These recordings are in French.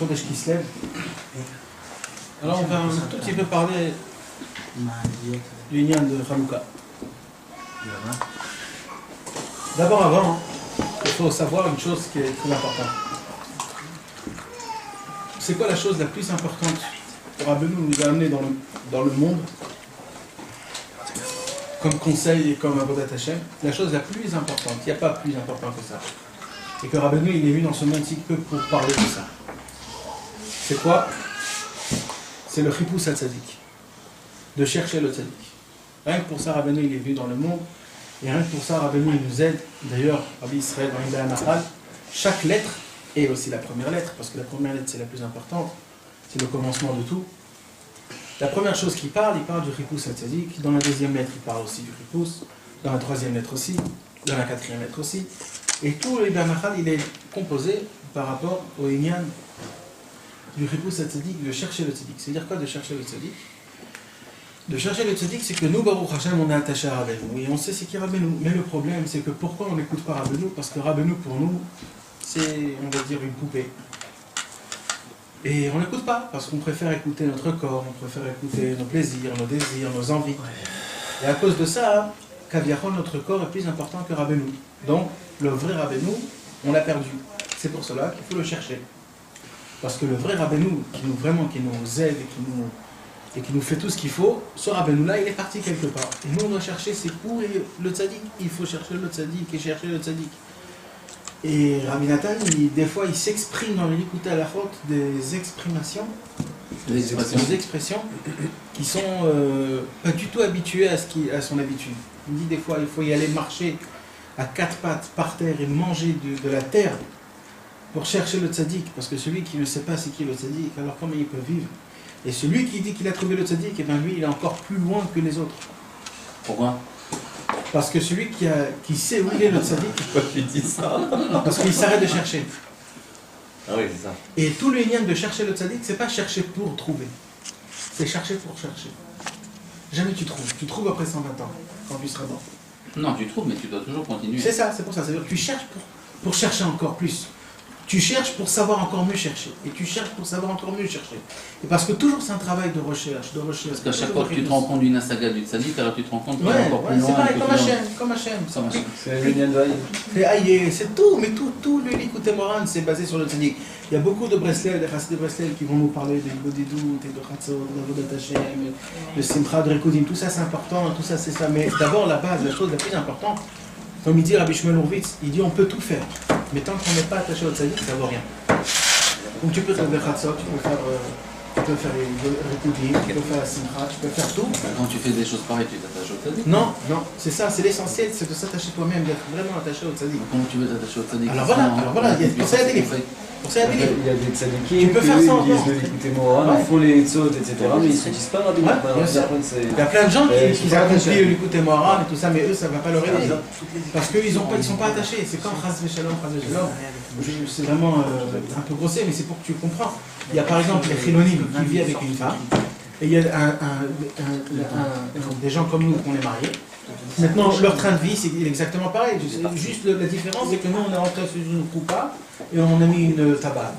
Chodesh qui se lève. Alors on va un tout petit peu parler du Inyan de Hanouka. D'abord avant, il faut savoir une chose qui est très importante. C'est quoi la chose la plus importante que Rabbeinu nous a amené dans le monde comme conseil et comme Avodat Hashem? La chose la plus importante, il n'y a pas plus important que ça. Et que Rabbeinu il est venu dans ce monde-ci que pour parler de ça. C'est quoi? C'est le Chipus HaTzadik, de chercher le Tzadik. Rien que pour ça, Rabbeinu il est venu dans le monde, et rien que pour ça, Rabbeinu il nous aide. D'ailleurs, Rabbi Israël, dans Inda Anachal, chaque lettre, et aussi la première lettre, parce que la première lettre c'est la plus importante, c'est le commencement de tout. La première chose qu'il parle, il parle du Chipus HaTzadik. Dans la deuxième lettre, il parle aussi du Chipus. Dans la troisième lettre aussi. Dans la quatrième lettre aussi. Et tout le Inda Anachal, il est composé par rapport au Inyan du Chipus HaTzadik, de chercher le Tzadik. C'est-à-dire quoi de chercher le Tzadik? De chercher le Tzadik, c'est que nous, Baruch Hashem, on est attaché à Rabbeinu. Et on sait c'est qui Rabbeinu. Mais le problème, c'est que pourquoi on n'écoute pas Rabbeinu? Parce que Rabbeinu, pour nous, c'est, on va dire, une poupée. Et on n'écoute pas, parce qu'on préfère écouter notre corps, on préfère écouter nos plaisirs, nos désirs, nos envies. Et à cause de ça, Kaviachol, notre corps est plus important que Rabbeinu. Donc, le vrai Rabbeinu, on l'a perdu. C'est pour cela qu'il faut le chercher. Parce que le vrai Rabbeinu, qui nous aide et qui nous fait tout ce qu'il faut, ce Rabbeinu-là, il est parti quelque part. Et nous, on doit chercher, c'est où est le tzaddik? Il faut chercher le tzaddik et chercher le tzaddik. Et Rabbi Nathan, des fois, il s'exprime dans l'écoute à la faute des exprimations qui sont pas du tout habituées à son habitude. Il dit des fois, il faut y aller marcher à quatre pattes par terre et manger de la terre pour chercher le tzaddik, parce que celui qui ne sait pas c'est qui le tzaddik, alors comment il peut vivre? Et celui qui dit qu'il a trouvé le tzaddik, et bien lui, il est encore plus loin que les autres. Pourquoi? Parce que celui qui sait où il est le tzaddik, pourquoi tu dis ça? Parce qu'il s'arrête de chercher. Ah oui, c'est ça. Et tout le lien de chercher le tzaddik, c'est pas chercher pour trouver. C'est chercher pour chercher. Jamais tu trouves. Tu trouves après 120 ans, quand tu seras mort. Non, tu trouves, mais tu dois toujours continuer. C'est ça, c'est pour ça. C'est-à-dire que tu cherches pour chercher encore plus. Tu cherches pour savoir encore mieux chercher. Et tu cherches pour savoir encore mieux chercher. Et parce que toujours c'est un travail de recherche. Parce qu'à chaque fois que tu te rends compte d'une saga du tzaddik, alors tu te rends compte qu'il y a encore plus loin. C'est pareil, comme Hachem. C'est l'union de Haïe. C'est tout, mais tout le Likutei Moharan, c'est basé sur le tzaddik. Il y a beaucoup de Breslev, des Chassidei Breslev qui vont nous parler de Bodhidut, et de Chatzot, de Avodat Hashem, de Simcha, de Rikudim. Tout ça c'est important, tout ça c'est ça. Mais d'abord la base, la chose la plus importante, comme il dit Rabbi Shmuel Horvitz, il dit on peut tout faire. Mais tant qu'on n'est pas attaché au tzaddik, ça ne vaut rien. Donc tu peux faire des Chatzot, tu peux faire les Rikudim, tu peux faire la Simcha, tu peux faire tout. Quand tu fais des choses pareilles, tu t'attaches au tzaddik? Non, c'est ça, c'est l'essentiel, c'est de s'attacher toi-même, d'être vraiment attaché au tzaddik. Comment tu veux t'attacher au tzaddik? Alors voilà, pour ça il y a des livres. Il y a des tzadikim Tu peux faire ça qui disent le Likutei Moharan, ils font les tzot, etc. Mais ils ne se disent pas Rabbi Nathan. Il y a plein de gens qui accomplissent le Likutei Moharan et tout ça, mais eux ça ne va pas leur aider. Parce qu'ils ne sont pas attachés. C'est comme Chas V'Shalom. C'est vraiment un peu grossier, mais c'est pour que tu comprends. Il y a par exemple les Chilonim qui vivent avec une femme, et il y a des gens comme nous qu'on est mariés. Maintenant, leur train de vie, c'est exactement pareil. Juste la différence, c'est que nous, on est rentré sur une coupa et on a mis une tabac.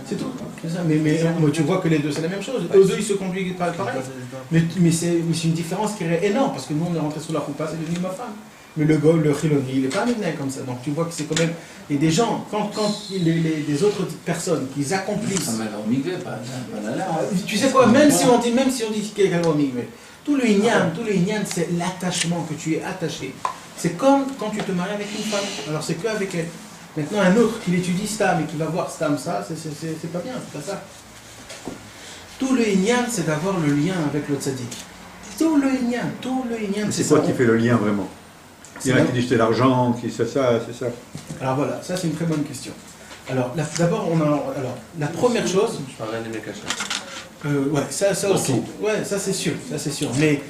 C'est tout. C'est ça. Mais tu vois que les deux, c'est la même chose. Eux deux, ils se conduisent pareil. Mais c'est une différence qui est énorme, parce que nous, on est rentré sur la coupa, c'est devenu ma femme. Mais le Chiloni, il n'est pas amené comme ça. Donc tu vois que c'est quand même. Et des gens, quand les autres personnes qui accomplissent. Ça m'a l'air au migvé, pas là. Tu sais quoi, même si on dit quelqu'un au migvé. Tout le Inyan, c'est l'attachement, que tu es attaché. C'est comme quand tu te maries avec une femme. Alors c'est qu'avec elle. Maintenant, un autre qui l'étudie Stam et qui va voir Stam, ça, c'est pas bien, c'est pas ça. Tout le Inyan, c'est d'avoir le lien avec le tzaddik. Tout le Inyan. C'est quoi qui fait le lien vraiment? Il y en a qui disent c'est l'argent, qui c'est ça. Alors voilà, ça c'est une très bonne question. Alors, d'abord, la première chose. Je parlerai des Mekachas. Ouais, ça aussi. Ouais, ça c'est sûr. Mais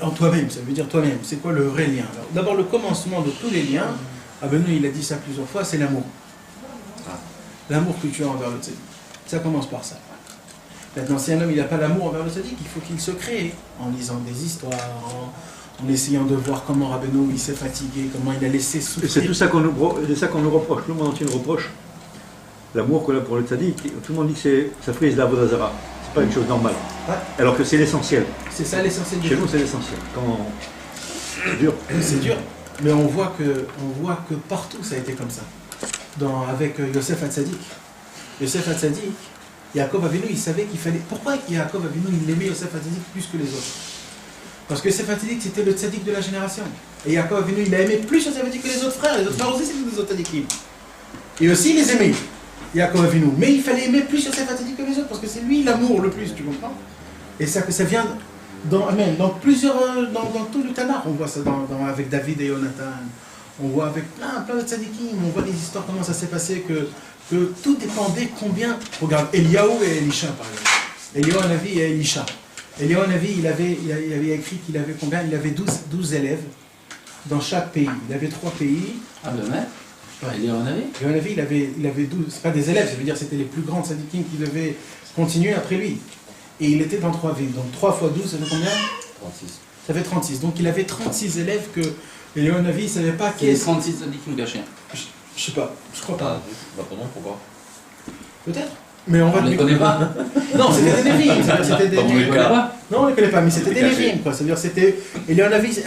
en toi-même, ça veut dire toi-même. C'est quoi le vrai lien? Alors, d'abord, le commencement de tous les liens, Benoît il a dit ça plusieurs fois, c'est l'amour. L'amour que tu as envers le tzaddik. Ça commence par ça. Maintenant, si un homme il n'a pas l'amour envers le tzaddik, il faut qu'il se crée en lisant des histoires, en essayant de voir comment Rabbeinu il s'est fatigué, comment il a laissé souffrir. Et c'est tout ça qu'on nous reproche, le monde entier nous reproche. l'amour qu'on a pour le tzaddik, tout le monde dit que ça fait de la vodazara. C'est pas une chose normale. Ouais. Alors que c'est l'essentiel. C'est ça l'essentiel du Chez tout. nous, c'est l'essentiel. C'est dur. C'est dur, mais on voit que partout ça a été comme ça. Avec Yosef Hatzadik. Yosef Hatzadik, Yaakov Avinu, il savait qu'il fallait... Pourquoi Yaakov Avinu, il aimait Yosef Hatzadik plus que les autres? Parce que Yosef Hatzadik, c'était le tzaddik de la génération. Et Yaakov Avinu, il a aimé plus Yosef Hatzadik que les autres frères. Les autres frères aussi, c'était des autres tzaddikim. Et aussi, il les aimait, Yaakov Avinu. Mais il fallait aimer plus Yosef Hatzadik que les autres, parce que c'est lui l'amour le plus, tu comprends? Et ça vient... Dans plusieurs, dans tout le Tanakh, on voit ça avec David et Jonathan, on voit avec plein de tzadikim, on voit les histoires, comment ça s'est passé, que tout dépendait combien. Regarde, Eliaou et Elisha par exemple. Eliaou Hanavi et Elisha. Eliaou Hanavi, il avait écrit qu'il avait combien? Il avait 12 élèves dans chaque pays. Il avait 3 pays. Ah ben ouais. Ouais. Eliaou Hanavi. Eliaou Hanavi, il avait 12, c'est pas des élèves, ça veut dire c'était les plus grands tzadikim qui devaient continuer après lui. Et il était dans 3 villes. Donc 3 fois 12, ça fait combien? 36. Ça fait 36. Donc il avait 36 élèves que Eliaou Hanavi ne savait pas qui C'est est. 36 tzadikim cachés. Je sais pas, je crois pas. Bah pendant, pourquoi? Peut-être. Mais on va On les connaît pas. Non, c'était des Névim. C'était des... On les connaît pas. Non, on les connaît pas, mais c'était des caché. Névim, quoi. C'est-à-dire c'était. Eliaou Hanavi,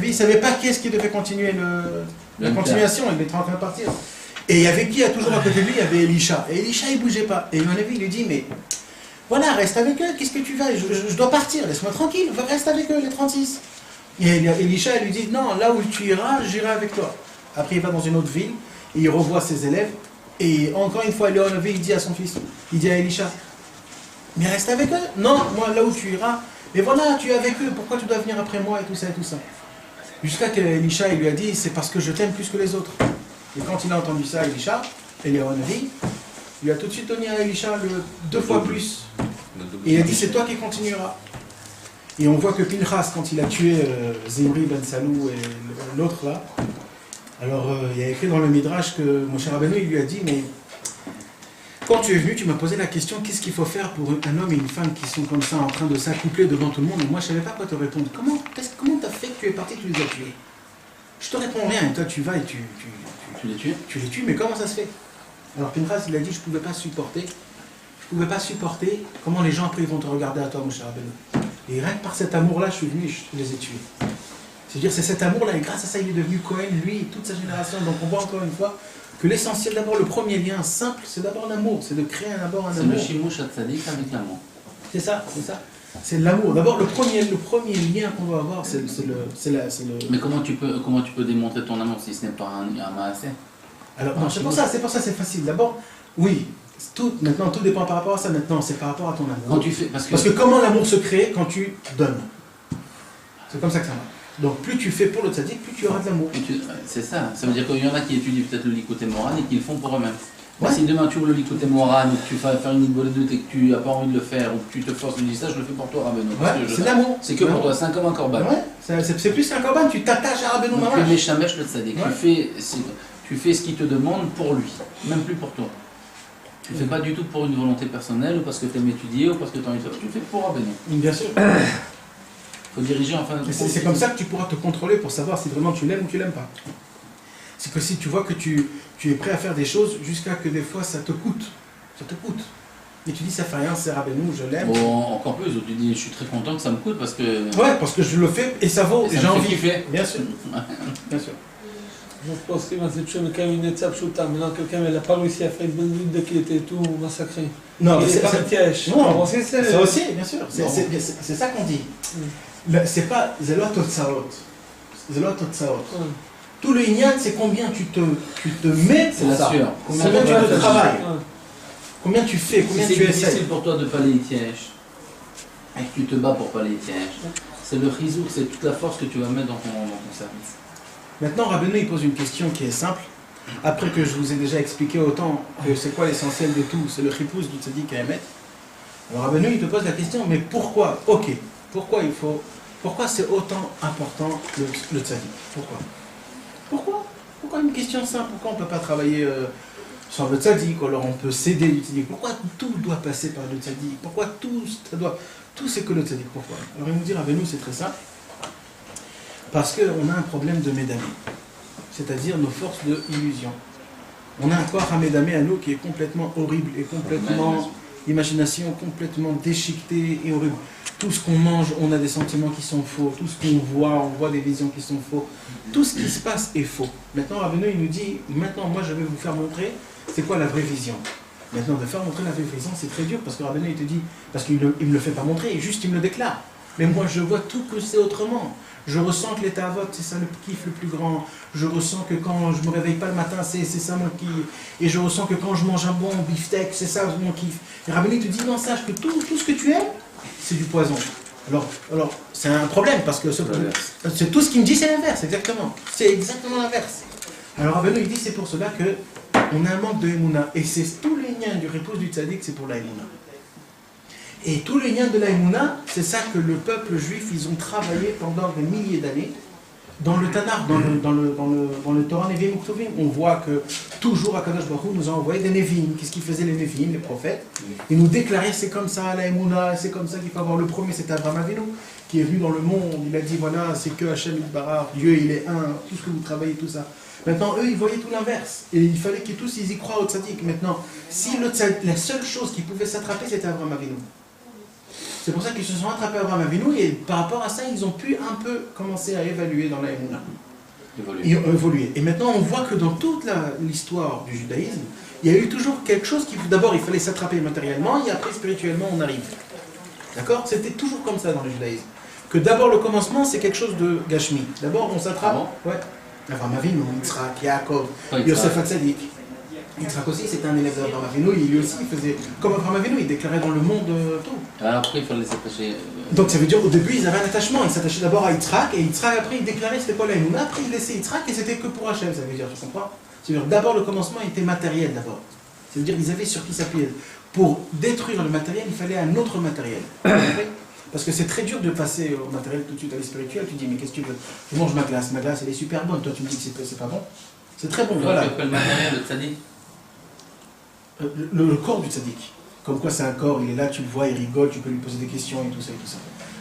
il ne savait pas qui est-ce qui devait continuer la continuation. Il était en train de partir. Et il y avait qui toujours à côté de lui? Il y avait Elisha. Et Elisha, il bougeait pas. Et Eliaou Hanavi, il lui dit, mais. Voilà, reste avec eux, qu'est-ce que tu vas? Je dois partir, laisse-moi tranquille, reste avec eux, les 36. Et Elisha lui dit, non, là où tu iras, j'irai avec toi. Après, il va dans une autre ville, et il revoit ses élèves, et encore une fois, Eliaou Hanavi, il dit à son fils, il dit à Elisha, mais reste avec eux. Non, moi, là où tu iras, mais voilà, tu es avec eux, pourquoi tu dois venir après moi, et tout ça, et tout ça. Jusqu'à que Elisha, il lui a dit, c'est parce que je t'aime plus que les autres. Et quand il a entendu ça, Eliaou Hanavi, il a tout de suite donné à Elisha 2 fois plus. Et il a dit, c'est toi qui continueras. Et on voit que Pinchas, quand il a tué Zimri ben Salou et l'autre là, alors il y a écrit dans le Midrash que Moshe Rabbeinu, il lui a dit, mais quand tu es venu, tu m'as posé la question, qu'est-ce qu'il faut faire pour un homme et une femme qui sont comme ça en train de s'accoupler devant tout le monde? Et moi, je ne savais pas quoi te répondre. Comment t'as fait que tu es parti, que tu les as tués? Je te réponds rien, et toi tu vas et tu les tues. Tu les tues, mais comment ça se fait? Alors Pinchas, il a dit, je ne pouvais pas supporter comment les gens après ils vont te regarder à toi, Moshe Rabbeinu. Et rien que par cet amour-là, je suis venu et je les ai tués. C'est-à-dire, c'est cet amour-là, et grâce à ça, il est devenu Cohen, lui, et toute sa génération. Donc on voit encore une fois que l'essentiel, d'abord, le premier lien simple, c'est d'abord l'amour, c'est de créer d'abord un amour. C'est le Shimush Hatzadik avec l'amour. C'est ça, c'est ça. C'est l'amour. D'abord, le premier lien qu'on doit avoir, c'est le... Mais comment tu peux démontrer ton amour si ce n'est pas un maaseh? Alors, non, c'est pour ça, c'est facile. D'abord, oui, maintenant, tout dépend par rapport à ça. Maintenant, c'est par rapport à ton amour. Quand tu fais, parce que comment l'amour se crée? Quand tu donnes. C'est comme ça que ça marche. Donc, plus tu fais pour le tzaddik, plus tu auras de l'amour. C'est ça. Ça veut dire qu'il y en a qui étudient peut-être le Likutei Moharan et qui le font pour eux-mêmes. Ouais. Si demain tu ouvres le Likutei Moharan ou que tu vas faire une Igboledut et que tu n'as pas envie de le faire ou que tu te forces de dire ça, je le fais pour toi, Rabbeinu. Ouais, c'est l'amour. C'est que pour toi, c'est comme un korban. Ouais, c'est plus qu'un korban, tu t'attaches à Rabbeinu Donc tu Mamash. mets Shamesh le tzaddik. Ouais. Tu fais ce qu'il te demande pour lui, même plus pour toi. Tu ne fais pas du tout pour une volonté personnelle ou parce que tu aimes étudier ou parce que tu as envie de faire. Tu le fais pour Rabbeinu. Bien sûr. Il faut diriger enfin. C'est comme ça que tu pourras te contrôler pour savoir si vraiment tu l'aimes ou tu l'aimes pas. C'est que si tu vois que tu es prêt à faire des choses jusqu'à que des fois ça te coûte. Ça te coûte. Et tu dis ça fait rien, c'est Rabbeinu, je l'aime. Bon, encore plus, tu dis je suis très content que ça me coûte parce que. Ouais, parce que je le fais et ça vaut, et j'ai envie. Bien sûr. Bien sûr. Je pense que c'est quand même une étape chouta. Maintenant, quelqu'un n'a pas réussi à faire une bonne lutte dès qu'il était tout massacré. Non, il mais est pas un piège. Non, c'est ça aussi, bien sûr. C'est ça qu'on dit. C'est pas Zelot Totsaot. Zelot Totsaot. Tout le Inyan, c'est combien tu te mets pour ça. Combien tu te travailles. Combien tu fais, combien si tu c'est essaies. difficile pour toi de pas les tièges et que tu te bats pour pas les tièges, c'est le rizouk, c'est toute la force que tu vas mettre dans ton service. Maintenant, Rabbeinu, il pose une question qui est simple. Après que je vous ai déjà expliqué autant que c'est quoi l'essentiel de tout, c'est le chipouze du tzaddik à émettre. Alors Rabbeinu, il te pose la question, mais pourquoi? Ok, pourquoi c'est autant important le tzaddik? Pourquoi une question simple? Pourquoi on ne peut pas travailler sans le tzaddik? Alors on peut céder du tzaddik. Pourquoi tout doit passer par le tzaddik? Pourquoi tout c'est que le tzaddik? Pourquoi? Alors il nous dit, Rabbeinu, c'est très simple. Parce qu'on a un problème de médamie, c'est-à-dire nos forces de illusion. On a un corps Hamédamé à nous qui est complètement horrible et complètement imagination complètement déchiquetée et horrible. Tout ce qu'on mange, on a des sentiments qui sont faux. Tout ce qu'on voit, on voit des visions qui sont faux. Tout ce qui se passe est faux. Maintenant, Rabbeinu, il nous dit, maintenant, moi, je vais vous faire montrer c'est quoi la vraie vision. Maintenant, de faire montrer la vraie vision, c'est très dur parce que Rabbeinu, il te dit, parce qu'il ne me le fait pas montrer, juste il me le déclare. Mais moi, je vois tout que c'est autrement. Je ressens que l'état vote, c'est ça le kiff le plus grand. Je ressens que quand je me réveille pas le matin, c'est ça mon kiff. Et je ressens que quand je mange un bon beefsteak, c'est ça mon kiff. Et Rabbeinu te dit, non, sache que tout ce que tu aimes, c'est du poison. Alors c'est un problème parce que c'est tout ce qu'il me dit, c'est l'inverse, exactement. C'est exactement l'inverse. Alors Rabbeinu, il dit, c'est pour cela que on a un manque de Emouna. Et c'est tous les liens du repos du tzaddik, c'est pour la Emouna. Et tous les liens de la Emouna, c'est ça que le peuple juif, ils ont travaillé pendant des milliers d'années. Dans le Tanakh, dans le Torah Nevi'im Uktuvim, on voit que toujours Akadosh Baruch Hu nous a envoyé des Nevi'im. Qu'est-ce qu'ils faisaient les Nevi'im, les prophètes? Ils nous déclaraient c'est comme ça la Emouna, c'est comme ça qu'il faut avoir. Le premier, c'était Abraham Avinu, qui est venu dans le monde. Il a dit voilà, c'est que Hachem Yitbarach, Dieu il est un, tout ce que vous travaillez, tout ça. Maintenant, eux, ils voyaient tout l'inverse. Et il fallait qu'ils tous ils y croient au tzaddik. Maintenant, si la seule chose qui pouvait s'attraper, c'était Abraham Avinu. C'est pour ça qu'ils se sont attrapés à Abraham Avinu et par rapport à ça, ils ont pu un peu commencer à évaluer dans la Emouna. Évoluer. Et maintenant, on voit que dans toute l'histoire du judaïsme, il y a eu toujours quelque chose qui, d'abord, il fallait s'attraper matériellement et après, spirituellement, on arrive. D'accord? C'était toujours comme ça dans le judaïsme. Que d'abord, le commencement, c'est quelque chose de gashmi. D'abord, on s'attrape. Ouais. Abraham Avinu, Yitzhak, Yaakov, Yosef Hatzadik. Yitzhak aussi, c'était un élève d'Abraham Avinu, lui aussi, il faisait comme Abraham Avinu, il déclarait dans le monde tout. Alors après, il fallait s'attacher. Donc ça veut dire, au début, ils avaient un attachement, ils s'attachaient d'abord à Yitzhak, et Yitzhak, après, il déclarait c'était quoi la Emouna, après, il laissait Yitzhak, et c'était que pour Hachem, ça veut dire, tu comprends? C'est-à-dire, d'abord, le commencement était matériel, d'abord. C'est-à-dire, ils avaient sur qui s'appuyer. Pour détruire le matériel, il fallait un autre matériel. Parce que c'est très dur de passer au matériel tout de suite à le spirituel, tu dis, mais qu'est-ce que tu veux? Je mange ma glace, elle est super bonne, toi tu me dis que c'est pas bon. C'est très bon, voilà. Le matériel, le tzaddik. Le corps du tzaddik. Comme quoi c'est un corps, il est là, tu le vois, il rigole, tu peux lui poser des questions et tout ça et tout ça.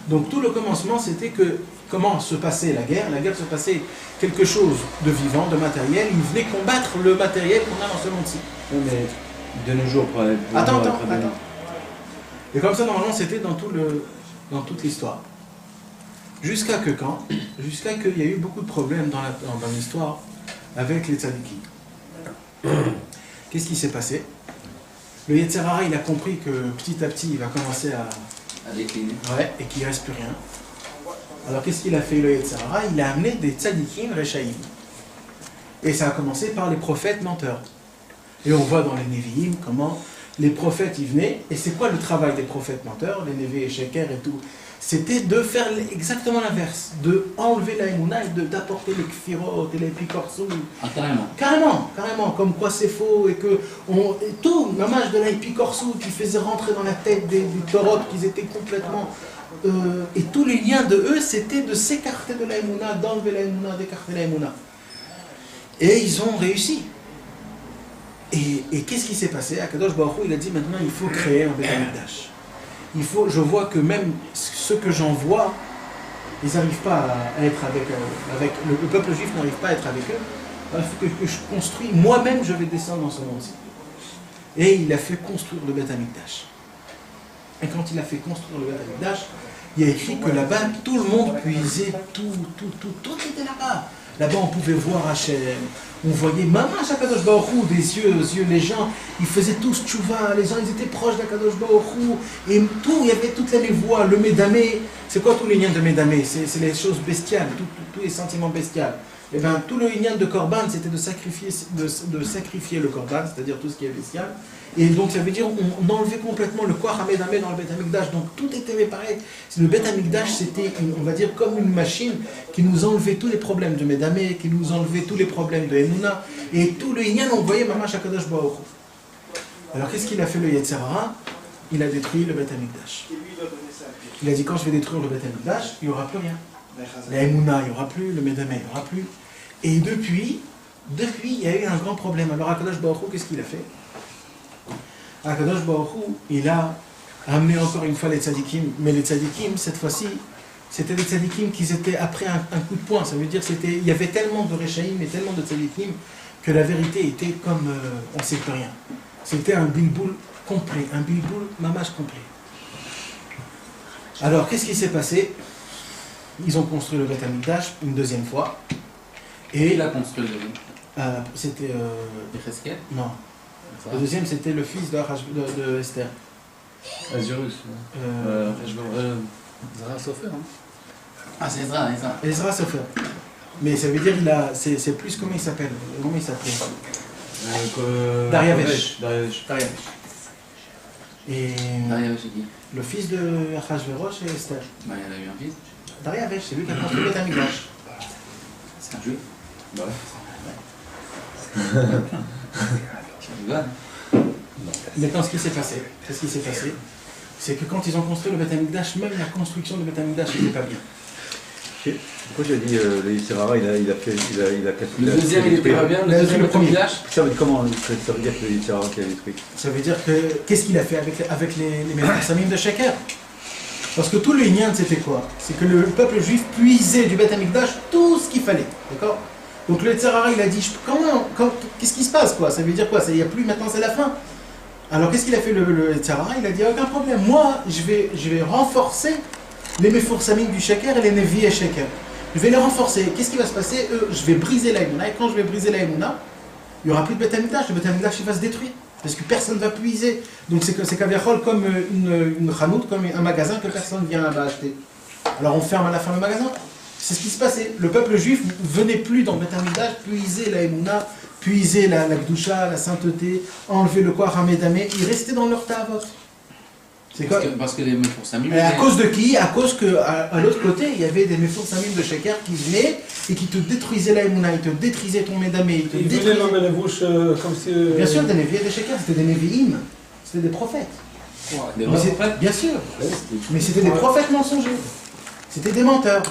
Donc tout le commencement, c'était que comment se passait la guerre? La guerre se passait quelque chose de vivant, de matériel. Il venait combattre le matériel qu'on a dans ce monde-ci. Oui, mais de nos jours, Attends. Et comme ça, normalement, c'était dans toute l'histoire. Jusqu'à que quand? Jusqu'à qu'il y a eu beaucoup de problèmes dans l'histoire avec les tzaddikim. Qu'est-ce qui s'est passé? Le Yetzer Hara, il a compris que petit à petit, il va commencer à décliner. Ouais, et qu'il ne reste plus rien. Alors qu'est-ce qu'il a fait, le Yetzer Hara? Il a amené des tzaddikim rechaïm. Et ça a commencé par les prophètes menteurs. Et on voit dans les Nevi'im comment les prophètes y venaient. Et c'est quoi le travail des prophètes menteurs, les Nevi et Sheker et tout? C'était de faire exactement l'inverse, de enlever la Emouna et d'apporter les kfirot et les pikorsoum. Ah, carrément. Carrément, comme quoi c'est faux et que tout, l'hommage de la pikorsoum qui faisait rentrer dans la tête des Torot, qu'ils étaient complètement. Et tous les liens de eux, c'était de s'écarter de la Emouna, d'enlever la Emouna, d'écarter la Emouna. Et ils ont réussi. Et qu'est-ce qui s'est passé? Akadosh Baruch Hu, il a dit maintenant il faut créer un Beit Hamikdash. Je vois que même ceux que j'en vois, ils n'arrivent pas à être avec le peuple juif n'arrive pas à être avec eux. Alors, il faut que je construis, moi-même je vais descendre dans ce monde-ci. Et il a fait construire le Beit Hamikdash. Et quand il a fait construire le Beit Hamikdash, il y a écrit que là-bas, tout le monde puisait, tout était là-bas. Là-bas, on pouvait voir Hachem, on voyait Mamash Akadosh Baruch Hu, des yeux, les gens, ils faisaient tous tchouva, les gens, ils étaient proches d'Akadosh Baruch Hu, et tout, il y avait toutes les voix, le Médamé, c'est quoi tous les liens de Médamé? C'est les choses bestiales, tous les sentiments bestiaux. Et bien, tout le lien de Korban, c'était de sacrifier le Korban, c'est-à-dire tout ce qui est bestial. Et donc, ça veut dire on enlevait complètement le Koach HaMedamé dans le Beit Hamikdash. Donc, tout était réparé. Le Beit Hamikdash, c'était, on va dire, comme une machine qui nous enlevait tous les problèmes de Medamé, qui nous enlevait tous les problèmes de Emouna. Et tout le Inyan, on voyait Mamash HaKadosh Baruch Hu. Alors, qu'est-ce qu'il a fait le Yetzer Hara? Il a détruit le Beit Hamikdash. Il a dit, quand je vais détruire le Beit Hamikdash, il n'y aura plus rien. La Emouna, il n'y aura plus, le Medamé, il n'y aura plus. Et depuis, il y a eu un grand problème. Alors, Akadosh Baruch Hu, qu'est-ce qu'il a fait? Akadosh Baruch Hu, il a amené encore une fois les tzadikim, mais les tzadikim, cette fois-ci, c'était des tzadikim qui étaient après un coup de poing. Ça veut dire qu'il y avait tellement de rechaïm et tellement de tzadikim que la vérité était comme on ne sait plus rien. C'était un bilboul complet, un bilboul mamash complet. Alors, qu'est-ce qui s'est passé? Ils ont construit le Beth Amikdash une deuxième fois. Et il a construit c'était... Yecheskel. non. Le deuxième, c'était le fils de Esther. Azurus. Zara Sofer. Ah, c'est Ezra. Ezra Sofer. Mais ça veut dire, c'est plus comment il s'appelle. Comment il s'appelait? Dariavesh. Dariavesh. Et Dariavesh, c'est qui? le fils de Achashverosh et Esther. Bah, il a eu un fils. Dariavesh, c'est lui qui a construit le Beth Amikdash. C'est un juif. Bah Tu rigoles. Maintenant, ce qui s'est passé, c'est que quand ils ont construit le Beth Amikdash, même la construction du Beth Amikdash n'était pas bien. Pourquoi j'ai dit le Yitzhara, il a cassé. Le deuxième, il était pas bien. Le deuxième, le premier. Amikdash. Ça veut dire comment? Ça veut dire que le Yitzhara qui a détruit. Ça veut dire que, qu'est-ce qu'il a fait avec les samim de Sheker? Parce que tout le Inyan, c'était quoi? C'est que le peuple juif puisait du Beth Amikdash tout ce qu'il fallait. D'accord? Donc le Yitzhara, il a dit, qu'est-ce qui se passe, quoi? Ça veut dire quoi? Il n'y a plus, maintenant c'est la fin. Alors qu'est-ce qu'il a fait le Yitzhara? Il a dit, aucun problème, moi, je vais renforcer les Mefoursamim du Sheker et les Nevi et Sheker. Je vais les renforcer. Qu'est-ce qui va se passer? Je vais briser la Emouna. Et quand je vais briser la Emouna, il n'y aura plus de Beth Amikdash. Le Beth Amikdash, il va se détruire. Parce que personne ne va puiser. Donc c'est Kaviachol comme une chanout, comme un magasin que personne ne vient là-bas acheter. Alors on ferme à la fin le magasin. C'est ce qui se passait. Le peuple juif ne venait plus dans le Beth Amikdash puiser la Emouna, puiser la Gdusha, la sainteté, enlever le Koach Hamedamé. Ils restaient dans leur Tavot. C'est quoi? Parce que les Mefoursamim. À cause de qui? À cause qu'à l'autre côté, il y avait des Mefoursamim de Sheker qui venaient et qui te détruisaient la Emouna, ils te détruisaient ton Médamé. Ils venaient nommer les bouches comme si... Bien sûr, des Nevi et des Sheker, c'était des Nevi'im, c'était des prophètes. Des Mais vrais prophètes. bien sûr, mais c'était des prophètes mensongers. C'était des menteurs.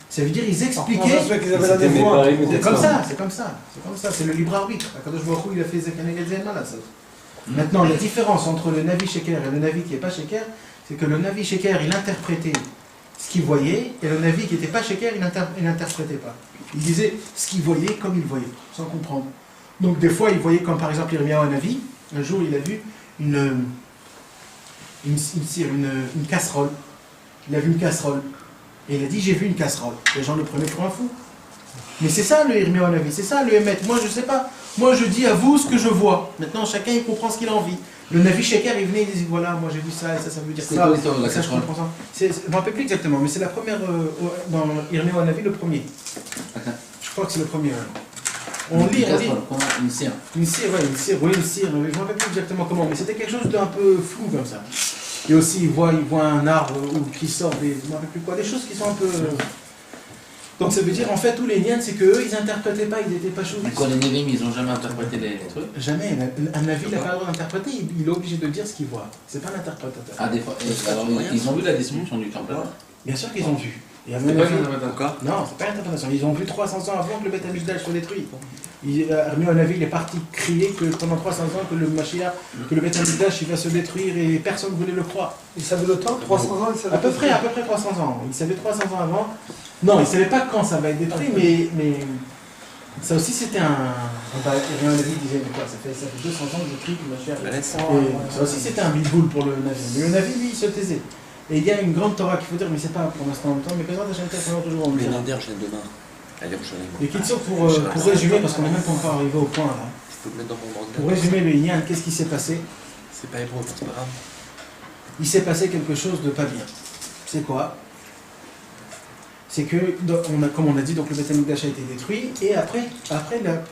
Ça veut dire ils expliquaient. C'était mes paris, mais C'est comme ça, c'est comme ça, c'est comme ça, c'est le libre arbitre. Akadosh Baruch Hu, il a fait Zekaneged Zema là, ça. Maintenant, la différence entre le Navi Sheker et le Navi qui n'est pas Sheker, c'est que le Navi Sheker, il interprétait ce qu'il voyait, et le Navi qui n'était pas Sheker, il n'interprétait pas. Il disait ce qu'il voyait comme il voyait, sans comprendre. Donc des fois, il voyait comme par exemple Irmiyahu Navi, un jour il a vu une casserole. Il a vu une casserole. Et il a dit, j'ai vu une casserole. Les gens le prenaient pour un fou. Mais c'est ça le Irmiyahu Navi, c'est ça le Emet. Moi je ne sais pas. Moi je dis à vous ce que je vois. Maintenant chacun il comprend ce qu'il a envie. Le Navi Sheker il venait, il disait voilà, moi j'ai vu ça et ça veut dire ça. C'est quoi l'histoire de la Ça je casserole? comprends ça. Je ne me rappelle plus exactement, mais c'est la première dans Irmiyahu Navi, le premier. Je crois que c'est le premier. On lit, Une cire. une cire, ouais, une cire, je ne me rappelle plus exactement comment, mais c'était quelque chose d'un peu flou comme ça. Et aussi, il voit un arbre qui sort des. Je ne me rappelle plus quoi, des choses qui sont un peu. Donc ça veut dire, en fait, tous les liens, c'est qu'eux, ils n'interprétaient pas, ils n'étaient pas chauds. Mais quoi, les Névim, ils n'ont jamais interprété les trucs? Jamais. Un avis, il n'a pas le droit d'interpréter, il est obligé de dire ce qu'il voit. C'est pas l'interprétateur. Ah, des fois. Alors, ils ont vu la destruction du temple là? Bien sûr qu'ils ont vu. Il y a C'est même pas un- une interprétation. Non, c'est pas une interprétation. Ils ont vu 300 ans avant que le Beth Amikdash soit détruit. Irmiyahu Navi, il est parti crier que pendant 300 ans que le Mashiach, que le Beth Amikdash, il va se détruire et personne ne voulait le croire. Ils savaient le temps, 300 ans, ils savaient À peu près 300 ans. Il savait 300 ans avant. Non, il ne savait pas quand ça va être détruit, mais ça aussi c'était un. Irmiyahu Navi disait, mais quoi, ça fait 200 ans que je crie que le Mashiach. Et ça aussi c'était un bilboul pour le Navi. Mais le Navi, lui, il se taisait. Et il y a une grande Torah qu'il faut dire, mais c'est pas pour l'instant en même temps, mais Bezrat Hashem, ça va toujours en Mais dire. l'Indienne, je l'ai demain. À Yerushalayim. Et Kitsour, pour résumer, parce qu'on n'est même pas encore arrivé au point là, Je peux le mettre dans mon pour ordinateur. résumer le Inyan, qu'est-ce qui s'est passé? C'est pas hébreu, c'est pas grave. Il s'est passé quelque chose de pas bien. C'est quoi? C'est que, comme on a dit, donc le Beth Amikdash a été détruit, et après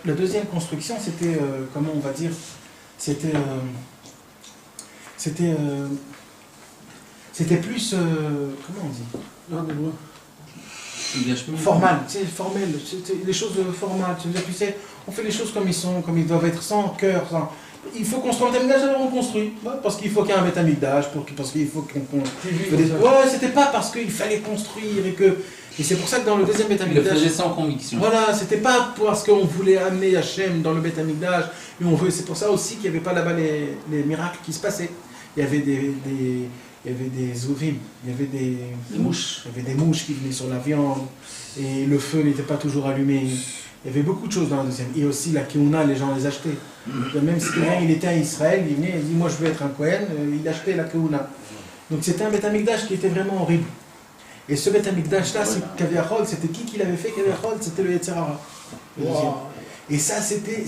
la deuxième construction, c'était, comment on va dire, c'était plus, comment on dit? Non, mais moi. Formal, tu sais, formel, les choses formales, tu sais, on fait les choses comme ils doivent être, sans cœur, sans... Il faut construire un Beth Amikdash, alors on construit, parce qu'il faut qu'il y ait un Beth Amikdash, parce qu'il faut qu'on... Ouais, c'était pas parce qu'il fallait construire et c'est pour ça que dans le deuxième Beth Il le Amikdash... faisait sans conviction. Voilà, c'était pas parce qu'on voulait amener Hachem dans le Beth Amikdash, c'est pour ça aussi qu'il n'y avait pas là-bas les miracles qui se passaient. Il y avait des zouvim, il y avait des mouches. Il y avait des mouches qui venaient sur la viande, et le feu n'était pas toujours allumé. Il y avait beaucoup de choses dans la deuxième. Et aussi la Keuna, les gens les achetaient. Même si quelqu'un il était à Israël, il venait et dit moi je veux être un Kohen, il achetait la Keuna. Donc c'était un Beth Amikdash qui était vraiment horrible. Et ce Beth Amikdash là, c'est Kaviachol, c'était qui l'avait fait Kaviachol? C'était le Yetzer Hara. Et ça c'était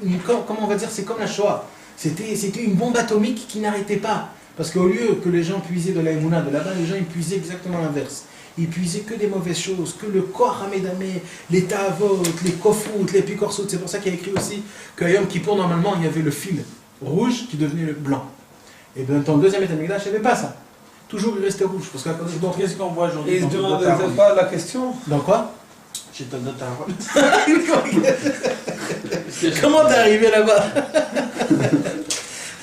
une, comment on va dire, c'est comme la Shoah. C'était une bombe atomique qui n'arrêtait pas. Parce qu'au lieu que les gens puisaient de la Emouna, de là-bas, les gens ils puisaient exactement l'inverse. Ils puisaient que des mauvaises choses, que le corps Hamedamé, les Ta'avot, les Kofrout, les Pikorsout. C'est pour ça qu'il y a écrit aussi qu'à Yom Kippour, normalement, il y avait le fil rouge qui devenait le blanc. Et bien, dans le deuxième Beth Amikdash, il n'y avait pas ça. Toujours il restait rouge. Parce que, Donc qu'est-ce qu'on voit aujourd'hui? Et ils se demandaient pas la question. dans quoi? J'ai ton note à Comment t'es arrivé là-bas?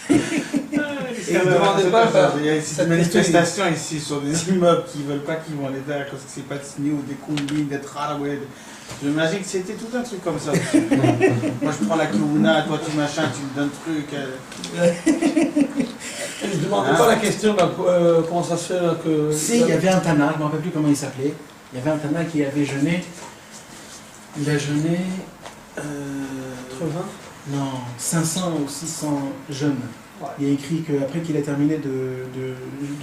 Et ils ne demandaient pas. Il y a ici des manifestations ici sur des immeubles qui ne veulent pas qu'ils vont les faire parce que c'est pas signé ou des combines, des trarawed. J'imagine que c'était tout un truc comme ça. Moi je prends la Kiouna, toi tu machin, tu me donnes truc. Ils ne demandaient pas la question comment ça se fait là, que. Si, il y avait un Tana, je ne me rappelle plus comment il s'appelait. Il y avait un Tana qui avait jeûné. Il a jeûné. 80 Non, 500 ou 600 jeûnes. Il y a écrit qu'après qu'il a terminé de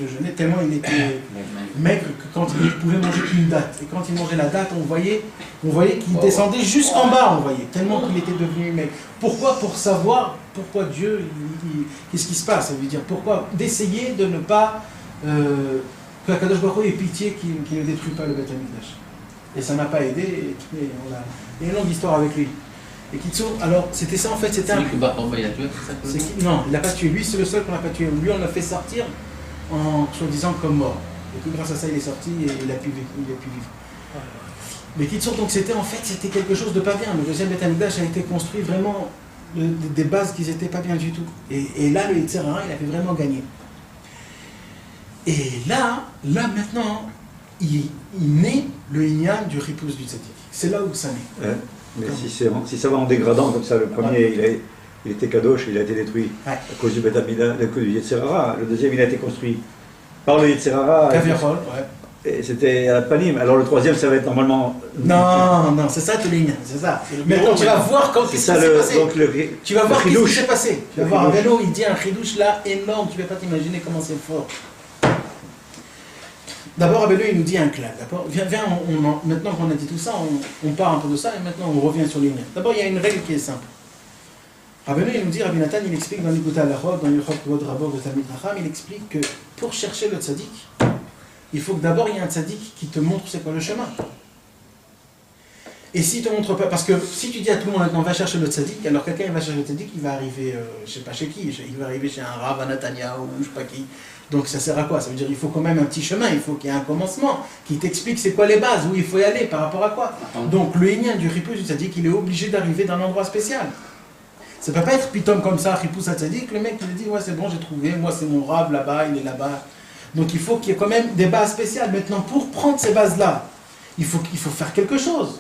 jeûner, tellement il était maigre que quand il ne pouvait manger qu'une date. Et quand il mangeait la date, on voyait qu'il descendait jusqu'en bas, on voyait, tellement qu'il était devenu maigre. Pourquoi? Pour savoir pourquoi Dieu, qu'est-ce qui se passe? Ça veut dire pourquoi d'essayer de ne pas que Akadosh Baruch Hu ait pitié qu'il ne détruit pas le Beth Amikdash. Et ça n'a pas aidé, et il y a une longue histoire avec lui. Et Kitsour, alors c'était ça en fait, c'était C'est lui que Bar-Korban il a tué, c'est ça? Non, il n'a pas tué. Lui, c'est le seul qu'on n'a pas tué. Lui, on l'a fait sortir en soi-disant comme mort. Et puis grâce à ça, il est sorti et il a pu vivre. Mais Kitsour, donc c'était quelque chose de pas bien. Le deuxième Beth Amikdash a été construit vraiment des bases qui n'étaient pas bien du tout. Et là, le Yetzer Hara, il avait vraiment gagné. Et là maintenant, il naît le Inyan du Ripouz du Tzadik. C'est là où ça naît. Mais si ça va en dégradant comme ça, le premier il était Kadosh, il a été détruit à cause du Beth Amikdash, à cause du Yetzer Hara. Le deuxième il a été construit par le Yetzer Hara. Et c'était à la Panim. Alors le troisième ça va être normalement. Non, c'est ça tout l'Inyan, c'est ça. Mais tu vas voir qu'est-ce qui s'est passé. Donc, tu vas voir qu'est-ce qui s'est passé. Tu vas voir un vélo, il dit un chidouche là énorme, tu ne vas pas t'imaginer comment c'est fort. D'abord, Abelou, il nous dit un clap. Maintenant qu'on a dit tout ça, on part un peu de ça et maintenant on revient sur l'Inyan. D'abord, il y a une règle qui est simple. Abelou, il nous dit, Rabbi Nathan, il explique dans l'Ikuta Alachot, dans l'Ilchot Kvod Rabot de Talmid Chacham, il explique que pour chercher le tzaddik, il faut que d'abord il y ait un tzaddik qui te montre c'est quoi le chemin. Et s'il ne te montre pas, parce que si tu dis à tout le monde maintenant va chercher le tzaddik, alors quelqu'un il va chercher le tzaddik, il va arriver, je ne sais pas chez qui, il va arriver chez un Rav, un Netanyahou, ou je ne sais pas qui. Donc ça sert à quoi? Ça veut dire qu'il faut quand même un petit chemin, il faut qu'il y ait un commencement qui t'explique c'est quoi les bases, où il faut y aller, par rapport à quoi. Donc le Inyan du Ripouz du Tzadik, il est obligé d'arriver d'un endroit spécial. Ça ne peut pas être pitom comme ça, Ripouz Tzadik, le mec il dit ouais c'est bon j'ai trouvé, moi c'est mon Rav là-bas, il est là-bas. Donc il faut qu'il y ait quand même des bases spéciales. Maintenant pour prendre ces bases-là, il faut faire quelque chose.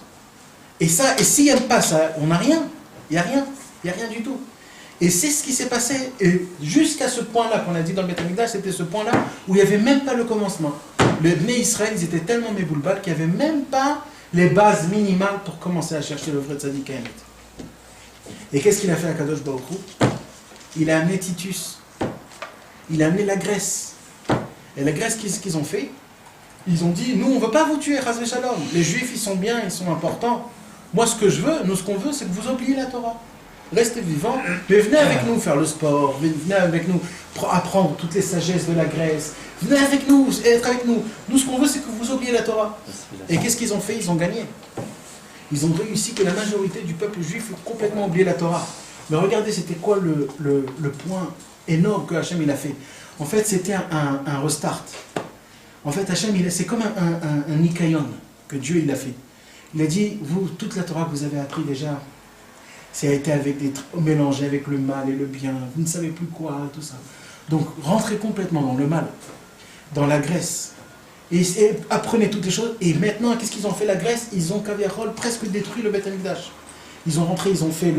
Et s'il n'y a pas ça, on n'a rien, il n'y a rien du tout. Et c'est ce qui s'est passé, et jusqu'à ce point-là qu'on a dit dans le Beth Amikdash, c'était ce point-là où il n'y avait même pas le commencement. Les Bnei Israël, ils étaient tellement méboulbal qu'il n'y avait même pas les bases minimales pour commencer à chercher le vrai tzaddik Haïmet. Et qu'est-ce qu'il a fait à Kadosh Baruch Hu? Il a amené Titus, il a amené la Grèce. Et la Grèce, qu'est-ce qu'ils ont fait? Ils ont dit, nous on ne veut pas vous tuer, Chas v'Shalom. Les Juifs, ils sont bien, ils sont importants. Moi, ce qu'on veut, c'est que vous oubliez la Torah. Restez vivants, mais venez avec nous faire le sport, venez avec nous apprendre toutes les sagesses de la Grèce, venez avec nous, être avec nous. Nous, ce qu'on veut, c'est que vous oubliez la Torah. Et qu'est-ce qu'ils ont fait? Ils ont gagné. Ils ont réussi que la majorité du peuple juif ait complètement oublié la Torah. Mais regardez, c'était quoi le point énorme que Hachem il a fait? En fait, c'était un restart. En fait, Hachem, c'est comme un nikayon que Dieu il a fait. Il a dit, vous, toute la Torah que vous avez appris déjà, ça a été mélangé avec le mal et le bien, vous ne savez plus quoi, tout ça. Donc, rentrez complètement dans le mal, dans la Grèce, et apprenez toutes les choses. Et maintenant, qu'est-ce qu'ils ont fait la Grèce? Ils ont Kaviachol presque détruit le Beth Amikdash. Ils ont rentré, ils ont fait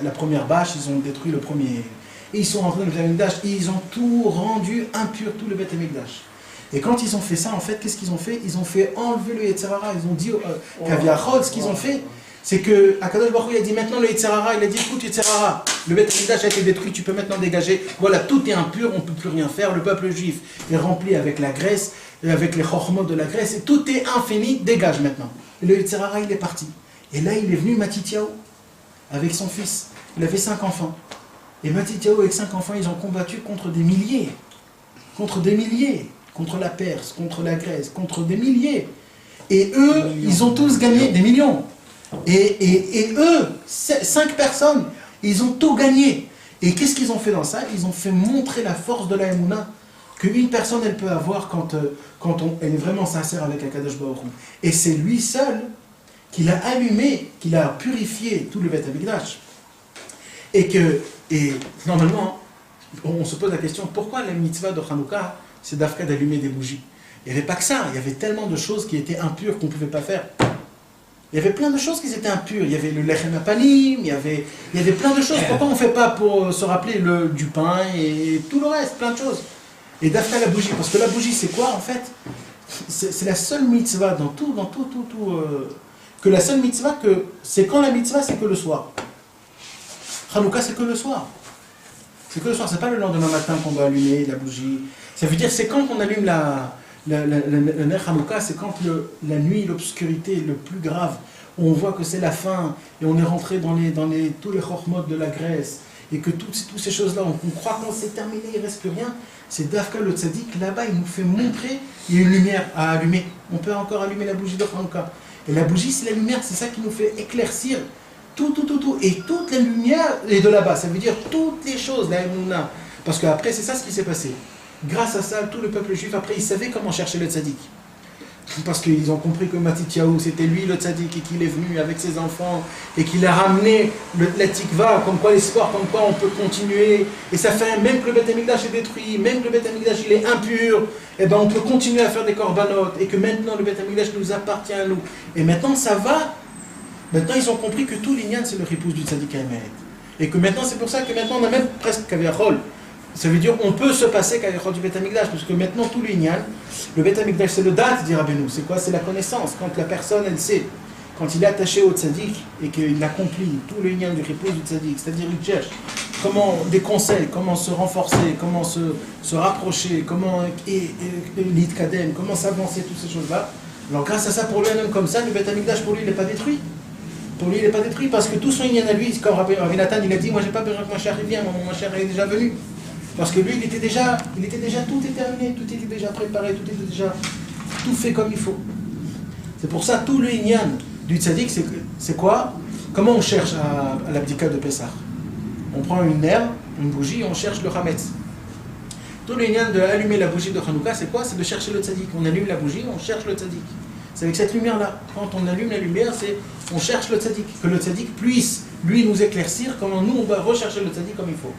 la première bâche, ils ont détruit le premier. Et ils sont rentrés dans le Beth Amikdash, et ils ont tout rendu impur, tout le Beth Amikdash. Et quand ils ont fait ça, en fait, qu'est-ce qu'ils ont fait? Ils ont fait enlever le Yetzer Hara. Ils ont dit Kaviachol, ce qu'ils ont fait, c'est que Akadosh Baruch Hu, il a dit maintenant le Yetzer Hara, il a dit écoute Yetzer Hara, le Beth Amikdash a été détruit, tu peux maintenant dégager, voilà, tout est impur, on ne peut plus rien faire, le peuple juif est rempli avec la graisse, avec les chormot de la graisse, et tout est infini, dégage maintenant. Et le Yetzer Hara, il est parti. Et là, il est venu Matityahu, avec son fils, il avait 5 enfants. Et Matityahu, avec 5 enfants, ils ont combattu contre des milliers, contre la Perse, contre la Grèce, contre des milliers. Et eux, ils ont tous gagné des millions. Et eux, 5 personnes, ils ont tout gagné. Et qu'est-ce qu'ils ont fait dans ça? Ils ont fait montrer la force de la Emouna qu'une personne, elle peut avoir quand elle est vraiment sincère avec Akadosh Baruch Hu. Et c'est lui seul qui l'a allumé, qui l'a purifié tout le Beth Amikdash. Et normalement, on se pose la question, pourquoi la mitzvah de Hanouka, c'est d'Afka d'allumer des bougies? Il n'y avait pas que ça, il y avait tellement de choses qui étaient impures qu'on ne pouvait pas faire. Il y avait plein de choses qui étaient impures. Il y avait le lechem apanim, il y avait plein de choses. Pourquoi on ne fait pas pour se rappeler du pain et tout le reste, plein de choses? Et d'Afka la bougie, parce que la bougie c'est quoi en fait? C'est la seule mitzvah dans tout, que la seule mitzvah, c'est quand la mitzvah c'est que le soir. Hanouka c'est que le soir. C'est que le soir, c'est pas le lendemain matin qu'on doit allumer la bougie. Ça veut dire c'est quand on allume le Ner Hanouka, c'est quand la nuit, l'obscurité le plus grave, où on voit que c'est la fin, et on est rentré dans tous les chormot de la Grèce, et que toutes ces choses-là, on croit qu'on s'est terminé, il ne reste plus rien. C'est Dafka le Tzadik, là-bas, il nous fait montrer, il y a une lumière à allumer. On peut encore allumer la bougie de Hanouka. Et la bougie, c'est la lumière, c'est ça qui nous fait éclaircir tout. Et toute la lumière est de là-bas. Ça veut dire toutes les choses, la Emouna. Parce qu'après, c'est ça ce qui s'est passé. Grâce à ça, tout le peuple juif, après, il savait comment chercher le tzaddik. Parce qu'ils ont compris que Matityahu, c'était lui le tzaddik, et qu'il est venu avec ses enfants, et qu'il a ramené la tikva, comme quoi l'espoir, comme quoi on peut continuer. Et ça fait, même que le Beth Amikdash est détruit, même que le Beth Amikdash il est impur, et ben on peut continuer à faire des korbanot, et que maintenant le Beth Amikdash nous appartient à nous. Et maintenant ça va. Maintenant ils ont compris que tout l'Inyan c'est le ripouse du tzaddik Hamed. Et que maintenant c'est pour ça que maintenant on a même presque Kaviachol. Ça veut dire qu'on peut se passer Kaviachol du Beth Amikdash, parce que maintenant tout l'Inyan, le Beth Amikdash c'est le date, dit Rabbeinu. C'est quoi? C'est la connaissance. Quand la personne elle sait, quand il est attaché au tzaddik et qu'il accomplit tout le Inyan du ripouse du tzaddik, c'est-à-dire il cherche comment des conseils, comment se renforcer, comment se rapprocher, comment l'Itkadem, comment s'avancer, toutes ces choses-là. Alors grâce à ça, pour lui un homme comme ça, le Beth Amikdash pour lui il n'est pas détruit. Pour lui, il n'est pas détruit parce que tout son Inyan à lui, comme Rabbi Nathan, il a dit, moi j'ai pas besoin que ma chère vienne, mon cher est déjà venu. Parce que lui, il était déjà tout est terminé, tout était déjà préparé, tout fait comme il faut. C'est pour ça, tout le Inyan du tzaddik, c'est quoi? Comment on cherche à l'abdika de Pessah? On prend une herbe, une bougie, on cherche le Hametz. Tout le Inyan de allumer la bougie de Hanouka, c'est quoi? C'est de chercher le tzaddik. On allume la bougie, on cherche le tzaddik. C'est avec cette lumière-là. Quand on allume la lumière, on cherche le tzaddik. Que le tzaddik puisse, lui, nous éclaircir comment nous, on va rechercher le tzaddik comme il faut.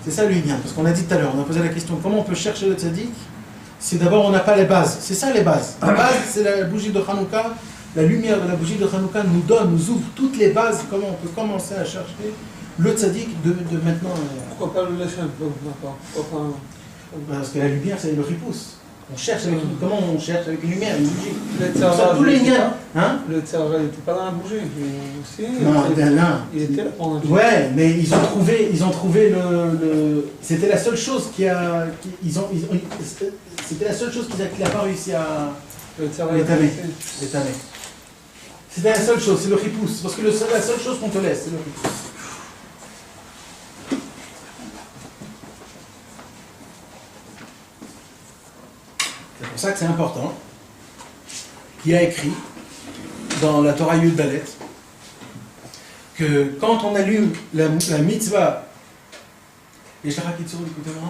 C'est ça le lien. Parce qu'on a dit tout à l'heure, on a posé la question, comment on peut chercher le tzaddik? C'est d'abord, on n'a pas les bases. C'est ça les bases. La base, c'est la bougie de Hanouka. La lumière de la bougie de Hanouka nous ouvre toutes les bases, comment on peut commencer à chercher le tzaddik de maintenant. Pourquoi pas le lechem? Parce que la lumière, c'est le ripousse. On cherche avec comment on cherche avec une lumière, une bougie. Le Tzara, tous les liens. Hein? Le Tzara, il n'était pas dans la bougie. Aussi, il était là pendant la bougie. Ouais, mais ils ont trouvé le c'était la seule chose c'était la seule chose qu'il n'a pas réussi à l'étamer. C'était la seule chose, c'est le ripousse. Parce que c'est la seule chose qu'on te laisse, c'est le ripousse. C'est pour ça que c'est important. Qui a écrit dans la Torah Yud Dalet que quand on allume la mitzvah, et je écoutez-moi,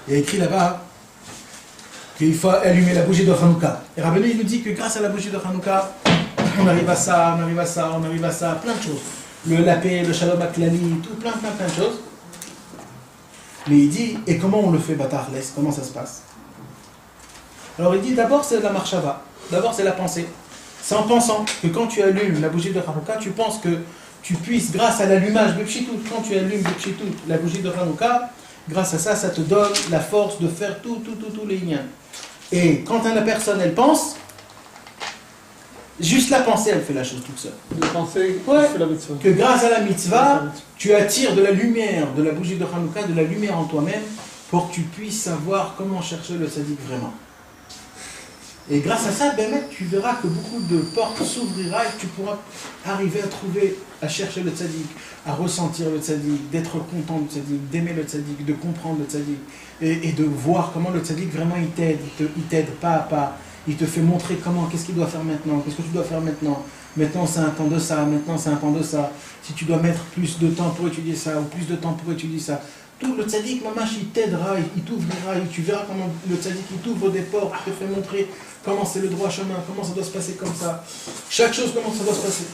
il y a écrit là-bas qu'il faut allumer la bougie de Hanouka. Et Rabbeinu il nous dit que grâce à la bougie de Hanouka, on arrive à ça, plein de choses. La paix, le shalom aklali, tout plein de choses. Mais il dit, et comment on le fait, Batar Les? Comment ça se passe? Alors il dit, d'abord c'est la marshava, d'abord c'est la pensée. C'est en pensant que quand tu allumes la bougie de Hanouka, tu penses que tu puisses, grâce à l'allumage de Pshitout, quand tu allumes de Pshitout la bougie de Hanouka, grâce à ça, ça te donne la force de faire tous les liens. Et quand la personne, elle pense, juste la pensée, elle fait la chose toute seule. De penser Ouais. fait la mitzvah. Que grâce à la mitzvah, tu attires de la lumière, de la bougie de Hanouka, de la lumière en toi-même, pour que tu puisses savoir comment chercher le tzaddik vraiment. Et grâce à ça, tu verras que beaucoup de portes s'ouvrira et tu pourras arriver à trouver, à chercher le tzaddik, à ressentir le tzaddik, d'être content du tzaddik, d'aimer le tzaddik, de comprendre le tzaddik et de voir comment le tzaddik vraiment il t'aide pas à pas, il te fait montrer comment, qu'est-ce qu'il doit faire maintenant, qu'est-ce que tu dois faire maintenant. Maintenant c'est un temps de ça, maintenant c'est un temps de ça. Si tu dois mettre plus de temps pour étudier ça ou plus de temps pour étudier ça. Tout le tzaddik, mamash, il t'aidera, il t'ouvrira, tu verras comment le tzaddik il t'ouvre des portes, il te fait montrer comment c'est le droit chemin, comment ça doit se passer comme ça. Chaque chose, comment ça doit se passer.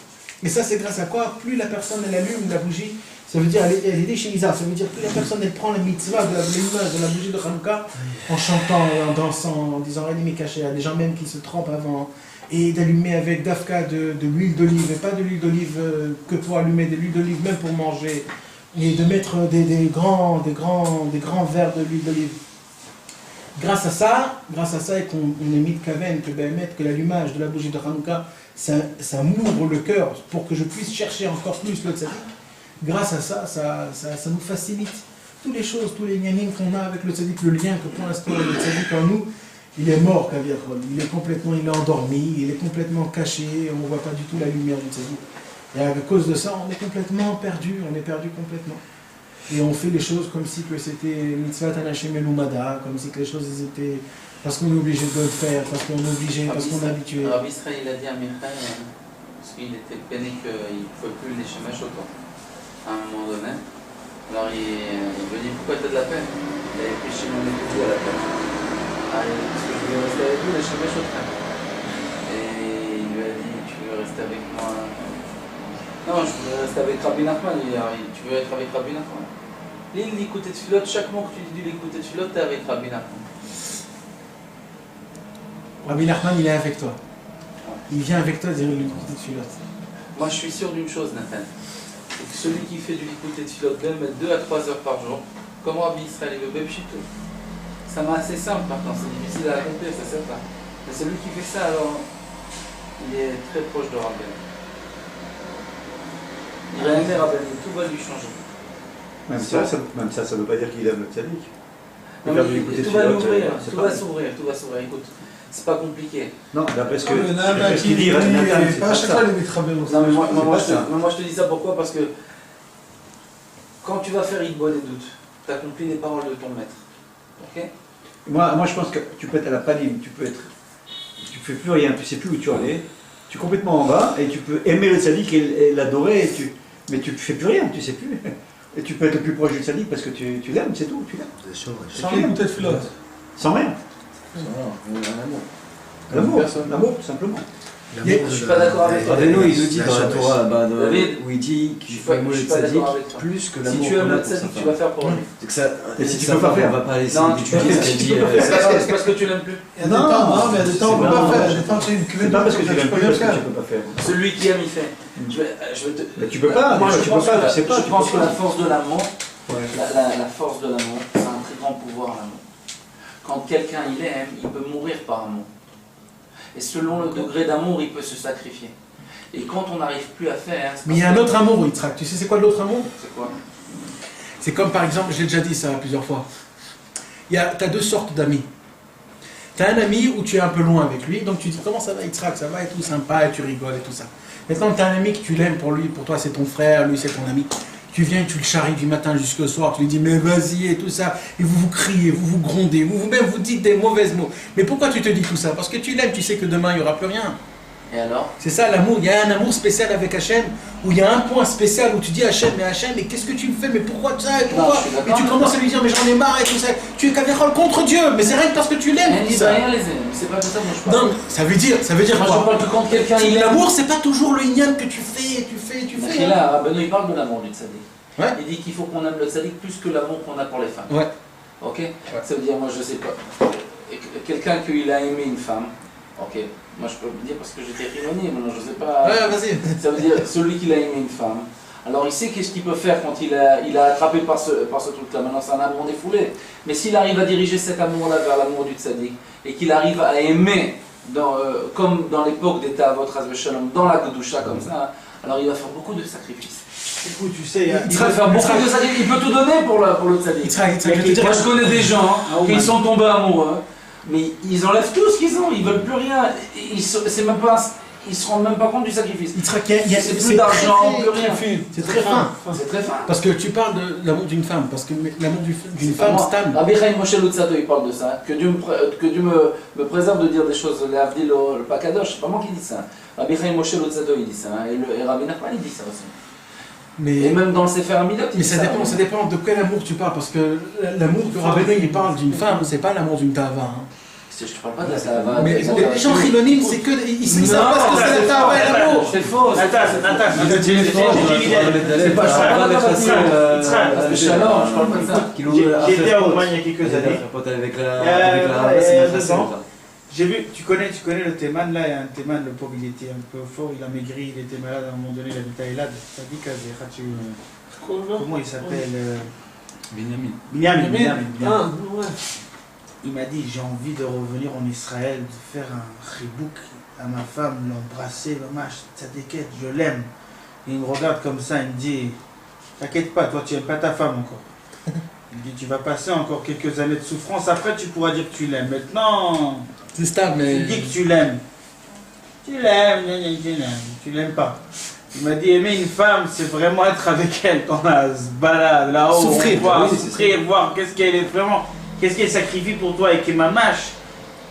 Et ça, c'est grâce à quoi? Plus la personne elle allume la bougie, ça veut dire elle est déchélisée, ça veut dire plus la personne elle prend la mitzvah de l'image de la bougie de Hanouka en chantant, en dansant, en disant Rémi caché, il y a des gens même qui se trempent avant, et d'allumer avec d'Afka de l'huile d'olive, et pas de l'huile d'olive que pour allumer, de l'huile d'olive même pour manger, et de mettre des grands verres de l'huile d'olive. Grâce à ça, et qu'on émite Kaven, que l'allumage de la bougie de Hanouka, ça m'ouvre le cœur pour que je puisse chercher encore plus le tzaddik. Grâce à ça nous facilite toutes les choses, tous les liens qu'on a avec le tzaddik, le lien que pour l'instant le tzaddik en nous, il est mort, il est endormi, il est complètement caché, on ne voit pas du tout la lumière du tzaddik. Et à cause de ça, on est complètement perdu, complètement. Et on fait les choses comme si que c'était mitzvah tanachem elumada, comme si que les choses étaient parce qu'on est obligé de le faire, parce qu'on est obligé, parce qu'on est habitué. Rabbi Israël, il a dit à Michael, parce qu'il était peiné qu'il ne pouvait plus les chamash autant, à un moment donné. Alors il lui dit pourquoi tu as de la peine? Il avait pris chez mon époux à la peine. Ah, parce que je voulais rester avec vous, les chamash autant. Et il lui a dit tu veux rester avec moi? Non, je voulais rester avec Rabbi Nachman. Il dit tu veux être avec Rabbi Nachman? Il l'écoutait de filote, chaque mot que tu dis l'écouter de filote, t'es avec Rabbi Nachman. Rabbi Nachman, il est avec toi. Il vient avec toi dire l'écouter de filote. Moi, je suis sûr d'une chose, Nathan. C'est que celui qui fait du l'écouter de filote doit mettre 2 à 3 heures par jour, comme Rabbi Israël et le Bebchito. Ça m'a assez simple maintenant, c'est difficile à accomplir, c'est certain. Mais celui qui fait ça, alors, il est très proche de Rabbi. Il va aimer Rabbi, tout va lui changer. Même ça ne veut pas dire qu'il aime le tzaddik. Non, mais tout va l'ouvrir, tout va s'ouvrir. Écoute, c'est pas compliqué. Non, d'après ce Il y en a un qui dit, pas à chaque fois les mitraber aussi. Non, mais moi je te dis ça pourquoi? Parce que quand tu vas faire Idbol et doute, tu accomplis les paroles de ton maître. Ok? Moi, je pense que tu peux être à la panim, tu fais plus rien, tu sais plus où tu en es, tu es complètement en bas et tu peux aimer le tzaddik et l'adorer, mais tu fais plus rien, tu sais plus. Et tu peux être le plus proche du tzaddik parce que tu l'aimes, c'est tout, tu l'aimes. Sans écouter de filote. Sans rien. L'amour, tout simplement. Je suis pas d'accord avec toi. Rabbeinu, il nous dit dans la Torah, David, où il dit qu'il je faut aimer le suis pas tzaddik d'accord avec toi. plus que Si l'amour tu aimes qu'on a le pour sa tzaddik, tu femme. vas faire pour lui. C'est que ça, Et si tu sa peux pas femme, faire. on va pas laisser Non, d'étudier ce qu'elle dit. c'est parce que tu l'aimes plus. Il y a des temps, mais il y a des temps on ne peut pas faire. Il y a des temps c'est une cuvée C'est pas parce que tu tu l'aimes peux plus rien parce que tu faire. peux pas faire. Celui qui aime, il fait. Je vais te... Mais tu peux pas, Moi, tu peux pas, tu sais pas. Je pense que la force de l'amour, Ouais. la force de l'amour, c'est un très grand pouvoir, l'amour. Quand quelqu'un il aime, il peut mourir par amour. Et selon le degré d'amour, il peut se sacrifier. Et quand on n'arrive plus à faire... Mais il y a un autre amour, Yitzhak. Tu sais c'est quoi l'autre amour? C'est quoi? C'est comme par exemple, j'ai déjà dit ça plusieurs fois. Tu as 2 sortes d'amis. Tu as un ami où tu es un peu loin avec lui, donc tu dis comment ça va Yitzhak, ça va et tout sympa, et tu rigoles et tout ça. Maintenant tu as un ami que tu l'aimes pour lui, pour toi c'est ton frère, lui c'est ton ami. Tu viens, tu le charries du matin jusqu'au soir, tu lui dis mais vas-y et tout ça, et vous criez, vous grondez, vous-même vous dites des mauvais mots. Mais pourquoi tu te dis tout ça? Parce que tu l'aimes, tu sais que demain il n'y aura plus rien. Et alors? C'est ça l'amour, il y a un amour spécial avec Hachem, où il y a un point spécial où tu dis Hachem, mais qu'est-ce que tu me fais, mais pourquoi ça, et pourquoi? Et tu commences à lui dire mais j'en ai marre et tout ça, tu es Kavirol contre Dieu, mais c'est rien que parce que tu l'aimes. Il va rien les aimer, c'est pas de ça dont je parle. Non, ça veut dire Moi je quoi? parle que quand quelqu'un il aime... L'amour c'est pas toujours le ignan que tu fais. Mais là, Rabbeinu, il parle de l'amour du tzaddik. Ouais. Il dit qu'il faut qu'on aime le tzaddik plus que l'amour qu'on a pour les femmes. Ouais. Ok? Ça veut dire, moi je sais pas, quelqu'un qu'il a aimé une femme, ok, moi je peux le dire parce que j'étais rimoni, maintenant je sais pas. Ouais, vas-y. Ça veut dire, celui qui a aimé une femme, Alors il sait qu'est-ce qu'il peut faire quand il a attrapé par ce truc-là. Maintenant c'est un amour défoulé. Mais s'il arrive à diriger cet amour-là vers l'amour du tzaddik, et qu'il arrive à aimer, comme dans l'époque des Ta'avot Chas v'Shalom, dans la Kedusha comme ça, alors il va faire beaucoup de sacrifices. Écoute, tu sais, Il va faire beaucoup de sacrifices. Il peut tout donner pour le tzaddik. Moi je connais des gens qui sont tombés amoureux, mais ils enlèvent tout ce qu'ils ont, ils veulent plus rien. Ils se rendent même pas compte du sacrifice. C'est plus d'argent, plus rien. C'est très fin. C'est très fin. Parce que tu parles de l'amour d'une femme, parce que l'amour d'une femme stable. Rabbi Chaim Moshe Luzzatto, il parle de ça. Que Dieu me préserve de dire des choses, le Avdil, le Pakadosh, c'est pas moi qui dis ça. Rabbi Chaim Moshe Luzzatto, il dit ça. Et Rabbi Nachman, il dit ça aussi. Et même dans le Sefer Amidot, il dit ça. Mais ça dépend de quel amour tu parles, parce que l'amour que Rabbi il parle d'une femme, c'est pas l'amour d'une tava. Je te parle pas de la Tava. Mais les gens chilonimes, c'est que. Ils savent pas ce que c'est la Tava et l'amour. C'est faux. C'est pas ça. Parce que Shalom, je parle pas de ça. J'étais à Ouman il y a quelques années. J'ai vu, tu connais le Théman, là, il y a un Théman, le pauvre, il était un peu fort, il a maigri, il était malade, à un moment donné, il habitait à Elad. Ça dit que comment il s'appelle Binyamin. Il m'a dit, j'ai envie de revenir en Israël, de faire un chibouk à ma femme, l'embrasser, tzadéket, je l'aime. Il me regarde comme ça, il me dit, t'inquiète pas, toi tu n'aimes pas ta femme encore. Il me dit, tu vas passer encore quelques années de souffrance, après tu pourras dire que tu l'aimes. Maintenant, c'est stable, mais... tu dis que tu l'aimes. Tu l'aimes pas. Il m'a dit, aimer une femme, c'est vraiment être avec elle quand elle se balade là-haut. Souffrir, voir qu'est-ce qu'elle est vraiment... Qu'est-ce qu'elle sacrifie pour toi et que ma mâche,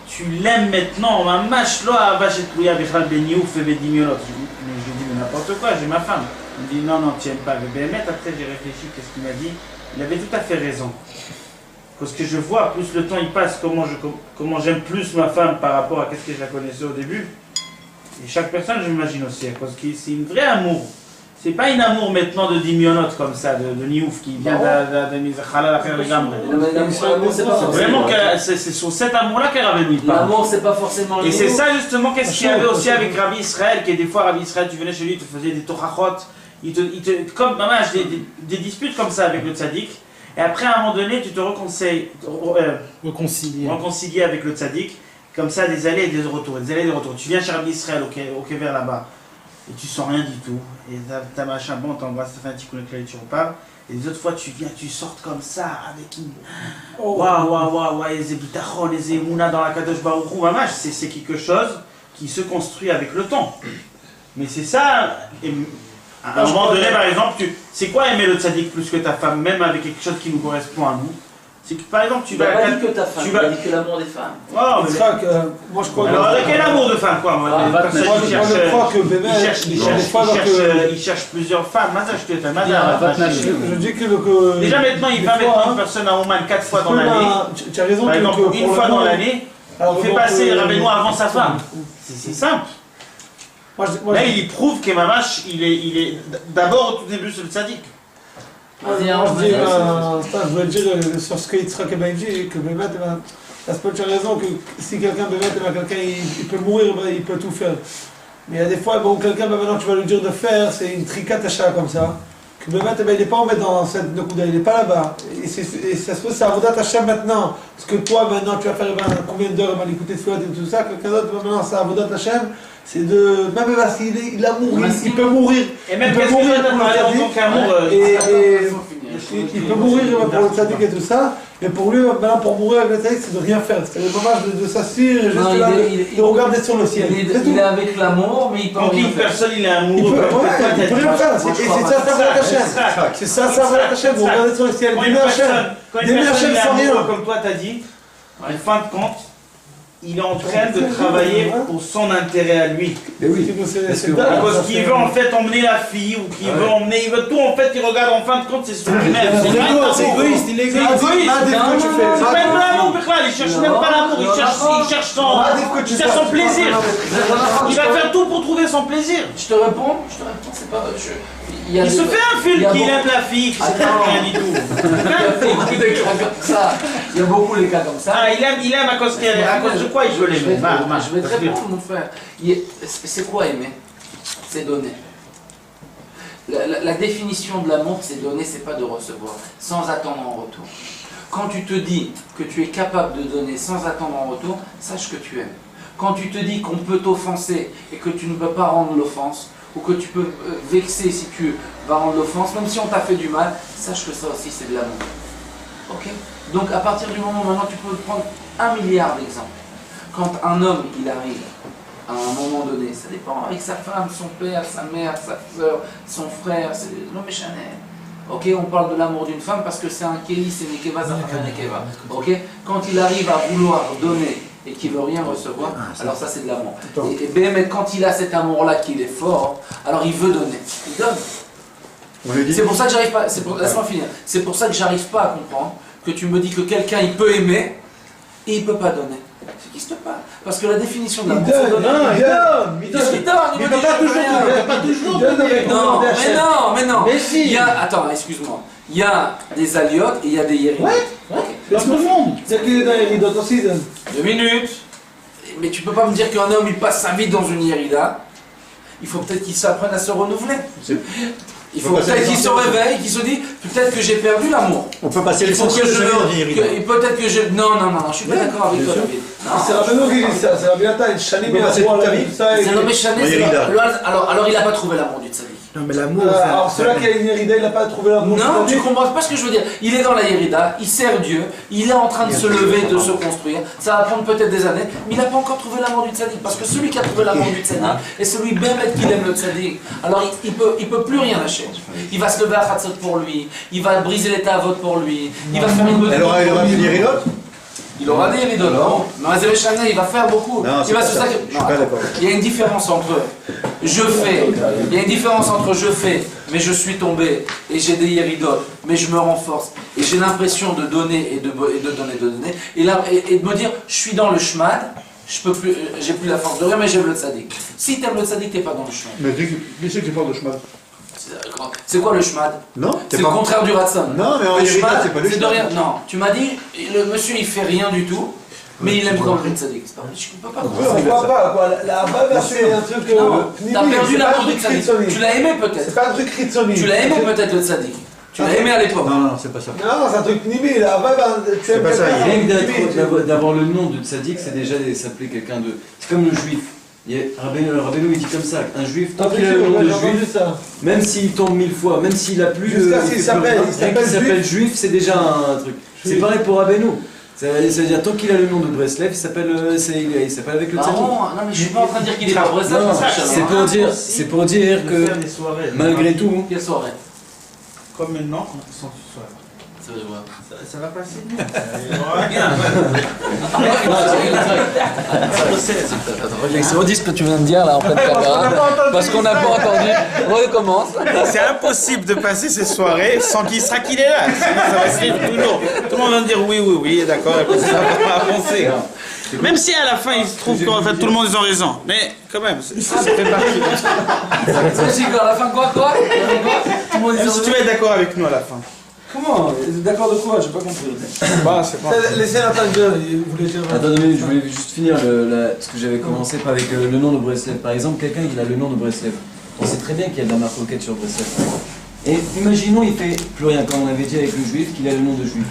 tu l'aimes maintenant, ma mâche là, va chez Touya, Bichal Beniouf et Bedimiolot. Mais je lui dis, mais n'importe quoi, j'ai ma femme. Il me dit, non, tu n'aimes pas. Mais Béhémet, après j'ai réfléchi, qu'est-ce qu'il m'a dit? Il avait tout à fait raison. Parce que je vois, plus le temps il passe, comment j'aime plus ma femme par rapport à ce que je la connaissais au début. Et chaque personne, je m'imagine aussi, parce que c'est un vrai amour. C'est pas un amour maintenant de dimionot comme ça, de Niouf qui vient de Mizakhala la faire les gammes. Vraiment, c'est sur cet amour-là qu'elle avait mis. L'amour, c'est pas forcément. Et c'est ça justement, qu'est-ce qu'il y avait aussi avec Rabbi Israël, qui des fois, Rabbi Israël, tu venais chez lui, il te faisait des torachot, comme des disputes comme ça avec le tzaddik. Et après, à un moment donné, tu te réconcilier avec le tzaddik, comme ça, des allées et des retours. Tu viens chez Rabbi Israël au Kever là-bas. Et tu sens rien du tout, et t'as machin, bon, t'embrasses, t'as fait un petit coup de clé, tu repars, et les autres fois tu viens, tu sortes comme ça, avec une... Waouh, les bitachon, les émouna dans la kadosh baruch hu, mamash, c'est quelque chose qui se construit avec le temps. Mais c'est ça, et à un moment donné, par exemple, c'est quoi aimer le tzaddik plus que ta femme, même avec quelque chose qui nous correspond à nous? C'est que par exemple, tu vas. Pas dit que ta femme, tu vas dit que l'amour des femmes. Oh, mais moi je crois. Alors, avec quel amour de femme, quoi? Moi, je crois que Bémet. Il cherche plusieurs femmes. Je dis que. Déjà maintenant, il va mettre une personne à Oman 4 fois dans l'année. Tu as raison. Par exemple, une fois dans l'année, il fait passer Rabbeinu avant sa femme. C'est simple. Là, il prouve que Mamash, il est d'abord au tout début sur le tzaddik. Je voulais dire sur ce que Yitzhak dit, que Bémet, tu as raison que si quelqu'un il peut mourir, il peut tout faire. Mais il y a des fois, quelqu'un, maintenant tu vas lui dire de faire, c'est une tricatacha comme ça. Que Bémet, il n'est pas en mettre dans cette Nekuda, il n'est pas là-bas. Et ça se peut, c'est Avodat Hashem maintenant. Parce que toi, maintenant, tu vas faire combien d'heures, il va l'écouter de flotte et tout ça. Quelqu'un d'autre, maintenant, c'est Avodat Hashem. C'est de. Même parce qu'il a mouru, il peut mourir. Et même il peut mourir pour le tzaddik. Il peut mourir pour le tzaddik et tout ça. Mais pour lui, maintenant, pour mourir avec le tzaddik, c'est de rien faire. C'est le moment de s'assurer, juste là, de regarder sur le ciel. Il est avec l'amour, mais il peut. Donc une personne, il est amoureux. Il peut rien faire. C'est ça, ça va la chaîne. C'est ça, ça va la chaîne. Vous regardez sur le ciel. Quand une personne est amoureux, comme toi t'as dit, en fin de compte, il est en train de travailler pour son intérêt à lui. Parce qu'il veut en fait emmener la fille, ou qu'il veut emmener, il veut tout, en fait, il regarde en fin de compte, c'est sur lui-même. C'est égoïste, il est égoïste. C'est pas une l'amour, il cherche même pas l'amour, il cherche son plaisir. Il va faire tout pour trouver son plaisir. Je te réponds, c'est pas... Il se fait un film qu'il aime la fille, qui c'est rien du tout. Il y a beaucoup de cas comme ça. Il aime à cause de quoi il veut l'aimer. Je vais te répondre, mon frère. C'est quoi aimer? C'est donner. la définition de l'amour, c'est donner, c'est pas de recevoir, sans attendre en retour. Quand tu te dis que tu es capable de donner sans attendre en retour, sache que tu aimes. Quand tu te dis qu'on peut t'offenser et que tu ne peux pas rendre l'offense, ou que tu peux vexer si tu vas rendre l'offense, même si on t'a fait du mal, sache que ça aussi c'est de l'amour. Ok? Donc à partir du moment où maintenant tu peux prendre 1 milliard d'exemples. Quand un homme il arrive à un moment donné, ça dépend avec sa femme, son père, sa mère, sa soeur, son frère, c'est l'homme est Chanel. Ok, on parle de l'amour d'une femme parce que c'est un Kéli, c'est Nekeva, ça fait un Nekeva. Ok, quand il arrive à vouloir donner et qu'il ne veut rien recevoir, alors ça c'est de l'amour. Et Béhémet, quand il a cet amour-là, qu'il est fort, alors il veut donner. Il donne. C'est pour ça que j'arrive pas. Laisse-moi finir. C'est pour ça que j'arrive pas à comprendre que tu me dis que quelqu'un il peut aimer et il peut pas donner. C'est qui se pas. Parce que la définition de l'amour, c'est donner. Il donne. Il ne peut pas toujours donner. Non, mais non. Mais si. Attends, excuse-moi. Il y a des aliotes et il y a des yéridotes. Ouais. Dans tout le monde. C'est qu'il est dans les yéridotes aussi. 2 minutes. Mais tu peux pas me dire qu'un homme il passe sa vie dans une yérida. Il faut peut-être qu'il s'apprenne à se renouveler. Il faut peut-être qu'il se réveille, qu'il se dit peut-être que j'ai perdu l'amour. On peut passer l'essentiel de sa vie dans une yérida. Peut-être que je. Non, je suis pas d'accord avec toi, David. C'est Rabbeinu qui dit ça, c'est Rabbi Natan, il chanie bien passer toute ta vie. C'est l'homme échané, alors il n'a pas trouvé l'amour du tzaddik. Non, mais l'amour. Alors celui-là qui a une yérida, il n'a pas trouvé l'amour. Non, tu comprends pas ce que je veux dire. Il est dans la yérida, il sert Dieu, il est en train de se lever, de se construire. Ça va prendre peut-être des années, mais il n'a pas encore trouvé l'amour du tzaddik. Parce que celui qui a trouvé l'amour du tzaddik est celui bien qu'il aime le tzaddik. Alors il peut plus rien lâcher. Il va se lever à Khatzot pour lui, il va briser les tavot pour lui, il va faire une bonne. Elle aura une yéridot. Il aura des rideaux, non? Mais Zévé Chanel, il va faire beaucoup. Non, il va se je suis pas d'accord. Il y a une différence entre je fais, il y a une différence entre je fais, mais je suis tombé, et j'ai des yéridotes, mais je me renforce, et j'ai l'impression de donner, et de donner, et de me dire, je suis dans le shmad, je peux plus, j'ai plus la force de rien, mais j'aime le tzaddik. Si t'aimes le tzaddik, t'es pas dans le shmad. Mais qui c'est qui parle de shmad? C'est quoi le shmad? Non, c'est le contraire du ratson. Non, mais en yérida, c'est pas le shmad. Non, tu m'as dit, le monsieur il fait rien du tout, mais il aime quand même le tzaddik. Je ne peux pas comprendre. On voit pas quoi. La baba c'est un truc. T'as perdu l'amour du tzaddik. Tu l'as aimé peut-être. C'est pas un truc ritsoni. Tu l'as aimé peut-être le tzaddik. Tu l'as aimé à l'époque. Non, c'est pas ça. Non, c'est un truc nimi. La baba, tu aimes quelqu'un. Rien que d'avoir le nom de tzaddik, c'est déjà s'appeler quelqu'un de. C'est comme le juif. Rabbeinu il dit comme ça, un juif, tant qu'il a le nom de juif, même s'il tombe 1000 fois, même s'il a plus jusqu'à ce qu'il s'appelle juif, c'est déjà un truc. C'est pareil pour Rabbeinu. C'est-à-dire, tant qu'il a le nom de Breslev, il s'appelle avec le tzaddik. Non, mais je suis pas en train de dire qu'il est pas Breslev. C'est pour dire que, malgré tout... Quelle soirée? Comme maintenant, sans soirée. Ça va passer. Redis ce que tu viens de dire là en pleine caméra, parce qu'on n'a pas entendu. Recommence. C'est impossible de passer ces soirées sans qu'il sera qu'il est là. Sinon, ça va se suivre toujours. Tout le monde va dire oui, d'accord, et puis ça va avancer. Même si à la fin il se trouve qu'en fait tout le monde ils ont raison, mais quand même, ça fait partie de ça. À la fin quoi? Même si tu vas être d'accord avec nous à la fin. Comment? D'accord de quoi? J'ai pas compris. Bah, c'est pas. Laissez l'entendre dire, il voulait dire. Attends 2 minutes, je voulais juste finir ce que j'avais commencé par avec le nom de Breslev. Par exemple, quelqu'un il a le nom de Breslev. On sait très bien qu'il y a de la marque sur Breslev. Et imaginons, il fait plus rien, comme on avait dit avec le juif, qu'il a le nom de juif.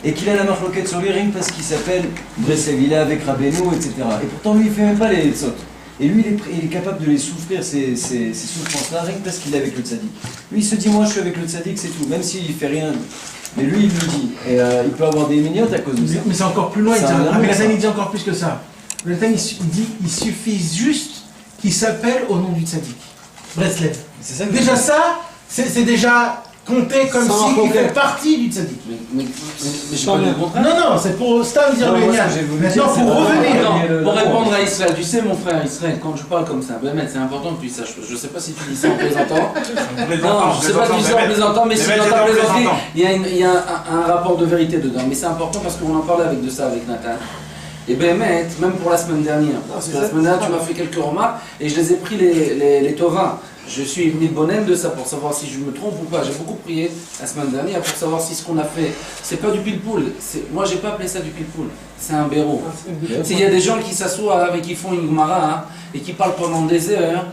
Et qu'il a la marque sur lui rien parce qu'il s'appelle Breslev, il est avec Rabbeinu, etc. Et pourtant lui il fait même pas les tzot. Et lui il est capable de les souffrir, ces souffrances-là, rien que parce qu'il est avec le tzaddik. Lui il se dit, moi je suis avec le tzaddik, c'est tout, même s'il fait rien. Mais lui il le dit. Et il peut avoir des miniotes à cause de ça. Mais c'est encore plus loin, il dit encore plus que ça. Le Natan il dit, il suffit juste qu'il s'appelle au nom du tzaddik. Breslev. Déjà ça, c'est déjà compté comme s'il fait partie du tzaddik. Mais je pas le contraire. Non, c'est pour Stam dire le Néa. Maintenant, pour revenir. Pour répondre à Israël, tu sais, mon frère Israël, quand je parle comme ça, c'est important que tu saches. Je ne sais pas si tu dis ça en plaisantant. Non, je ne sais pas si tu dis ça en plaisantant, mais si dans ta plaisanterie, il y a un rapport de vérité dedans. Mais c'est important parce qu'on en parlait avec Nathan. Et Béhémet, même pour la semaine dernière, parce que la semaine dernière, tu m'as fait quelques remarques et je les ai pris les tovins. Je suis venu de bonne de ça pour savoir si je me trompe ou pas. J'ai beaucoup prié la semaine dernière pour savoir si ce qu'on a fait, c'est pas du pile-poule. Moi, j'ai pas appelé ça du pile-poule. C'est un béro. Il y a des gens qui s'assoient et qui font une gmara et qui parlent pendant des heures.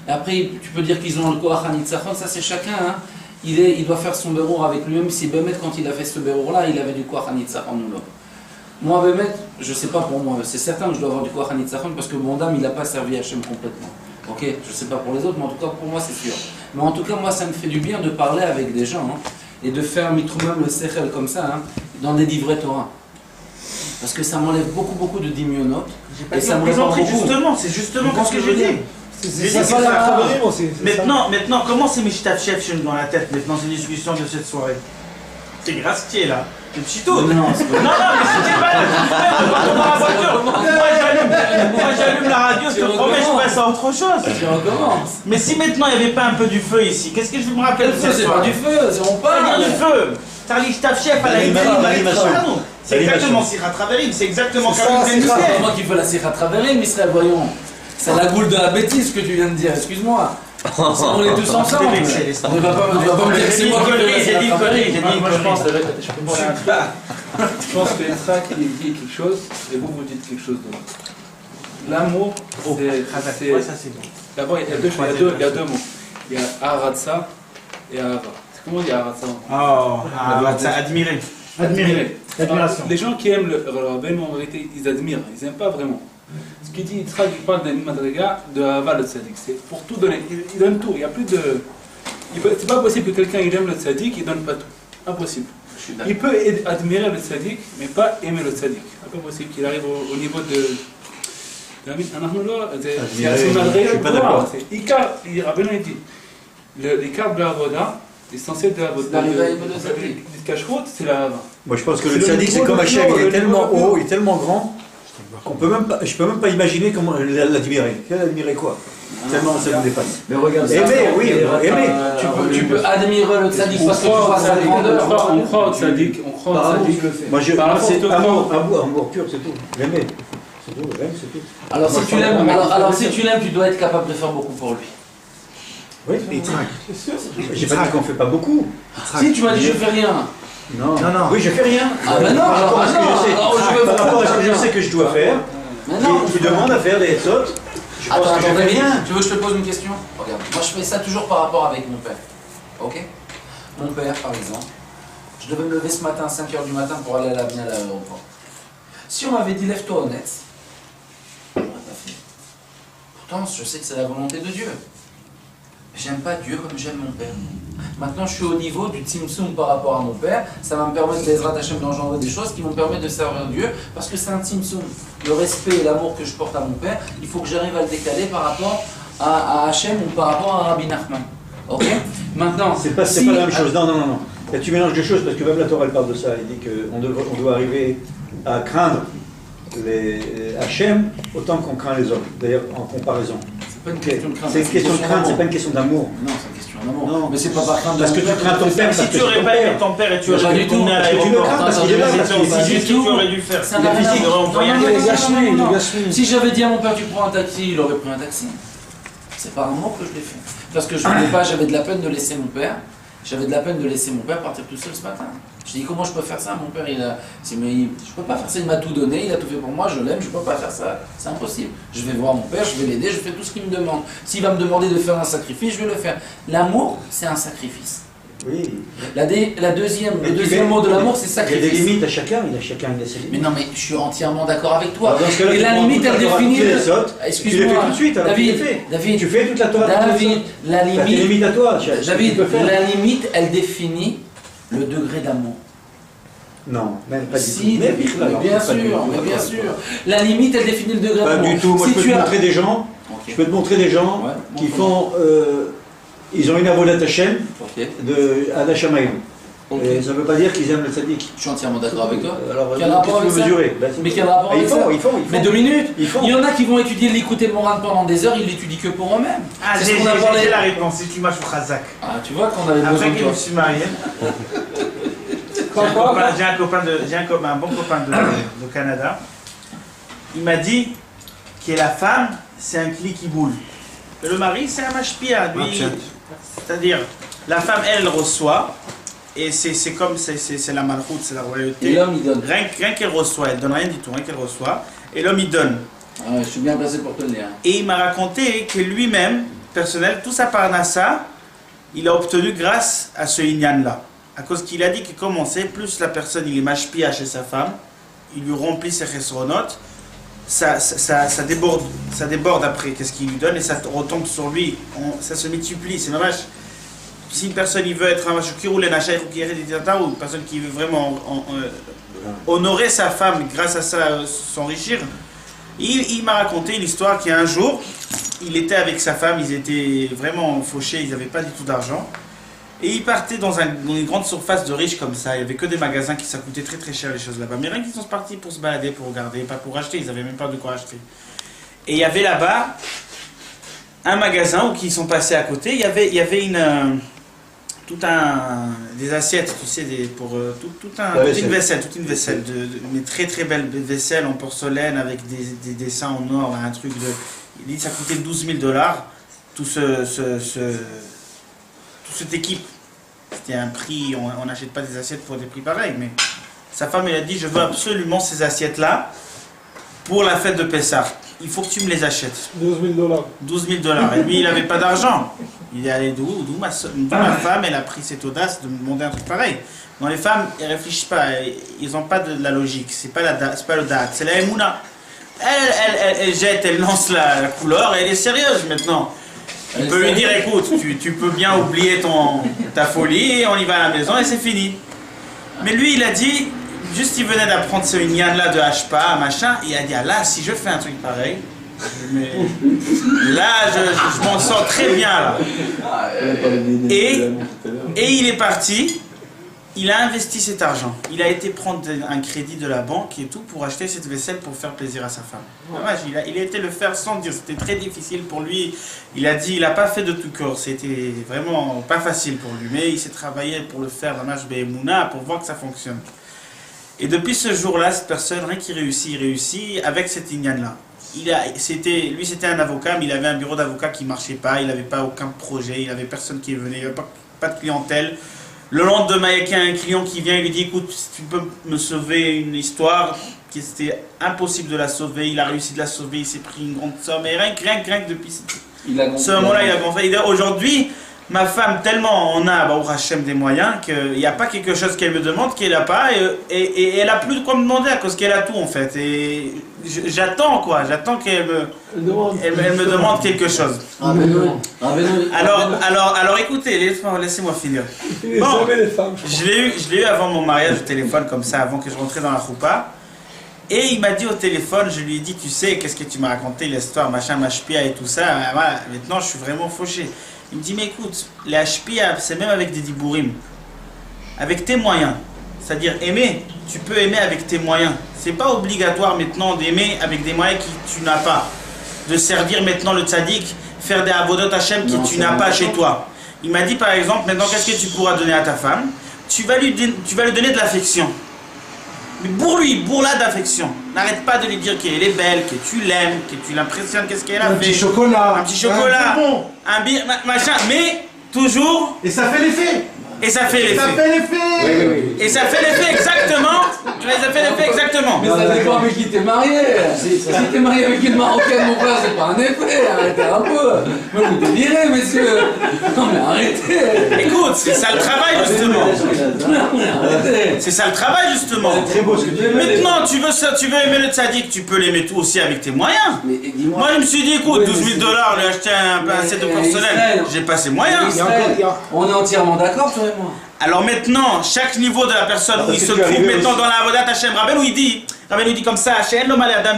Et après, tu peux dire qu'ils ont le Koach HaNitzachon, ça c'est chacun. Hein. Il doit faire son bérour avec lui-même. Si Bémet, quand il a fait ce bérour-là, il avait du Koach HaNitzachon ou non. Moi, Bémet, je ne sais pas pour moi, c'est certain que je dois avoir du Koach HaNitzachon parce que mon dame, il n'a pas servi Hachem complètement. Ok, je ne sais pas pour les autres, mais en tout cas pour moi, c'est sûr. Mais en tout cas, moi, ça me fait du bien de parler avec des gens hein, et de faire mitroumam le sechel comme ça, hein, dans des livrets Torah. Parce que ça m'enlève beaucoup de dimionot. Et ça me répond justement, c'est justement ce que je dis. Maintenant, comment c'est Mishtav Chef dans la tête, maintenant, c'est une discussion de cette soirée? C'est grâce qui est là. C'est Pchito. Non, mais c'était pas dans la voiture. Moi, j'allume la radio, je te promets, je passe à autre chose. Tu recommences. Mais si maintenant il n'y avait pas un peu du feu ici, qu'est-ce que je me rappelle de cette C'est soirée? pas du feu, on parle. C'est du feu. T'as Mishtav Chef à la c'est exactement Sirat Traverim, c'est exactement comme c'est moi qui fais la Sirat Traverim, Israël, voyons. C'est la goule de la bêtise que tu viens de dire, excuse-moi. On est tous ensemble. On ne va pas me dire que c'est moi qui j'ai dit une connerie. Je pense que Yitzhak il dit quelque chose et vous dites quelque chose d'autre. L'amour, c'est. D'abord, il y a deux mots. Il y a Aharatsa et Ahava. Comment on dit Aharatsa? Aharatsa, admirer. Admiration. Les gens qui aiment le Rabbeinu, en réalité, ils admirent, ils n'aiment pas vraiment. Ce qu'il dit, Yitzhak, il parle d'un madriga de Ahava le tzaddik. C'est pour tout donner. Il donne tout. Il n'y a plus de. C'est pas possible que quelqu'un il aime le tzaddik, il donne pas tout. Impossible. Il peut admirer le tzaddik, mais pas aimer le tzaddik. C'est pas possible qu'il arrive au niveau de. Je suis pas d'accord. Rabbeinu dit l'écart de la avoda, l'essentiel de la avoda, le cacheroute, c'est la hava. Moi je pense que le tzaddik c'est comme Hachem, il est tellement haut, il est tellement grand. Je peux même pas imaginer comment l'admirer. L'admirer quoi? Tellement ça nous dépasse. Mais regarde, aimer. Tu peux admirer le tzaddik parce que tu vois sa grandeur. On croit au tzaddik, Moi c'est amour pur, c'est tout. L'aimer. C'est tout, c'est tout. Alors si tu l'aimes, tu dois être capable de faire beaucoup pour lui. Oui, mais j'ai pas dit qu'on fait pas beaucoup. Si tu m'as dit je fais rien. Non. Oui, je fais rien. Ah ben non, par rapport à ce que je sais que je dois faire, qui demande à faire des sautes. Attends, bien. Tu veux que je te pose une question? Regarde, moi je fais ça toujours par rapport avec mon père. Ok? Mon père, par exemple, je devais me lever ce matin à 5h du matin pour aller à l'aéroport. Si on m'avait dit lève-toi honnête, je n'aurais pas fait. Pourtant, je sais que c'est la volonté de Dieu. J'aime pas Dieu comme j'aime mon père. Maintenant, je suis au niveau du Tzimtzum par rapport à mon père. Ça va me permettre d'Ezrat Hashem d'engendrer des choses qui vont me permettre de servir Dieu parce que c'est un Tzimtzum. Le respect et l'amour que je porte à mon père, il faut que j'arrive à le décaler par rapport à Hashem ou par rapport à Rabbi Nachman. Ok? Maintenant, c'est pas la même chose. Non. Là, tu mélanges deux choses parce que même la Torah elle parle de ça. Il dit qu'on doit arriver à craindre les Hachem autant qu'on craint les hommes. D'ailleurs, en comparaison. C'est pas une question de crainte. C'est une question de crainte, c'est pas une question d'amour. Non, c'est une question d'amour. Non, mais c'est pas par crainte parce que tu crains ton père. Si tu aurais pas aimé ton père et tu aurais pas du tout. à l'aéroport, parce qu'il est là, c'est ce que tu aurais dû faire. C'est un physique. Si j'avais dit à mon père tu prends un taxi, il aurait pris un taxi. C'est par amour que je l'ai fait. Parce que je voulais pas, j'avais de la peine de laisser mon père. J'avais de la peine de laisser mon père partir tout seul ce matin. Je dis comment je peux faire ça? Mon père je peux pas faire ça, il m'a tout donné, il a tout fait pour moi, je l'aime, je peux pas faire ça, c'est impossible. Je vais voir mon père, je vais l'aider, je fais tout ce qu'il me demande. S'il va me demander de faire un sacrifice, je vais le faire. L'amour, c'est un sacrifice. Oui. Le deuxième mot de l'amour, c'est sacrifice. Il y a des limites à chacun, il a ses limites. Mais non, mais je suis entièrement d'accord avec toi. Alors, et la limite, elle définit. Excuse-moi. Tu le fais tout de suite, David. Tu fais toute la Torah. David, la limite. À toi. David, la limite, elle définit le degré d'amour. Non, même pas du tout. Mais bien sûr. La limite, elle définit le degré d'amour. Pas du tout. Moi, je peux te montrer des gens. Je peux te montrer des gens qui font. Ils ont une avodat Hashem de Adashamaïm. Et ça ne veut pas dire qu'ils aiment le tzaddik. Je suis entièrement d'accord avec toi. Alors, quel rapport avec ça? Mais quel rapport avec ça? Ils font. Mais 2 minutes. Il y en a qui vont étudier l'écoute et le moral pendant des heures, ils l'étudient que pour eux-mêmes. Ah, j'ai la réponse, si tu m'as fait Khazak. Ah, tu vois qu'on avait besoin de toi. Après que je me suis marié, j'ai un bon copain de Canada. Il m'a dit que la femme, c'est un cli qui boule. Et le mari, c'est un mashpia. C'est-à-dire, la femme, elle reçoit. Et c'est comme, c'est la malchoute, c'est la royauté. Et l'homme, il donne. Rien qu'elle reçoit, elle donne rien du tout, rien qu'elle reçoit. Et l'homme, il donne. Ah ouais, je suis bien placé pour te le dire. Et il m'a raconté que lui-même, personnelle, tout sa parnassa, il a obtenu grâce à ce inyan-là. À cause qu'il a dit qu'il commençait, plus la personne il est mashpia chez sa femme, il lui remplit ses chesronotes, ça déborde après, qu'est-ce qu'il lui donne, et ça retombe sur lui, ça se multiplie, c'est dommage. Si une personne il veut être un mashukir ou une personne qui veut vraiment honorer sa femme grâce à ça, s'enrichir, il m'a raconté une histoire qu'un jour, il était avec sa femme, ils étaient vraiment fauchés, ils n'avaient pas du tout d'argent. Et ils partaient dans une grande surface de riches comme ça, il n'y avait que des magasins qui ça coûtait très très cher les choses là-bas. Mais rien qu'ils sont partis pour se balader, pour regarder, pas pour acheter, ils n'avaient même pas de quoi acheter. Et il y avait là-bas un magasin où ils sont passés à côté, il y avait des assiettes, tu sais, toute une vaisselle, mais très très belle vaisselle en porcelaine avec des dessins en or, un truc de... Il dit ça coûtait $12 000, toute cette équipe. C'était un prix, on n'achète pas des assiettes pour des prix pareils, mais sa femme elle a dit je veux absolument ces assiettes-là pour la fête de Pessah. Il faut que tu me les achètes. $12 000. $12 000. Et lui il n'avait pas d'argent. Il est allé d'où ma femme elle a pris cette audace de me demander un truc pareil. Non, les femmes elles réfléchissent pas, ils n'ont pas de la logique, c'est pas le date, c'est la émouna. Elle jette, elle lance la couleur et elle est sérieuse maintenant. On peut lui dire écoute, tu peux bien oublier ta folie, on y va à la maison et c'est fini. Mais lui il a dit, juste il venait d'apprendre ce inyan là de Hashpa, machin, il a dit ah, là si je fais un truc pareil, mais là je m'en sors très bien là. Et il est parti. Il a investi cet argent. Il a été prendre un crédit de la banque et tout pour acheter cette vaisselle pour faire plaisir à sa femme. Dommage, il a été le faire sans dire. C'était très difficile pour lui. Il a dit, il n'a pas fait de tout corps. C'était vraiment pas facile pour lui. Mais il s'est travaillé pour le faire dans Mouna pour voir que ça fonctionne. Et depuis ce jour-là, cette personne, rien qui réussit, il réussit avec cet inyan-là. Lui, c'était un avocat, mais il avait un bureau d'avocat qui ne marchait pas. Il n'avait pas aucun projet. Il n'avait personne qui venait. Il n'avait pas de clientèle. Le lendemain, il y a un client qui vient et lui dit écoute, si tu peux me sauver une histoire qui c'était impossible de la sauver, il a réussi de la sauver, il s'est pris une grande somme, et rien que depuis ce moment-là, il a gonflé. Aujourd'hui, ma femme, tellement on a, au Hachem, des moyens, qu'il n'y a pas quelque chose qu'elle me demande qu'elle n'a pas, et elle n'a plus de quoi me demander à cause qu'elle a tout en fait. Et j'attends qu'elle me demande quelque chose. Alors écoutez, laissez-moi finir. Bon, je l'ai eu avant mon mariage au téléphone comme ça, avant que je rentrais dans la choupa. Et il m'a dit au téléphone, je lui ai dit, tu sais, qu'est-ce que tu m'as raconté, l'histoire, machin, mashpia et tout ça. Voilà, maintenant je suis vraiment fauché. Il me dit, mais écoute, les hashpia, c'est même avec des dibourim. Avec tes moyens. C'est-à-dire aimer, tu peux aimer avec tes moyens. C'est pas obligatoire maintenant d'aimer avec des moyens que tu n'as pas. De servir maintenant le tzaddik, faire des avodot Hashem que tu n'as pas chez toi. Il m'a dit par exemple, maintenant qu'est-ce que tu pourras donner à ta femme? Tu vas lui donner de l'affection. Mais bourre-la d'affection. N'arrête pas de lui dire qu'elle est belle, que tu l'aimes, que tu l'impressionnes, qu'est-ce qu'elle a fait. Un petit chocolat. Un petit chocolat. Machin, mais toujours. Et ça fait l'effet. Et ça fait l'effet. Et ça fait l'effet exactement. Ça fait l'effet exactement. Mais ça dépend avec qui t'es marié. Si t'es marié avec une Marocaine, mon frère, c'est pas un effet. Arrêtez un peu. Mais vous délirez, messieurs. Non mais arrêtez. Écoute, c'est ça le travail justement. C'est ça le travail justement. C'est très beau ce que tu dis. Maintenant, tu veux aimer le tzaddik, tu peux l'aimer tout aussi avec tes moyens. Moi, je me suis dit, écoute, $12 000, lui acheter un set de porcelaine, j'ai pas ses moyens. On est entièrement d'accord, toi et moi. Alors maintenant, chaque niveau de la personne où il se trouve maintenant dans la Avodat Hashem, Rabbeinu il dit comme ça, Hashem lo mal adam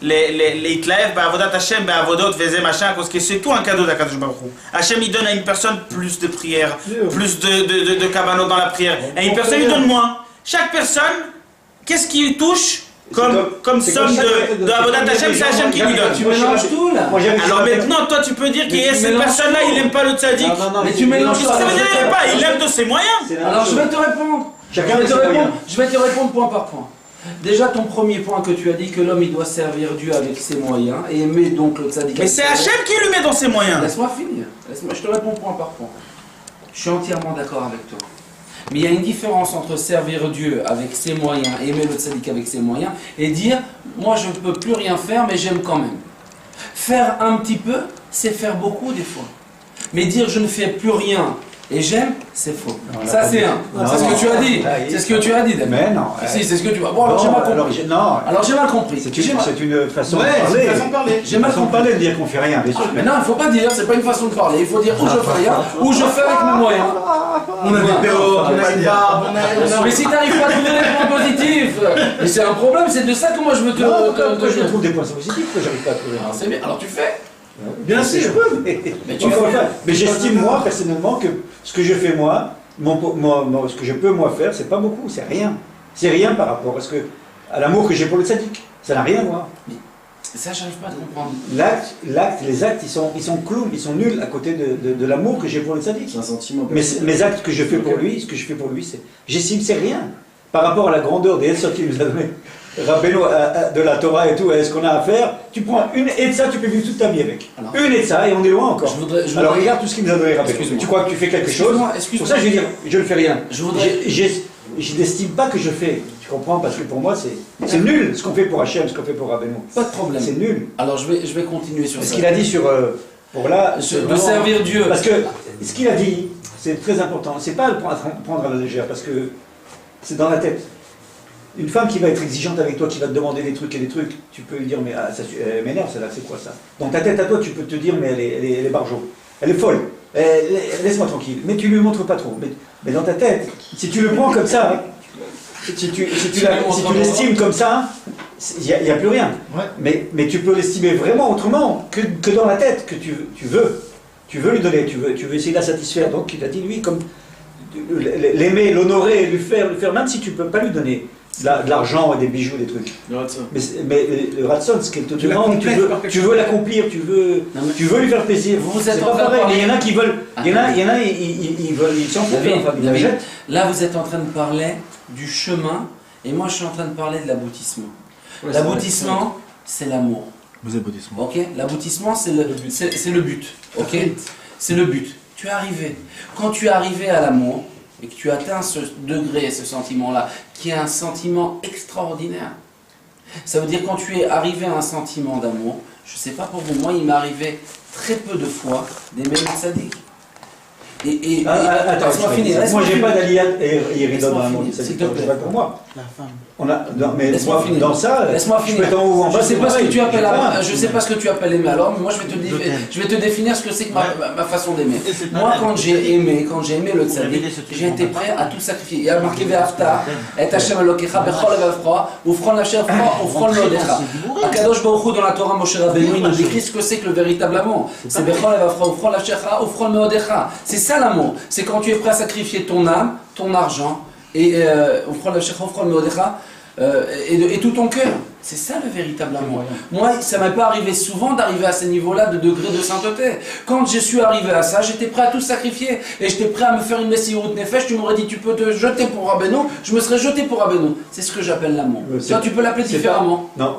l'itlaev ba'avodat Hashem ba'avodot veze machin, parce que c'est tout un cadeau d'Akadosh Baruch Hu. Hashem il donne à une personne plus de prières, plus de kavanot dans la prière, et une personne il donne moins. Chaque personne, qu'est-ce qui touche comme somme de Avodat Hashem, c'est Hashem qui lui donne. Tu mélanges tout là. Alors maintenant, toi tu peux dire que cette personne-là, il n'aime pas le tzaddik. Mais tu mélanges tout. Ça veut dire qu'il n'aime pas, il aime de ses moyens. Alors je vais te répondre. Je vais te répondre point par point. Déjà ton premier point que tu as dit que l'homme il doit servir Dieu avec ses moyens et aimer donc le tzaddik. Mais c'est Hashem qui lui met dans ses moyens. Laisse-moi finir. Je te réponds point par point. Je suis entièrement d'accord avec toi. Mais il y a une différence entre servir Dieu avec ses moyens, aimer le tzaddik avec ses moyens, et dire, moi je ne peux plus rien faire, mais j'aime quand même. Faire un petit peu, c'est faire beaucoup des fois. Mais dire je ne fais plus rien et j'aime, c'est faux. Ça c'est un. C'est ce que tu as dit. C'est ce que tu as dit, David. Mais non. Si, c'est ce que tu as. Bon, alors j'ai mal compris. Alors j'ai mal compris. C'est une façon de parler. C'est une façon de parler. J'ai mal compris de dire qu'on fait rien, bien sûr. Mais non, il ne faut pas dire, c'est pas une façon de parler. Il faut dire ou je fais rien, ou je fais avec mes moyens. On a des dehors, on a une barbe, on a. Mais si tu n'arrives pas à trouver des points positifs, mais c'est un problème, c'est de ça que moi je veux te. Je trouve des points positifs que j'arrive pas à trouver. Alors c'est bien, alors tu fais. Bien sûr, je peux, mais j'estime moi personnellement que ce que je fais moi, ce que je peux moi faire, c'est pas beaucoup, c'est rien. C'est rien par rapport à l'amour que j'ai pour le tzaddik. Ça n'a rien à voir. Mais ça, j'arrive pas à comprendre. Les actes, ils sont clowns, ils sont nuls à côté de l'amour que j'ai pour le tzaddik. C'est un sentiment. Mes actes que je fais pour lui, ce que je fais pour lui, j'estime c'est rien par rapport à la grandeur des Etzot qu'il nous a donné. Rabbeinu de la Torah et tout, est-ce qu'on a à faire? Tu prends une Etza, tu peux vivre toute ta vie avec. Alors, une Etza et on est loin encore. Alors regarde tout ce qu'il nous a donné, Rabbeinu. Tu crois que tu fais quelque chose? Pour ça je vais dire, je ne fais rien. Je n'estime pas que je fais. Tu comprends? Parce que pour moi c'est nul ce qu'on fait pour Hachem, ce qu'on fait pour Rabbeinu. Pas de problème. C'est nul. Alors je vais continuer sur ça. Ce qu'il a dit sur pour là, de servir Dieu. Parce que ce qu'il a dit, c'est très important. C'est pas le prendre à la légère, parce que c'est dans la tête. Une femme qui va être exigeante avec toi, qui va te demander des trucs, tu peux lui dire, mais ça m'énerve, celle-là, c'est quoi ça? Dans ta tête à toi, tu peux te dire, mais elle est barjo, elle est folle, laisse-moi tranquille. Mais tu lui montres pas trop. Mais dans ta tête, si tu le prends comme ça, si tu l'estimes comme ça, il n'y a plus rien. Ouais. Mais tu peux l'estimer vraiment autrement que dans la tête, que tu veux lui donner, tu veux essayer de la satisfaire. Donc il a dit, lui, comme l'aimer, l'honorer, lui faire, même si tu ne peux pas lui donner de l'argent et des bijoux, des trucs. Mais le ratson, ce qu'elle te demande, tu veux l'accomplir, tu veux lui faire plaisir. C'est pas pareil. Il y en a qui veulent, il y en a, ils s'en foutent. Là, vous êtes en train de parler du chemin, et moi, je suis en train de parler de l'aboutissement. L'aboutissement, c'est l'amour. Vous aboutissement. Ok. L'aboutissement, c'est le but. Ok. C'est le but. Tu es arrivé. Quand tu es arrivé à l'amour, et que tu atteins ce degré, ce sentiment-là, qui est un sentiment extraordinaire. Ça veut dire quand tu es arrivé à un sentiment d'amour, je ne sais pas pour vous, moi il m'est arrivé très peu de fois d'aimer le tzaddik. Attends, laisse-moi finir. Moi j'ai pas d'aliyat et Iridon dans l'amour du tzaddik, c'est pas pour moi. La femme. Mais moi, dans ça, je peux être en haut en bas. Je sais pas ce que tu appelles je sais pas ce que tu appelles aimer alors, mais moi je vais te définir ce que c'est que ma façon d'aimer. Moi quand j'ai aimé le tzaddik, j'ai été prêt à tout sacrifier. Il y a marqué Ve'afta et Hashem Elokecha bechol levavcha ufron l'asher ufron meodecha. Akadosh Baruch Hu dans la Torah Moshe Rabbeinu il nous décrit ce que c'est que le véritable amour. C'est bechol levavcha ufron l'asher ufron meodecha. C'est ça l'amour. C'est quand tu es prêt à sacrifier ton âme, ton argent et et tout ton cœur. C'est ça le véritable amour. Moi, ça ne m'est pas arrivé souvent d'arriver à ce niveau-là de degré de sainteté. Quand je suis arrivé à ça, j'étais prêt à tout sacrifier. Et j'étais prêt à me faire une messirut nefesh. Tu m'aurais dit, tu peux te jeter pour Rabbeinu. Je me serais jeté pour Rabbeinu. C'est ce que j'appelle l'amour. Tu peux l'appeler différemment. Non,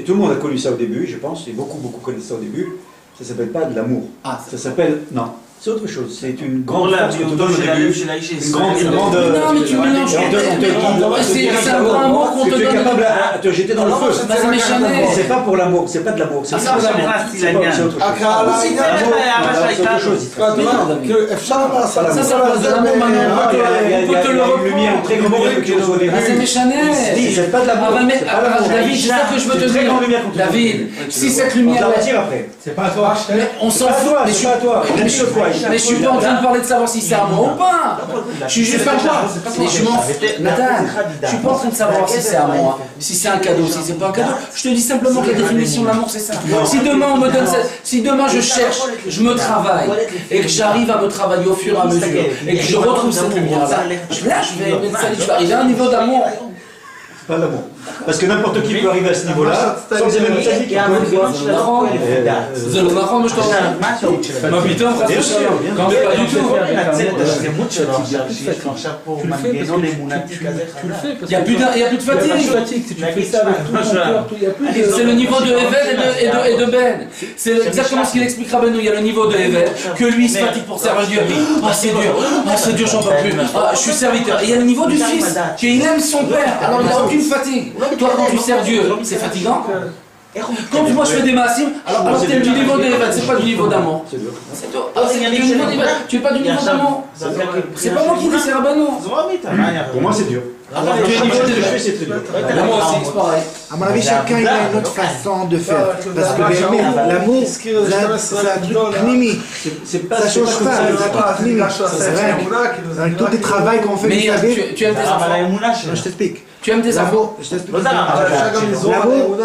tout le monde a connu ça au début, je pense. Et beaucoup connaissent ça au début. Ça ne s'appelle pas de l'amour. Ça s'appelle... Non. C'est autre chose, c'est une grande force qu'on te donne au début. Une grande. Non, mais tu mélanges. C'est un grand amour qu'on te donne. Tu es capable à te jeter dans le feu. C'est pas pour l'amour, c'est pas de l'amour. C'est autre chose. Ça, ça passe de l'amour maintenant. Il y a une lumière très grande quelque chose au début. C'est méchané. C'est pas de l'amour. David, c'est ça que je veux te dire. David, si cette lumière. C'est pas à toi. On s'en fout. Mais c'est pas à toi. Mais je suis pas en train de parler de savoir si c'est un mot ou pas. Je suis juste pas quoi. Mais je m'en fous. Nathan, je suis pas en train de savoir si c'est un mot, si c'est un cadeau, si c'est pas un cadeau. Je te dis simplement que la définition de l'amour c'est ça. Si demain on me donne ça, si demain je cherche, je me travaille et que j'arrive à me travailler au fur et à mesure et que je retrouve cette lumière-là, là je vais aimer le salut, je vais arriver à un niveau d'amour. Pas d'amour. Parce que n'importe qui peut arriver à ce niveau-là sans aimer le tzaddik. זה לא נכון מה שאתה אומר. מה פתאום חס ושלום? quand pas du tout. Il y a plus de fatigue. Si tu fais ça avec tout ton cœur, il y a plus. C'est le niveau de Evel et de Ben. C'est exactement ce qu'il explique Rabbeinu. Il y a le niveau de Evel que lui il se fatigue pour servir Dieu. C'est dur, j'en peux plus. Je suis serviteur. Et il y a le niveau du fils qui aime son père. Alors il n'a aucune fatigue. Toi, quand tu sers Dieu, c'est fatigant? Quand moi je fais des massim, alors t'es du niveau de c'est pas du niveau d'amour. C'est toi. Tu es pas du niveau d'amour. C'est pas moi qui dis, c'est Rabbeinu. Pour moi, c'est dur. Moi aussi, c'est pareil. À mon avis, chacun il a une autre façon de faire. Parce que l'amour, c'est un truc pnimi. Ça change pas, c'est un truc pnimi. C'est vrai. Dans tout le travail qu'on fait, mais tu aimes tes enfants. Je t'explique. Tu aimes tes enfants. Je t'explique. L'amour,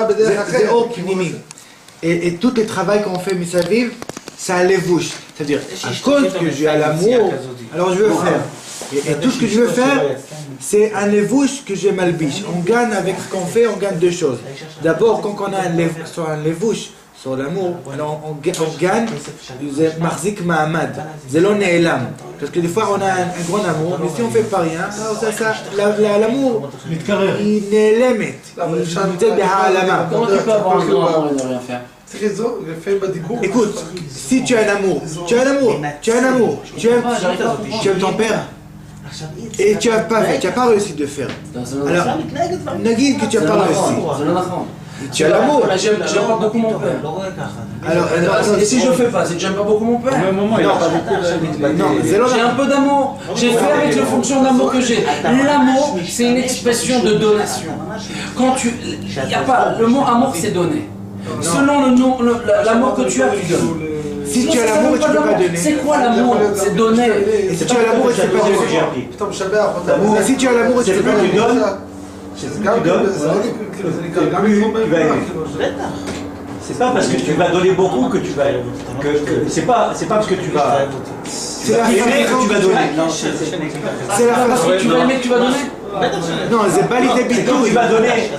c'est au pnimi. Et tout le travail qu'on fait, misaviv, ça les bouche. C'est-à-dire, à cause que j'ai l'amour, alors je veux faire. Et tout ce que je veux faire, c'est un levouche que je malbiche. On gagne avec ce qu'on fait, on gagne deux choses. D'abord, quand on a un levouche sur l'amour, alors on gagne, c'est marzik ma'amad, c'est l'on ne'elam. Parce que des fois, on a un grand amour, mais si on ne fait pas rien, l'amour, il ne'elemet. Comment tu peux avoir un grand amour et ne rien faire? Écoute, si tu as un amour, tu aimes ton père, et tu n'as pas réussi de faire. Alors, Nagid que tu n'as pas réussi. Tu as l'amour. J'aime pas beaucoup mon père. Alors, et si je fais pas, c'est que j'aime pas beaucoup mon père. J'ai un peu d'amour. J'ai fait avec la fonction d'amour que j'ai. L'amour, c'est une expression de donation. Quand il y a pas le mot amour, c'est donner. Selon l'amour que tu as, tu donnes. Si tu as l'amour, tu ne peux pas donner. C'est quoi l'amour? C'est donner. Et si tu as l'amour, tu ne peux pas donner. Si tu as l'amour, tu ne peux pas donner. C'est pas parce que tu vas donner beaucoup que tu vas. C'est pas parce que tu vas. C'est la aimer que tu vas donner. C'est la façon. Tu vas aimer que tu vas donner? Non, c'est pas l'idée du tout. Tu vas donner.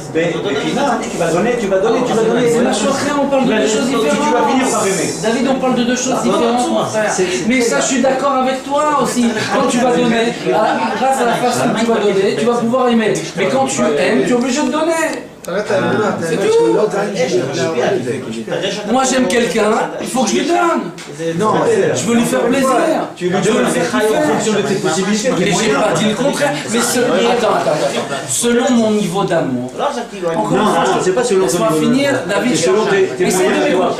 Tu vas donner. C'est la chose rien, on parle de deux choses différentes. Tu vas finir par aimer. David, on parle de deux choses différentes. Mais ça, je suis d'accord avec toi aussi. Quand tu vas donner, grâce à la façon que tu vas donner, tu vas pouvoir aimer. Mais quand tu aimes, tu es obligé de donner. C'est tout. Moi j'aime quelqu'un, il faut que je lui donne. Non, je veux lui faire plaisir. Tu lui donnes en fonction de tes possibilités. Mais j'ai pas dit le contraire. Mais attends. Selon mon niveau d'amour. Non, c'est pas selon ton niveau. Laisse-moi finir, David.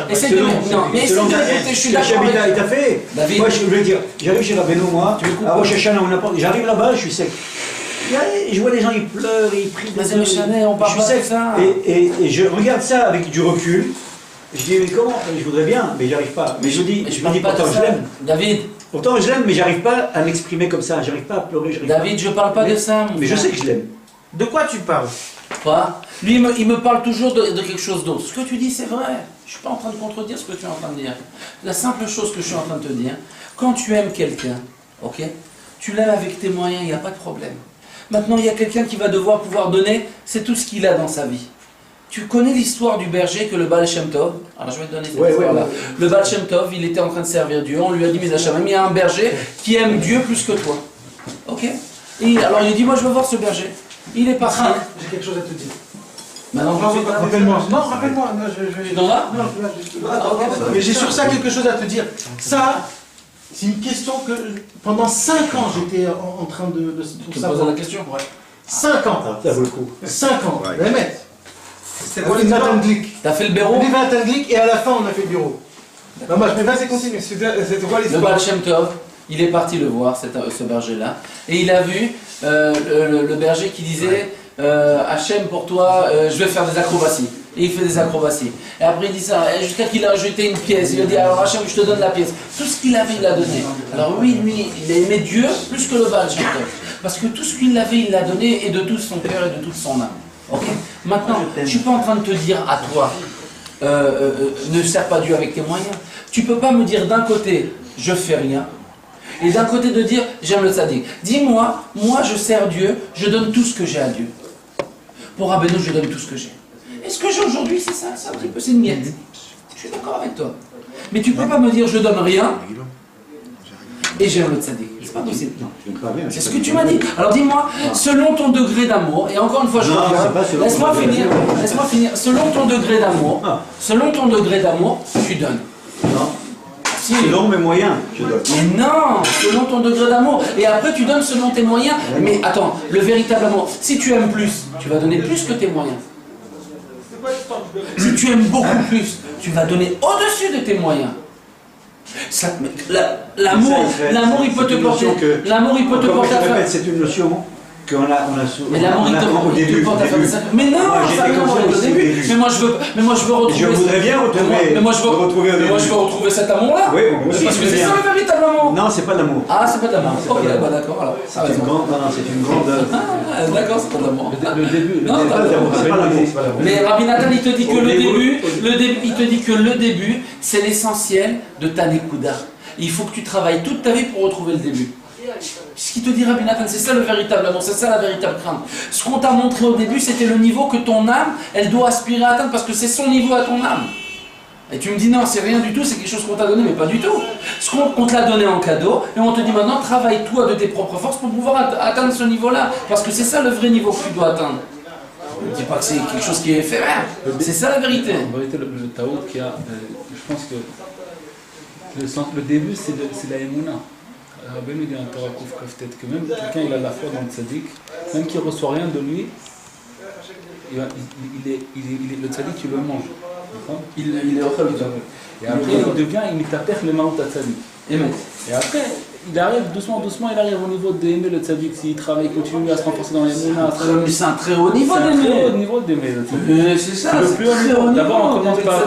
Essaye de m'écouter. Non, mais essaye de m'écouter. Je suis d'accord. Il t'a fait. Moi je veux dire, j'arrive chez Rabbeinu, moi, à Rosh Hashanah, j'arrive là-bas, je suis sec. Je vois les gens, ils pleurent, ils prient. Mais on parle pas de ça. Et je regarde ça avec du recul. Je dis, mais comment? Je voudrais bien, mais j'arrive pas. Mais je me dis pourtant je l'aime. David. Pourtant je l'aime, mais j'arrive pas à m'exprimer comme ça. J'arrive pas à pleurer. David, je parle pas de ça. Mais je sais que je l'aime. De quoi tu parles? Quoi? Lui, il me parle toujours de quelque chose d'autre. Ce que tu dis, c'est vrai. Je suis pas en train de contredire ce que tu es en train de dire. La simple chose que je suis en train de te dire, quand tu aimes quelqu'un, ok? Tu l'aimes avec tes moyens, il n'y a pas de problème. Maintenant, il y a quelqu'un qui va devoir pouvoir donner, c'est tout ce qu'il a dans sa vie. Tu connais l'histoire du berger que le Baal Shem Tov, alors je vais te donner cette histoire-là. Le Baal Shem Tov, il était en train de servir Dieu, on lui a dit, mais il y a un berger qui aime Dieu plus que toi. Ok? Et alors il dit, moi je veux voir ce berger. Il est parti. J'ai quelque chose à te dire. Maintenant, rappelle-moi. Non, rappelle-moi. Tu t'en vas? Mais j'ai sur ça quelque chose à te dire. Ça, c'est une question que pendant 5 ans j'étais en train de savoir. La question? Ouais. 5 ans. Ça vaut le coup. 5 ans. Les mecs. C'était quoi les Glick? T'as fait le bureau? On a fait Glick et à la fin on a fait le bureau. Non, moi je me vas-y, continue. C'était quoi l'histoire? Le Baal Shem Tov, il est parti le voir, ce berger-là, et il a vu le berger qui disait Hachem, pour toi, je vais faire des acrobaties. Et il fait des acrobaties. Et après il dit ça, jusqu'à qu'il a jeté une pièce. Il a dit, alors Hachem, je te donne la pièce. Tout ce qu'il avait, il l'a donné. Alors oui, lui, il a aimé Dieu plus que le Baal Shem Tov. Parce que tout ce qu'il avait, il l'a donné, et de tout son cœur et de toute son âme. Ok? Maintenant, je ne suis pas en train de te dire à toi, ne sers pas Dieu avec tes moyens. Tu ne peux pas me dire d'un côté, je fais rien, et d'un côté de dire, j'aime le tzaddik. Dis-moi, moi je sers Dieu, je donne tout ce que j'ai à Dieu. Pour Rabbeinu, je donne tout ce que j'ai. Et ce que j'ai aujourd'hui, c'est ça, c'est un petit peu, c'est une miette. Je suis d'accord avec toi. Mais tu ne peux pas me dire, je donne rien, et j'aime le tzaddik. C'est pas possible. C'est ce que tu m'as dit. Alors dis-moi, selon ton degré d'amour, et encore une fois je reviens, laisse-moi finir, selon ton degré d'amour, tu donnes. Non. Si. Selon mes moyens, je donne. Mais non, selon ton degré d'amour. Et après tu donnes selon tes moyens. Mais attends, le véritable amour, si tu aimes plus, tu vas donner plus que tes moyens. Si tu aimes beaucoup plus, tu vas donner au-dessus de tes moyens. L'amour, il peut te porter. L'amour, il peut te porter à faire. C'est une notion qu'on a mais l'amour, il te porte à faire ça. Mais non, ça n'a rien au début. Mais moi, je veux retrouver. Je voudrais bien retrouver. Mais moi, je veux retrouver cet amour-là. Oui, moi aussi. Parce que c'est ça le véritable amour. Non, c'est pas de l'amour. Ah, c'est pas de l'amour. Ok, bah d'accord. Alors, c'est une grande. C'est une grande. D'accord, c'est pas de l'amour. Le début. Non, c'est pas l'amour. Mais Rabbi Nathan, il te dit que il te dit que le début, c'est l'essentiel de ta nekuda. Il faut que tu travailles toute ta vie pour retrouver le début. Ce qu'il te dit Rabbi Nathan, c'est ça le véritable amour, c'est ça la véritable crainte. Ce qu'on t'a montré au début, c'était le niveau que ton âme, elle doit aspirer à atteindre parce que c'est son niveau à ton âme. Et tu me dis non, c'est rien du tout, c'est quelque chose qu'on t'a donné, mais pas du tout. Ce qu'on te l'a donné en cadeau, et on te dit maintenant, travaille-toi de tes propres forces pour pouvoir atteindre ce niveau-là. Parce que c'est ça le vrai niveau que tu dois atteindre. Ne dis pas que c'est quelque chose qui est éphémère. C'est ça la vérité. En vérité, le Tao qui a, je pense que le début, c'est la Emouna. Rabbeinu dit un Torah Kouf Kaf Tet que même quelqu'un il a la foi dans le tzaddik, même qu'il ne reçoit rien de lui, le tzaddik il le mange. Il est au khalut. Et après il devient imitaper le maout tzaddik. Et après il arrive doucement, il arrive au niveau d'aimer le tzaddik s'il travaille, il continue à se renforcer dans les mounas. C'est un très haut niveau d'aimer. C'est un très haut niveau d'aimer le tzaddik. C'est ça, c'est très haut niveau. D'abord on commence par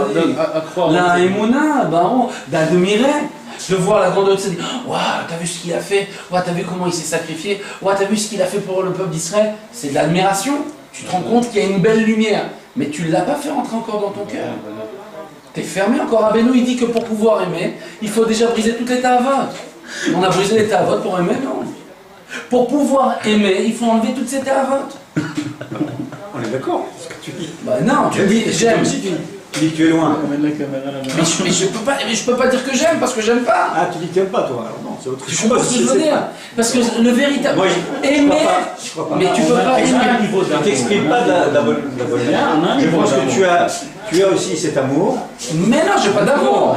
à croire. La émouna, baron, d'admirer. De voir la grandeur de ça, waouh, t'as vu ce qu'il a fait, waouh, t'as vu comment il s'est sacrifié, waouh, t'as vu ce qu'il a fait pour le peuple d'Israël, c'est de l'admiration. Tu te rends compte qu'il y a une belle lumière, mais tu ne l'as pas fait rentrer encore dans ton cœur. T'es fermé encore. Rabbeinu, il dit que pour pouvoir aimer, il faut déjà briser toutes les ta'avot. On a brisé les ta'avot pour aimer, non. Pour pouvoir aimer, il faut enlever toutes ces ta'avot. On est d'accord, c'est ce que tu dis. Bah non, tu dis j'aime. Tu dis que tu es loin. Mais je peux pas dire que j'aime parce que j'aime pas. Ah, tu dis que tu n'aimes pas toi. Alors non, c'est autre chose. Tu comprends ce que je veux dire? Parce que le véritable. Moi, aimer. Mais tu peux pas aimer. Tu t'exprimes pas de la bonne manière. Je pense que tu as aussi cet amour. Mais non, j'ai pas d'amour.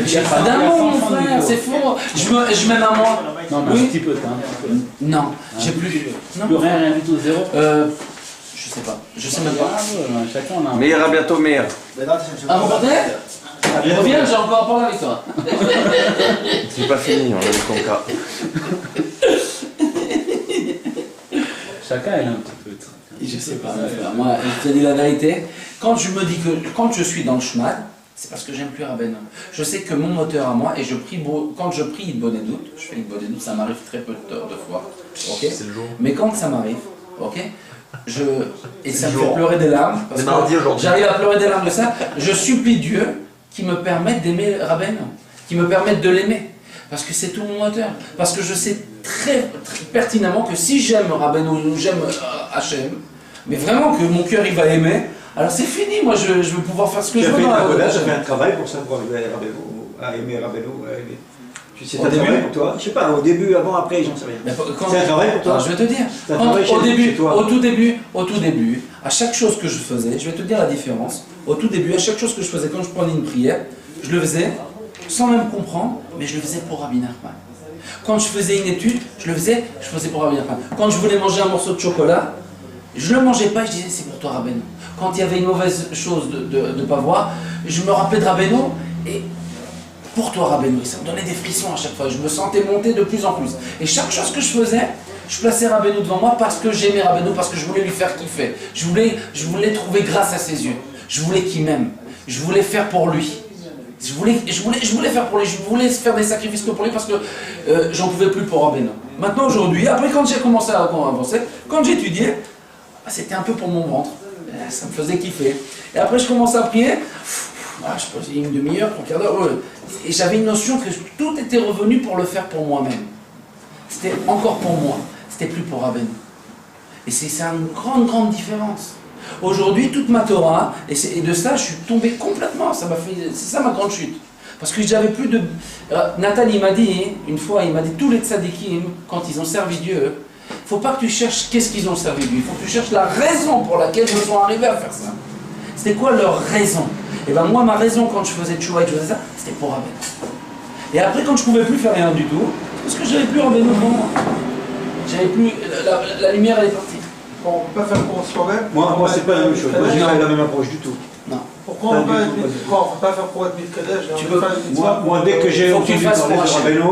J'ai pas d'amour, mon frère, c'est faux. Je m'aime à moi. Non, mais un petit peu, non, j'ai plus. Plus rien du tout, zéro. Je sais pas, je sais même pas. Chacun en a. Meir, à bientôt, Meir. Ah, mon bordel? Reviens, j'ai encore à parler avec toi. C'est pas fini, on a le conca. Chacun, il a un petit peu. Je sais pas, moi, je te dis la vérité. Quand je me dis que quand je suis dans le chemin, c'est parce que j'aime plus Rabbeinu. Je sais que mon moteur à moi, et quand je prie une bonne doute, je fais une bonne doute, ça m'arrive très peu de fois. Ok. C'est le jour. Mais quand ça m'arrive, ok. Et ça me fait pleurer des larmes, parce que j'arrive à pleurer des larmes de ça, je supplie Dieu qui me permette d'aimer Rabbeinu, qui me permette de l'aimer, parce que c'est tout mon moteur, parce que je sais très pertinemment que si j'aime Rabbeinu ou j'aime Hachem, mais vraiment que mon cœur il va aimer, alors c'est fini, moi je vais pouvoir faire ce que je veux. Tu as fait un travail pour ça, pour arriver à aimer Rabbeinu. C'est un travail pour toi? Je sais pas, au début, avant, après, j'en sais rien. C'est un travail pour toi? Je vais te dire, au tout début, à chaque chose que je faisais, je vais te dire la différence. Au tout début, à chaque chose que je faisais, quand je prenais une prière, je le faisais sans même comprendre, mais je le faisais pour Rabbi Nachman. Quand je faisais une étude, je faisais pour Rabbi Nachman. Quand je voulais manger un morceau de chocolat, je ne le mangeais pas, je disais c'est pour toi Rabbeinu. Quand il y avait une mauvaise chose de ne pas voir, je me rappelais de Rabbeinu et pour toi Rabbeinu, ça me donnait des frissons à chaque fois, je me sentais monter de plus en plus. Et chaque chose que je faisais, je plaçais Rabbeinu devant moi parce que j'aimais Rabbeinu, parce que je voulais lui faire kiffer. Je voulais trouver grâce à ses yeux. Je voulais qu'il m'aime. Je voulais faire pour lui. Je voulais faire pour lui, je voulais faire des sacrifices que pour lui parce que j'en pouvais plus pour Rabbeinu. Maintenant aujourd'hui, après quand j'ai commencé à avancer, quand j'étudiais, c'était un peu pour mon ventre. Ça me faisait kiffer. Et après je commençais à prier. Je faisais une demi-heure, un quart d'heure. Et j'avais une notion que tout était revenu pour le faire pour moi-même. C'était encore pour moi. C'était plus pour Rabbeinu. Et c'est une grande différence. Aujourd'hui, toute ma Torah, et de ça, je suis tombé complètement. C'est ça ma grande chute. Parce que j'avais plus de... Nathan, il m'a dit, une fois, il m'a dit, tous les tzadikim, quand ils ont servi Dieu, il ne faut pas que tu cherches qu'est-ce qu'ils ont servi Dieu. Il faut que tu cherches la raison pour laquelle ils sont arrivés à faire ça. C'était quoi leur raison? Et bien moi, ma raison quand je faisais tchouva et que je faisais ça, c'était pour Rabbeinu. Et après, quand je ne pouvais plus faire rien du tout, parce que j'avais plus Rabbeinu devant moi. J'avais plus... La lumière, elle est partie. Bon, on ne peut pas faire pour soi-même. Moi c'est pas la même chose. Moi, j'ai pas la même approche du tout. Non. Pourquoi on ne peut pas faire pour être Mitkadesh? Moi, dès que j'ai entendu parler de Rabbeinu,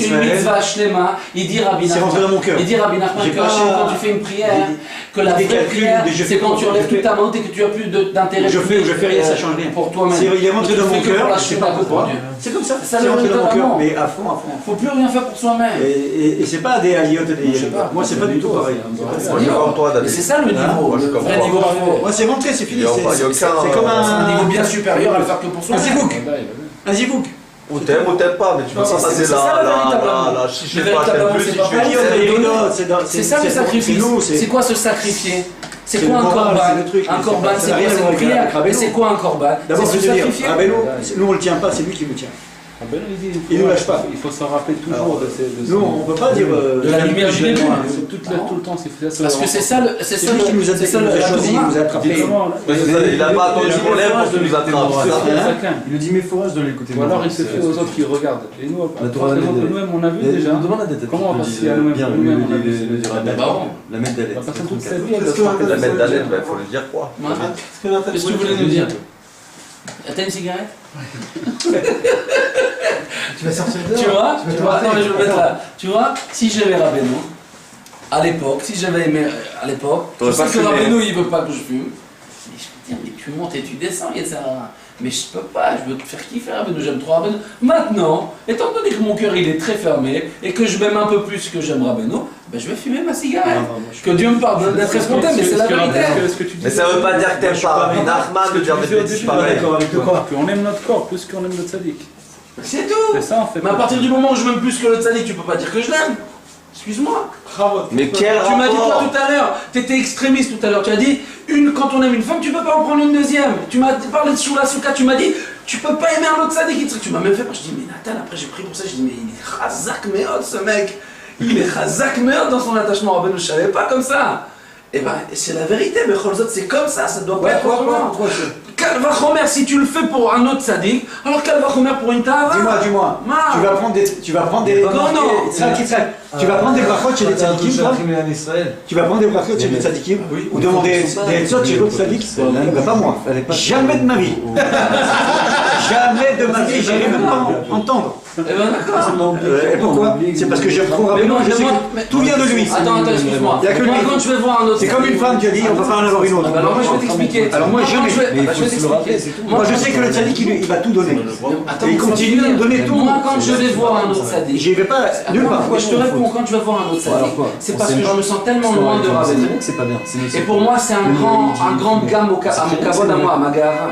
une mitzvah shlema, il dit Rabbi Nachman. C'est rentré dans mon cœur. Il dit Rabbi Nachman que quand tu fais une prière, que la vraie prière, c'est quand tu enlèves toute ta main et que tu n'as plus d'intérêt. Je fais rien, ça change rien. Pour toi-même. Il est rentré dans mon cœur, c'est pas pour toi. C'est comme ça. C'est rentré dans mon cœur, mais à fond. Faut plus rien faire pour soi-même. Et c'est pas des aliotes, moi c'est pas du tout pareil. C'est ça le niveau, le vrai niveau. Moi c'est rentré, c'est fini. C'est comme un niveau bien supérieur à le faire que pour soi. Un zibouk. Ou t'aimes pas, mais tu peux pas passer là, si je sais pas, t'aimes plus, si tu fais. C'est ça le sacrifice. C'est quoi se sacrifier? C'est quoi un corban? Un corban, c'est quoi? C'est une prière. Mais c'est quoi un corban? D'abord, se sacrifier. Nous on le tient pas, c'est lui qui le tient. Il ne nous lâche pas. Il faut s'en rappeler toujours de nous, on ne peut pas dire de la lumière du démon. Tout le temps, c'est parce que c'est ça le. C'est lui qui nous a choisi, il nous a attrapé. Il n'a pas attendu qu'on lève pour qu'il nous attrape. Il nous dit, mais il faut de l'écouter. Ou alors il se fait aux autres qui regardent. Et nous, nous-mêmes, on a vu déjà. Comment on va passer à nous-mêmes? On a vu la mettre d'Alet. La personne toute sa vie, elle doit se rappeler. La mettre d'Alet, il faut le dire quoi? Qu'est-ce que vous voulez nous dire? T'as une cigarette? Tu vas sortir de là. Tu vois, attends, je vais mettre là. Tu vois, si j'avais Rabbeinu, à l'époque, si j'avais aimé à l'époque, je sais que Rabbeinu il veut pas que je fume. Mais je peux dire, mais tu montes et tu descends, etc. Mais je peux pas, je veux te faire kiffer Rabbeinu, j'aime trop Rabbeinu. Maintenant, étant donné que mon cœur il est très fermé et que je m'aime un peu plus que j'aime Rabbeinu, ben je vais fumer ma cigarette. Que Dieu me pardonne d'être très spontané, mais c'est la vérité. Mais ça veut pas dire que t'aimes pas Nachman de dire des bêtises pareilles. Qu'on aime notre corps plus qu'on aime notre sadique. C'est tout. C'est ça, en fait. Mais à partir du moment où je m'aime plus que le tzaddik, tu peux pas dire que je l'aime. Excuse-moi. Mais quel rapport? Tu m'as dit quoi tout à l'heure? Tu étais extrémiste tout à l'heure. Tu as dit, quand on aime une femme, tu peux pas en prendre une deuxième. Tu m'as parlé de Shula Souka, tu m'as dit, tu peux pas aimer un autre tzaddik. Tu m'as même fait peur. Je dis, mais Nathan, après j'ai pris pour ça, je dis, mais il est chazak meod ce mec. Il est chazak meod dans son attachement à Ben, je savais pas comme ça. Eh ben, c'est la vérité, mais Cholzot, c'est comme ça doit pas être autrement. Kalvachomer, si tu le fais pour un autre sadique, alors Kalvachomer pour une tava. Dis-moi, tu vas prendre des. Tu vas prendre des brachot chez les tzadikim, tu vas prendre des brachot chez les tzadikim, ou demander des tzot chez l'autre tzadik, pas moi. Jamais de ma vie. Jamais de ma vie, j'irai même pas entendre. Eh ben d'accord. Et pourquoi? C'est parce que j'aime trop Rabbeinu, je sais que tout vient de lui. Attends, excuse-moi. Il y a que lui. Moi, quand je vais voir un autre. C'est comme une femme qui a dit on ne peut pas en avoir une autre. Alors moi je vais t'expliquer. Alors moi jamais. Moi je sais que le tzaddik il va tout donner. Et il continue à donner tout. Moi quand je vais voir un autre tzaddik. J'y vais pas nulle part. Je te réponds, quand je vais voir un autre tzaddik, c'est parce que je me sens tellement loin de Rabbeinu. Et pour moi c'est un grand gamme à mon kavod à moi, à ma gara.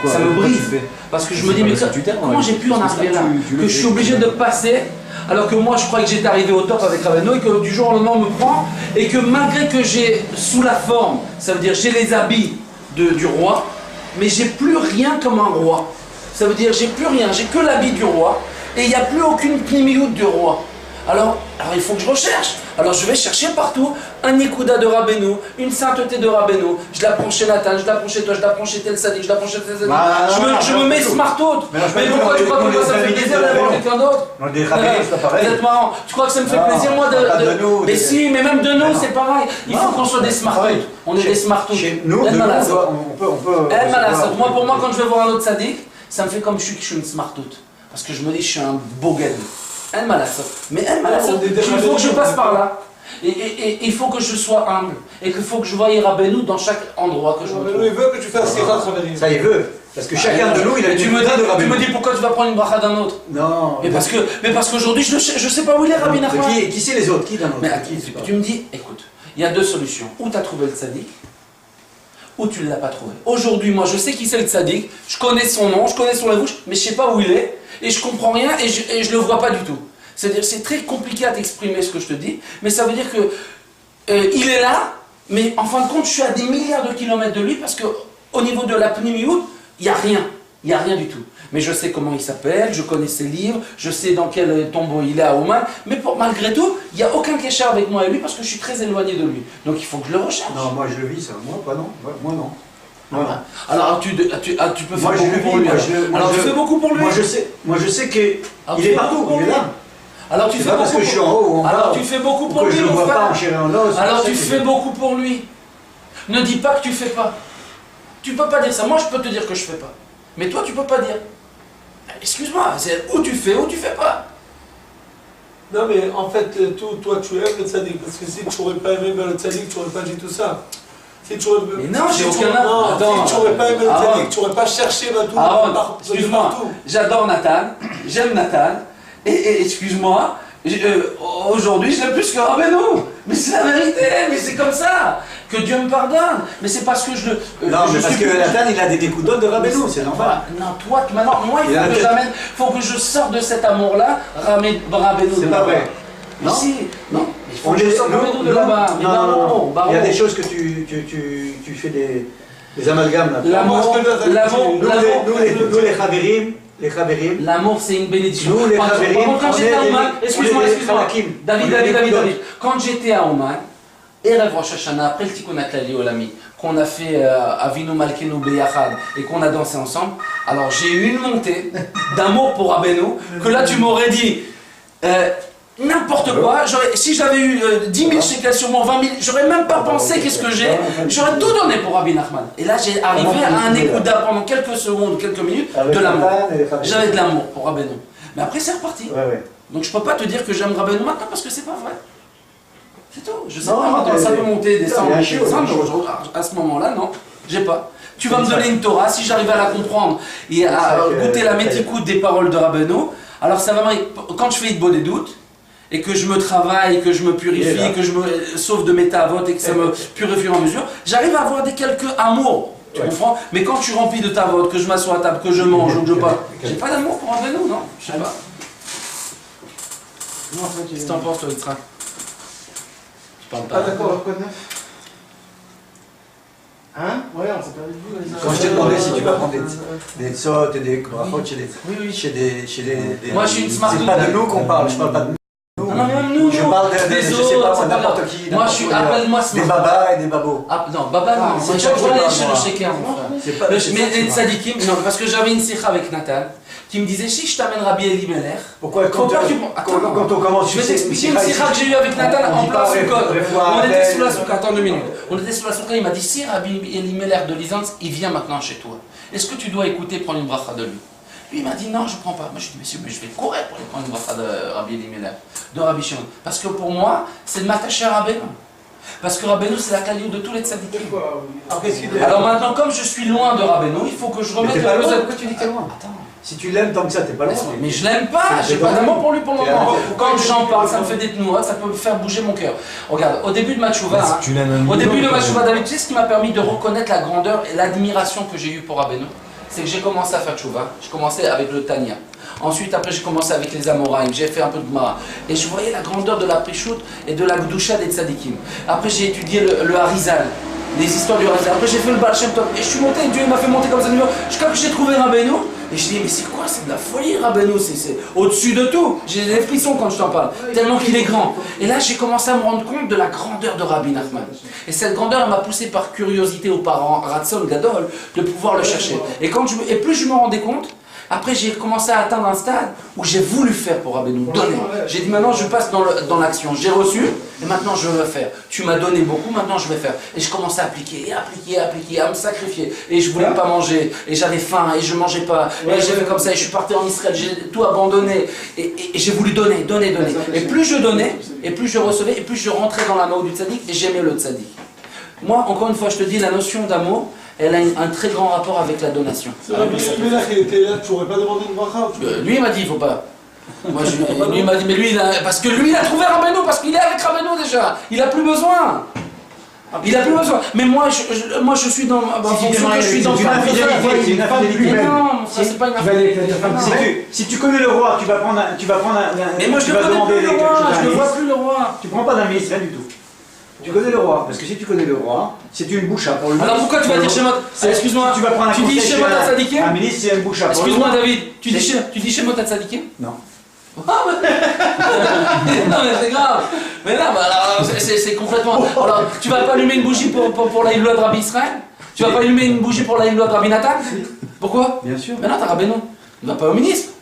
Ça me brise. Parce que je me dis, mais comment j'ai pu en arriver là? Que je suis obligé de passer, alors que moi je croyais que j'étais arrivé au top avec Rabbeinu et que du jour au lendemain on me prend, et que malgré que j'ai sous la forme, ça veut dire j'ai les habits du roi, mais j'ai plus rien comme un roi. Ça veut dire j'ai plus rien, j'ai que l'habit du roi, et il n'y a plus aucune pnimiout du roi. Alors il faut que je recherche. Alors je vais chercher partout un Nikuda de Rabbeinu, une sainteté de Rabbeinu. Je la prends chez Nathan, je la prends chez toi, je la prends chez tel Sadik, je la prends chez tel Sadik. Je me mets smartout. Mais pourquoi tu crois que moi ça me fait plaisir d'avoir quelqu'un d'autre? C'est marrant. Tu crois que ça me fait plaisir moi de. Mais si, mais même de nous c'est pareil. Il faut qu'on soit des smartout. On est des smartout. Nous, on peut. Moi pour moi quand je vais voir un autre Sadik, ça me fait comme je suis une smartout. Parce que je me dis je suis un beau gars. Mais il faut que je passe par là. Et il faut que je sois humble. Et qu'il faut que je voie Rabbeinu dans chaque endroit que je me trouve. Il veut que tu fasses Sira Traveri. Ça, il veut. Parce que chacun de nous, il a tu me dis pourquoi tu vas prendre une bracha d'un autre? Non. Mais parce qu'aujourd'hui, je sais pas où il est, Rabbi Nachman. Qui c'est les autres? Qui d'un autre? Tu me dis, écoute, il y a deux solutions. Ou tu as trouvé le tzaddik, ou tu ne l'as pas trouvé. Aujourd'hui, moi, je sais qui c'est le tzaddik, je connais son nom, je connais son lavouche, mais je sais pas où il est, et je comprends rien, et je le vois pas du tout. C'est-à-dire, c'est très compliqué à t'exprimer ce que je te dis, mais ça veut dire que il est là, mais en fin de compte, je suis à des milliards de kilomètres de lui, parce qu'au niveau de la pnimiout, il n'y a rien du tout. Mais je sais comment il s'appelle, je connais ses livres, je sais dans quel tombeau il est à Oman, mais malgré tout, il n'y a aucun kéchar avec moi et lui, parce que je suis très éloigné de lui. Donc il faut que je le recherche. Non, moi je le vis, ça. Moi, pas non. Moi non. Voilà. Alors tu peux faire beaucoup pour lui. Alors tu fais beaucoup pour lui. Moi je sais qu'il est partout, il est là. Alors tu fais pas parce que je suis en haut ou en bas. Alors tu fais beaucoup pour lui, mon frère. Alors tu fais beaucoup pour lui. Ne dis pas que tu fais pas. Tu peux pas dire ça. Moi je peux te dire que je fais pas. Mais toi tu peux pas dire. Excuse-moi, c'est ou tu fais pas. Non mais en fait, toi tu aimes le tzaddik, parce que si tu n'aurais pas aimé le tzaddik, tu n'aurais pas dit tout ça. Si tu aurais... Mais non, j'ai aucun âme. Si tu n'aurais pas aimé le tzaddik, tu n'aurais pas cherché tout. Excuse-moi, j'adore Nathan, j'aime Nathan, et excuse-moi, aujourd'hui je l'aime plus que Rabbeinu. Mais c'est la vérité, mais c'est comme ça. Que Dieu me pardonne. Mais c'est parce que non, mais parce que Nathan, il a des coups d'autres de Rabbeinu, c'est normal. Non, toi, maintenant, moi, il faut que je sorte de cet amour-là, Rabbeinu. C'est pas vrai. Non, si, non. Il faut que je sorte Rabbeinu de là-bas. Non. Il y a des choses que tu fais des amalgames. L'amour, nous les Chaverim. L'amour, c'est une bénédiction. Nous, les Chaverim, quand j'étais à Oman, excuse-moi. David. Quand j'étais à Oman, Erev Rosh Hashanah, après le Tikkun HaKlali Olami, qu'on a fait Avinu Malkeinu Beyachad et qu'on a dansé ensemble, alors j'ai eu une montée d'amour pour Rabbeinu, que là tu m'aurais dit n'importe quoi, si j'avais eu 10 000 shekels sur mon 20 000, j'aurais même pas pensé qu'est-ce que j'ai, j'aurais tout donné pour Rabbi Nachman. Et là j'ai arrivé à un écouda pendant quelques secondes, quelques minutes, de l'amour. J'avais de l'amour pour Rabbeinu. Mais après c'est reparti. Donc je peux pas te dire que j'aime Rabbeinu maintenant parce que c'est pas vrai. C'est tout. Je sais pas, ça peut monter, descendre, à ce moment-là, non, j'ai pas. Tu vas me donner une Torah, si j'arrive à la comprendre et à goûter la métikoute des paroles de Rabbeinu, alors ça va m'arriver. Quand je fais Hitbo des doutes, et que je me travaille, que je me purifie, que je me sauve de mes tavotes et que ça me purifie en mesure, j'arrive à avoir quelques amours, tu comprends? Mais quand je suis rempli de tavotes, que je m'assois à table, que je mange ou que je pas, j'ai pas d'amour pour Rabbeinu, non? Je sais pas. Qu'est-ce que t'en penses, toi, Yitzhak? Ah d'accord, quoi de neuf? Hein? Ouais, on s'est perdu de vue. Quand je t'ai demandé si tu vas prendre des tzot et des brachot chez des... Moi je suis une smart. C'est pas de nous qu'on parle, je parle pas de nous. Non, même nous, je parle de des je autres, sais pas moi, n'importe qui. Moi je suis, appelle-moi smart. Des babas et des babos. Ah non, baba non, c'est je vais aller chez le shaker, mon frère. Mais les tzadikim, non, parce que j'avais une sikha avec Nathan, qui me disait si je t'amène Rabbi Elimelech. Pourquoi quand on commence, je vais t'expliquer une sikha que j'ai eue avec Nathan en plein soukot. On était sous la soukha, attends 2 minutes. On était sous la soukha, il m'a dit si Rabbi Elimelech de Lizanz, il vient maintenant chez toi. Est-ce que tu dois écouter, prendre une bracha de lui? Lui il m'a dit non, je ne prends pas. Moi je lui ai dit mais je vais courir pour aller prendre une bracha de Rabbi Elimelech, de Rabbi Shimon. Parce que pour moi, c'est de m'attacher à Rabbeinu. Parce que Rabbeinu c'est la kaliout de tous les tzadikim. Alors maintenant, comme je suis loin de Rabbeinu, il faut que je remette le besoin. Pourquoi tu dis que t'es loin? Attends. Si tu l'aimes tant que ça, t'es pas loin. Mais je l'aime pas, j'ai pas d'amour pour lui pour le moment. Quand j'en parle, ça me fait des tnouotes, ça peut me faire bouger mon cœur. Regarde, au début de ma tchouva, David, tu sais ce qui m'a permis de reconnaître la grandeur et l'admiration que j'ai eue pour Rabbeinu? C'est que j'ai commencé à faire tchouva, j'ai commencé avec le Tanya. Ensuite, après, j'ai commencé avec les Amoraïm, j'ai fait un peu de Mara. Et je voyais la grandeur de la Prichout et de la Gdusha des Tzadikim. Après, j'ai étudié le Harizal, les histoires du Harizal. Après, j'ai fait le Baal Shem Tov. Et je suis monté, Dieu m'a fait monter comme ça. Jusqu'à que j'ai trouvé Rabbeinu. Et je dis, mais c'est quoi? C'est de la folie, Rabbeinu. C'est au-dessus de tout. J'ai des frissons quand je t'en parle, tellement qu'il est grand. Et là, j'ai commencé à me rendre compte de la grandeur de Rabbi Nachman. Et cette grandeur m'a poussé par curiosité aux parents, Ratzon Gadol, de pouvoir le chercher. Et plus je me rendais compte, après j'ai commencé à atteindre un stade où j'ai voulu faire pour Rabbeinu, donner. J'ai dit maintenant je passe dans l'action. J'ai reçu et maintenant je veux faire. Tu m'as donné beaucoup, maintenant je vais faire. Et je commençais à appliquer, à me sacrifier. Et je voulais pas manger, et j'avais faim, et je mangeais pas. Et j'ai fait comme ça, et je suis parti en Israël, j'ai tout abandonné. Et j'ai voulu donner. Et plus je donnais, et plus je recevais, et plus je rentrais dans la main du tzaddik, et j'aimais le tzaddik. Moi, encore une fois, je te dis, la notion d'amour, elle a un très grand rapport avec la donation. C'est Rabbi Elimelech, il était là, tu n'aurais pas demandé une bracha? Lui, il m'a dit, il ne faut pas. Moi, lui, il m'a dit, mais lui, parce que lui, il a trouvé Rabbeinu, parce qu'il est avec Rabbeinu déjà. Il n'a plus besoin. Il n'a plus besoin. Mais moi, je suis dans. Je suis dans une infidélité. Non, ça, c'est pas une infidélité. Si tu connais le roi, tu vas prendre un. Mais moi, je ne connais plus le roi. Je ne vois plus le roi. Tu ne prends pas d'un ministre, rien du tout. Tu connais le roi, parce que si tu connais le roi, c'est une boucha pour lui. Alors pourquoi tu vas dire chez moi? Excuse-moi, tu vas prendre un dis chez moi t'as tzadiké? Un ministre, c'est une boucha pour lui. Excuse-moi David, tu dis chez moi t'as tzadiké? Non. Non mais c'est grave. Mais non, alors c'est complètement. Alors tu vas pas allumer une bougie pour la Himloa de Rabbi Israël? Tu vas pas allumer une bougie pour la Himloa de Rabbi Nathan? Pourquoi? Bien sûr. Mais non, t'as Rabbeinu. Il va pas au ministre.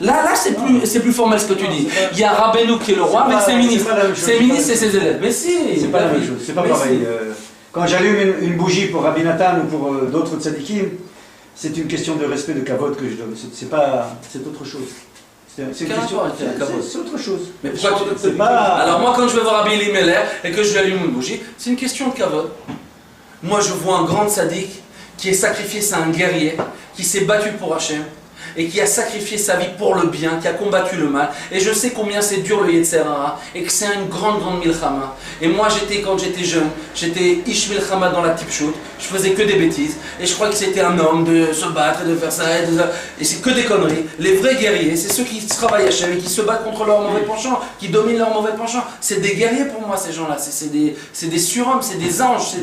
Là c'est plus formel ce que tu dis. Il y a Rabbeinu qui est le roi avec ses ministres. Ses ministres et ses élèves. Mais si. C'est pas la même chose, c'est pas pareil. Quand j'allume une bougie pour Rabbi Nathan ou pour d'autres tzadikim, c'est une question de respect de kavod que je donne. C'est autre chose. C'est autre chose. Mais pourquoi tu pas... Alors moi quand je vais voir Rabbi Elimelech et que je lui allume une bougie, c'est une question de kavod. Moi je vois un grand tzaddik qui est sacrifié, c'est un guerrier, qui s'est battu pour Hachem et qui a sacrifié sa vie pour le bien, qui a combattu le mal. Et je sais combien c'est dur le Yetzer Hara et que c'est une grande milchama. Et moi quand j'étais jeune, j'étais ish milchama dans la tipshut, je faisais que des bêtises. Et je crois que c'était un homme de se battre et de faire ça et c'est que des conneries. Les vrais guerriers, c'est ceux qui travaillent Hachem et qui se battent contre leur mauvais penchant, qui dominent leur mauvais penchant. C'est des guerriers pour moi ces gens-là, c'est des surhommes, c'est des anges.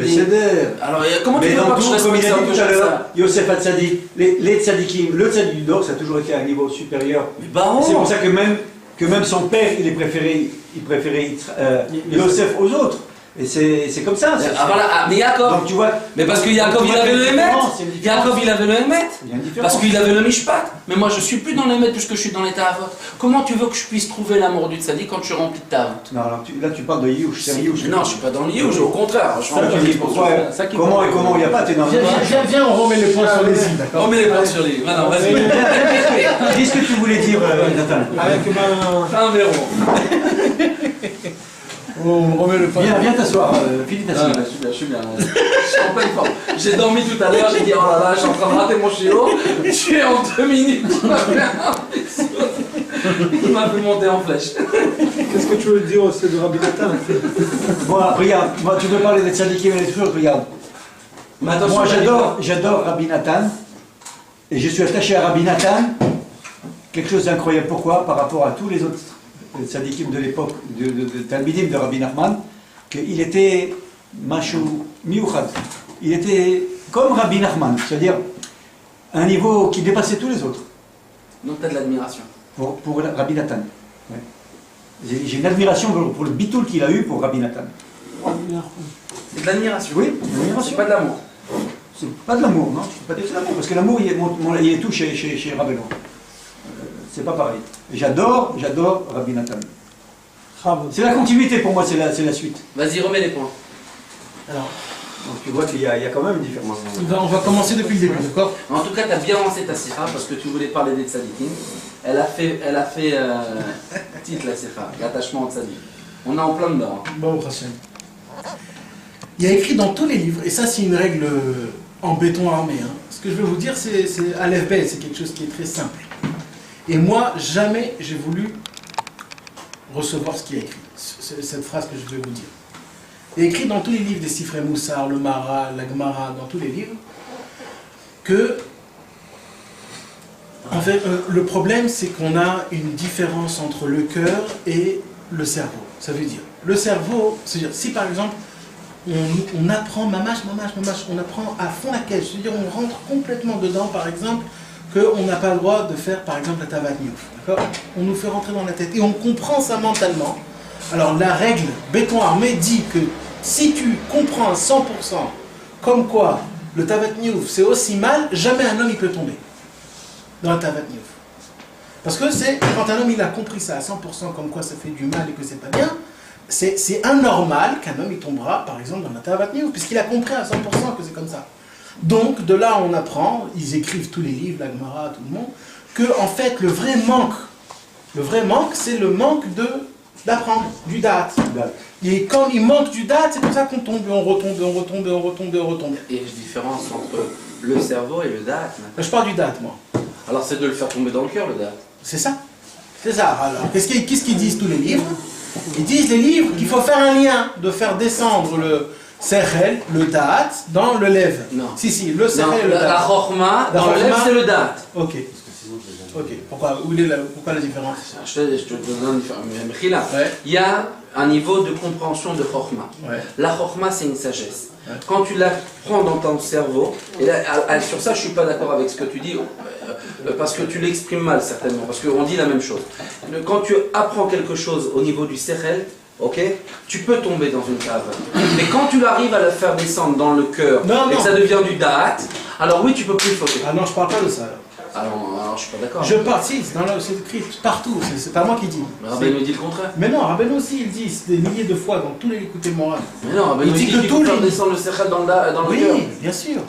Alors comment tu veux pas que je respecte ça? Comme il a dit tout à l'heure, Yosef Hatzadik, les tzadikim, le tzadik du Nord, ça a toujours été à un niveau supérieur. C'est pour ça que même son père, il préférait Yosef aux autres. Et c'est comme ça. Mais Yaakov. Donc tu vois. Mais parce que Yaakov il avait le Hémet. Yaakov il avait le Hémet. Parce qu'il avait le Mishpat. Mais moi je suis plus dans le Hémet puisque je suis dans l'état Avot. Comment tu veux que je puisse trouver l'amour du tzaddik quand je suis rempli de ta Avot? Non, alors là tu parles de Yush. Non, je suis pas dans le Yush, au contraire. Comment il n'y a pas, t'es dans le. Viens, on remet les points sur les i, d'accord? On met les points sur les i. Maintenant, vas-y. Dis ce que tu voulais dire, Nathan. Avec un verrou. On remet le point. Viens t'asseoir, Philippe, t'asseoir. Je suis bien. Je suis en pleine forme. J'ai dormi tout à l'heure, j'ai dit oh là là, je suis en train de rater mon chiot. Je suis en 2 minutes. Il m'a fait monter en flèche. Qu'est-ce que tu veux dire aussi de Rabbi Nathan? Bon, regarde, moi tu veux parler des tzadikim et des trucs, regarde. Moi j'adore Rabbi Nathan. Et je suis attaché à Rabbi Nathan. Quelque chose d'incroyable. Pourquoi? Par rapport à tous les autres tzadikim de l'époque, de Talmidim de Rabbi Nachman, qu'il était mashou miouchad. Il était comme Rabbi Nachman, c'est-à-dire un niveau qui dépassait tous les autres. Donc tu as de l'admiration. Pour Rabbi Nathan. Ouais. J'ai une admiration pour le bitoul qu'il a eu pour Rabbi Nathan. C'est de l'admiration. Oui, c'est pas de l'amour. C'est pas de l'amour, non? C'est pas de l'amour, parce que l'amour, il est tout chez Rabbeinu. C'est pas pareil. J'adore Rabbi Nathan. C'est la continuité pour moi, c'est la suite. Vas-y, remets les points. Alors. Donc tu vois qu'il y a quand même une différence. On va commencer depuis le début, d'accord? En tout cas, tu as bien lancé ta sira parce que tu voulais parler des tzadikim. Elle a fait titre la sira, l'attachement au tzadik. On est en plein dedans. Bon, Hashem. Il y a écrit dans tous les livres, et ça c'est une règle en béton armé. Hein. Ce que je veux vous dire, c'est Aleph Bet, c'est quelque chose qui est très simple. Et moi, jamais j'ai voulu recevoir ce qui est écrit, cette phrase que je vais vous dire. Il est écrit dans tous les livres des Sifrei Moussar, le Mara, la Gemara, dans tous les livres, que en fait, le problème c'est qu'on a une différence entre le cœur et le cerveau. Ça veut dire, le cerveau, c'est-à-dire si par exemple on apprend mamash, on apprend à fond la caisse, c'est-à-dire on rentre complètement dedans, par exemple, qu'on n'a pas le droit de faire par exemple la tavat niouf, d'accord? On nous fait rentrer dans la tête et on comprend ça mentalement. Alors la règle béton armé dit que si tu comprends à 100% comme quoi le tavat niouf c'est aussi mal, jamais un homme il peut tomber dans la tavat niouf. Parce que c'est quand un homme il a compris ça à 100% comme quoi ça fait du mal et que c'est pas bien, c'est anormal qu'un homme il tombera par exemple dans la tavat niouf puisqu'il a compris à 100% que c'est comme ça. Donc de là on apprend, ils écrivent tous les livres, la Gemara, tout le monde, que en fait le vrai manque c'est le manque d'apprendre, du date. Et quand il manque du date, c'est pour ça qu'on tombe, on retombe. Et la différence entre le cerveau et le date. Je parle du date, moi. Alors c'est de le faire tomber dans le cœur, le date. C'est ça. C'est ça. Alors, qu'est-ce qu'ils disent tous les livres? Ils disent les livres qu'il faut faire un lien, de faire descendre le sechel, le date, dans le lev. Non. Si, le sechel et le date. La chorma, dans le lev, c'est le date. Ok. Pourquoi la différence? Je te donne une différence. Il y a un niveau de compréhension de chorma. La chorma, c'est une sagesse. Quand tu la prends dans ton cerveau, et là, sur ça je ne suis pas d'accord avec ce que tu dis, parce que tu l'exprimes mal certainement, parce qu'on dit la même chose. Quand tu apprends quelque chose au niveau du sechel, okay, tu peux tomber dans une cave. Mais quand tu arrives à la faire descendre dans le cœur, et que ça devient du da'at, alors oui tu peux plus fauter. Ah non, je parle pas de ça. Alors je suis pas d'accord. Je pars, si, c'est écrit partout, c'est pas moi qui dis. Rabbeinu dit le contraire. Mais non, Rabbeinu aussi, il dit des milliers de fois dans tous les écoutés morales. Mais non, Rabbeinu dit qu'il faut faire descendre le sechel dans le cœur. Oui, bien sûr,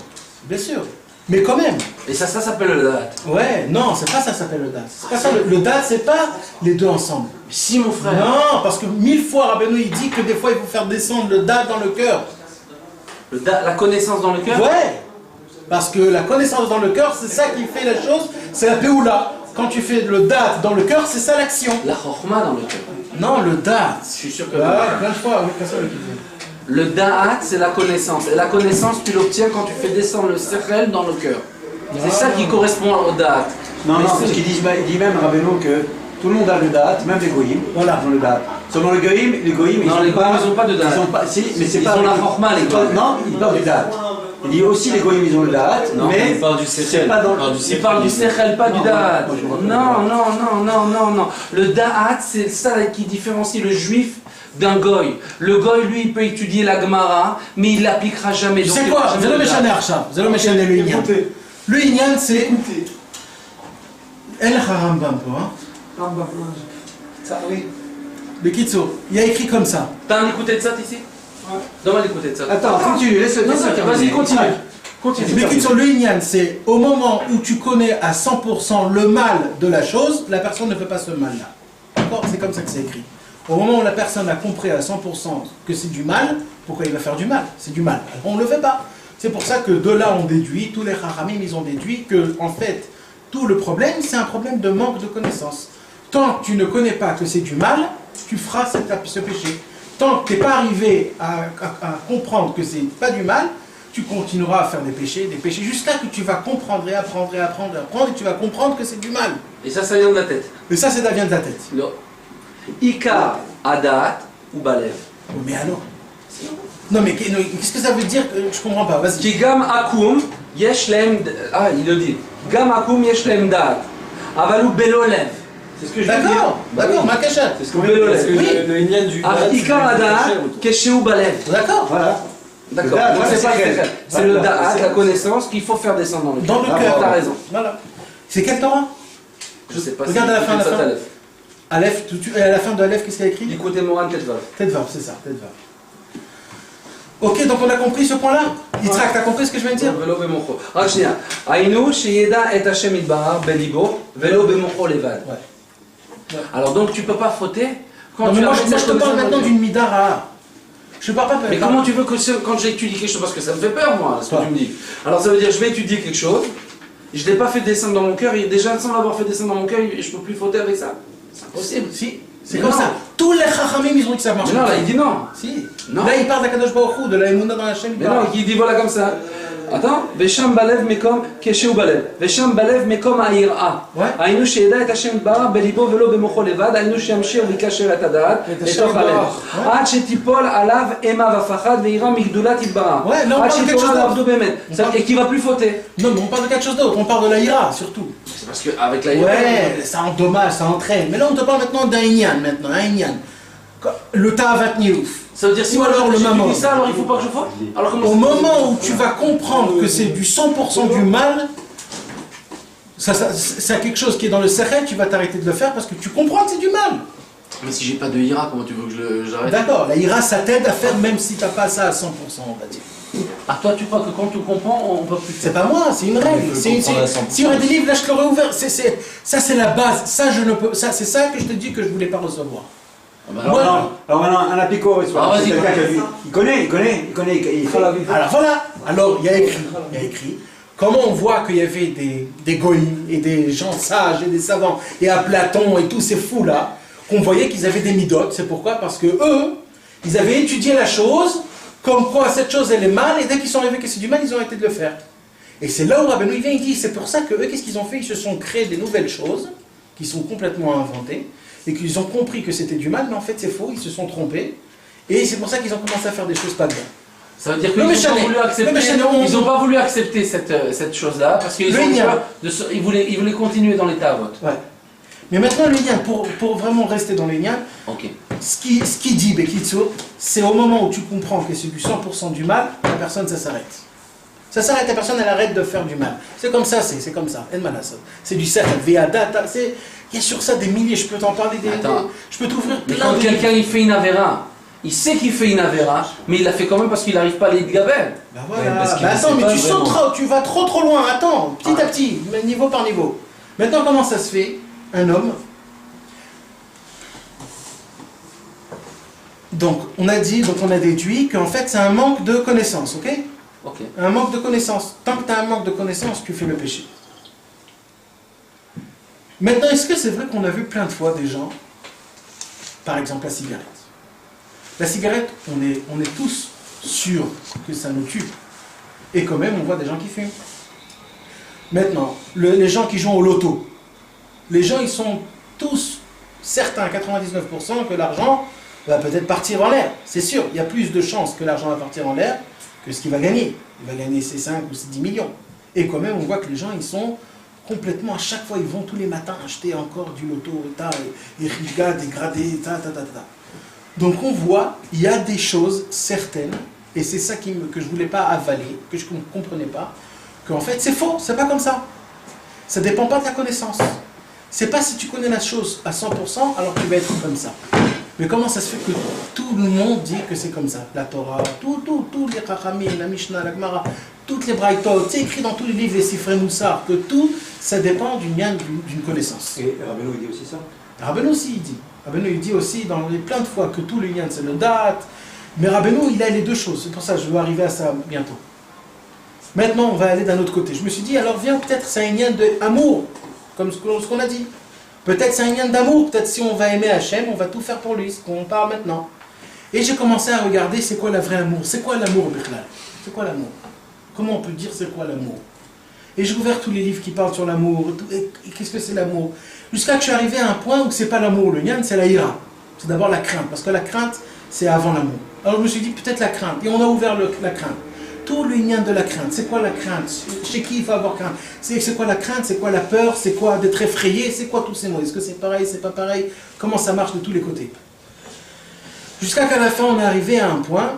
bien sûr. Mais quand même. Et ça s'appelle le date. Ouais, non, c'est pas ça s'appelle le date. C'est pas ça, le date, c'est pas les deux ensemble. Si, mon frère. Non, parce que 1000 fois, Rabbeinu, il dit que des fois, il faut faire descendre le date dans le cœur. La connaissance dans le cœur? Ouais. Parce que la connaissance dans le cœur, c'est ça qui fait la chose, c'est la péoula. Quand tu fais le date dans le cœur, c'est ça l'action. La chorma dans le cœur. Non, le date. Je suis sûr que... plein de fois, oui, personne le da'at, c'est la connaissance. Et la connaissance, tu l'obtiens quand tu fais descendre le sechel dans le cœur. C'est ça qui correspond au da'at. Non, parce qu'il dit même, Rabbeinu, que tout le monde a le da'at, même les goïms. Voilà. Ils ont le da'at. Selon les goïms, ils n'ont pas de da'at. Ils ont la chorma, les goïms. Non, ils parlent du da'at. Il dit aussi les goïms, ils ont le da'at, mais il parle du sechel. Il parle du sechel, pas du da'at. Non. Le da'at, c'est ça qui différencie le juif d'un goy. Le goy, lui, il peut étudier la Gemara, mais il l'appliquera jamais. C'est quoi? Vous allez méchaner Arsham, vous allez méchaner le Inyan. Le Inyan, c'est... El Harambam, hein? Ça, oui. Le Kitso, il y a écrit comme ça. T'as un écouté de ça ici? Ouais. Donne-moi l'écouté de ça. Attends, continue, laisse-le. Vas-y, continue. Le Kitso, le Inyan, c'est au moment où tu connais à 100% le mal de la chose, la personne ne fait pas ce mal-là. D'accord? C'est comme ça que c'est écrit. Au moment où la personne a compris à 100% que c'est du mal, pourquoi il va faire du mal? C'est du mal. Alors on ne le fait pas. C'est pour ça que de là on déduit, tous les Chachamim ils ont déduit que en fait tout le problème c'est un problème de manque de connaissance. Tant que tu ne connais pas que c'est du mal, tu feras ce péché. Tant que tu n'es pas arrivé à comprendre que c'est pas du mal, tu continueras à faire des péchés jusqu'à que tu vas comprendre et apprendre et tu vas comprendre que c'est du mal. Et ça vient de la tête. Et ça vient de la tête. Non. Ikar, Adat ou Balev. Mais alors? Non mais qu'est-ce que ça veut dire? Je comprends pas, vas-y. Gam akum yesh lem... Ah, il le dit. Gam akum yesh lem dat. Avalou belolev. C'est ce que je veux dire. D'accord, ma cachette. C'est ce que belolev. Le Inyan du... Ikar Adat, keshéou Balev. D'accord. Voilà. D'accord. C'est le da'at, la connaissance qu'il faut faire descendre dans le cœur. Dans le cœur. T'as raison. Voilà. C'est quel Torah? Je sais pas. Regarde à la fin, Aleph, à la fin de Aleph, qu'est-ce qu'il y a écrit? Écoutez Moran Tetvav. Tetvav, c'est ça, Tetvav. Ok, donc on a compris ce point-là? Yitzhak, t'as compris ce que je viens de dire? Velo bemocho. רק שנייה. היינו שידע את השם יתברך בליבו ולא במוחו לבד. Alors donc tu peux pas fauter quand tu moi je te parle maintenant d'une midara. Je parle pas. Mais comment tu veux que quand j'étudie quelque chose, parce que ça me fait peur moi, ce que tu me dis. Alors ça veut dire je vais étudier quelque chose, je l'ai pas fait descendre dans mon cœur, et déjà sans l'avoir fait descendre dans mon cœur, je peux plus fauter avec ça. C'est impossible. Si, c'est comme ça. Tous les Chachamim ils ont dit que ça marche. Mais non, là il dit non. Si. Non. Là il parle d'Akadosh Baruch Hu, de la Emouna dans la chaîne. Mais non, il dit voilà comme ça. Attends, Vesham Balev Mekom Keshéou Balev. Vesham Balev Mekom Aïra. Aïnou Sheda et Hashem Bara Belibo Velo Bemocho Levad. Aïnou Shamshir Vikacher et Tadat. Et Toch Balev. Ad Shetipol Alav Ema Vafachad Veira Migdulat Idbara. Ouais, là on parle de quelque chose d'autre. Et qui va plus fauter. Non, mais on parle de quelque chose d'autre. On parle de l'Aïra surtout. C'est parce qu'avec l'Aïra. Ouais, ça endommage, ça entraîne. Mais là on te parle maintenant d'un Inyan. Le Ta'avat Niouf. Ça veut dire si ou alors le maman. dis ça, alors il faut pas que je faute. Alors au moment où tu vas comprendre que c'est du 100% du mal, c'est quelque chose qui est dans le sechel, tu vas t'arrêter de le faire parce que tu comprends que c'est du mal. Mais si j'ai pas de ira, comment tu veux que j'arrête? D'accord, la ira ça t'aide à faire même si t'as pas ça à 100%, on va dire. Ah toi tu crois que quand tu comprends, on peut plus faire? C'est pas moi, c'est une règle. Si il y aurait des livres, là je l'aurais ouvert. Ça c'est la base. Ça je ne peux. C'est ça que je te dis que je voulais pas recevoir. Alors maintenant, un apicot, c'est quelqu'un qui il connaît, il fait la vie. Alors voilà, alors il y a écrit, comment on voit qu'il y avait des goïms et des gens sages et des savants, et à Platon et tous ces fous-là, qu'on voyait qu'ils avaient des midotes. C'est pourquoi? Parce que eux, ils avaient étudié la chose, comme quoi cette chose elle est mal, et dès qu'ils sont arrivés que c'est du mal, ils ont arrêté de le faire. Et c'est là où Rabbeinu il vient, il dit, c'est pour ça que eux, qu'est-ce qu'ils ont fait? Ils se sont créés des nouvelles choses, qui sont complètement inventées, et qu'ils ont compris que c'était du mal, mais en fait c'est faux, ils se sont trompés, et c'est pour ça qu'ils ont commencé à faire des choses pas bien. Ça veut dire qu'ils n'ont pas voulu accepter cette chose-là, parce qu'ils voulaient continuer dans l'état à vote. Ouais. Mais maintenant le lien, pour vraiment rester dans les liens, ce qui dit Bekitso, c'est au moment où tu comprends que c'est du 100% du mal, la personne ça s'arrête. Ça s'arrête, la personne elle arrête de faire du mal. C'est comme ça, c'est comme ça. C'est du cercle, il y a sur ça des milliers, je peux t'en parler, je peux t'ouvrir plein de... Quand quelqu'un il fait une avéra, il sait qu'il fait une avéra, mais il l'a fait quand même parce qu'il n'arrive pas à l'idgaber. Bah voilà, attends, mais tu sautes trop, tu vas trop loin, attends, petit à petit, niveau par niveau. Maintenant, comment ça se fait? Un homme... Donc, on a déduit qu'en fait, c'est un manque de connaissance, ok? Un manque de connaissance. Tant que tu as un manque de connaissance, tu fais le péché. Maintenant, est-ce que c'est vrai qu'on a vu plein de fois des gens, par exemple la cigarette? La cigarette, on est tous sûrs que ça nous tue. Et quand même, on voit des gens qui fument. Maintenant, les gens qui jouent au loto, les gens, ils sont tous certains, 99%, que l'argent va peut-être partir en l'air. C'est sûr, il y a plus de chances que l'argent va partir en l'air que ce qu'il va gagner. Il va gagner ses 5 ou ses 10 millions. Et quand même, on voit que les gens, ils sont complètement, à chaque fois, ils vont tous les matins acheter encore du loto, et riga, dégradé, Donc on voit, il y a des choses certaines, et c'est ça que je ne voulais pas avaler, que je ne comprenais pas, qu'en fait, c'est faux, c'est pas comme ça. Ça ne dépend pas de la connaissance. C'est pas si tu connais la chose à 100%, alors tu vas être comme ça. Mais comment ça se fait que tout le monde dit que c'est comme ça? La Torah, tous les Chachamim, la Mishnah, la Gemara, toutes les Braïtot, c'est écrit dans tous les livres, les Sifrei Moussar, que tout, ça dépend d'une connaissance. Et Rabbeinu, il dit aussi ça? Rabbeinu aussi, il dit. Rabbeinu, il dit aussi dans plein de fois que tout le lien, c'est le date. Mais Rabbeinu, il a les deux choses. C'est pour ça que je vais arriver à ça bientôt. Maintenant, on va aller d'un autre côté. Je me suis dit, alors viens, peut-être c'est un lien d'amour, comme ce qu'on a dit. Peut-être c'est un lien d'amour, peut-être si on va aimer Hachem, on va tout faire pour lui, ce qu'on parle maintenant. Et j'ai commencé à regarder c'est quoi le vrai amour, c'est quoi l'amour, Bichlal? C'est quoi l'amour? Comment on peut dire c'est quoi l'amour? Et j'ai ouvert tous les livres qui parlent sur l'amour, et qu'est-ce que c'est l'amour? Jusqu'à que je suis arrivé à un point où c'est pas l'amour, le yan c'est la ira. C'est d'abord la crainte, parce que la crainte c'est avant l'amour. Alors je me suis dit peut-être la crainte, et on a ouvert la crainte. Tout le lien de la crainte, c'est quoi la crainte? Chez qui il faut avoir crainte? C'est quoi la crainte? C'est quoi la peur? C'est quoi d'être effrayé? C'est quoi tous ces mots? Est-ce que c'est pareil? C'est pas pareil? Comment ça marche de tous les côtés? Jusqu'à qu'à la fin, on est arrivé à un point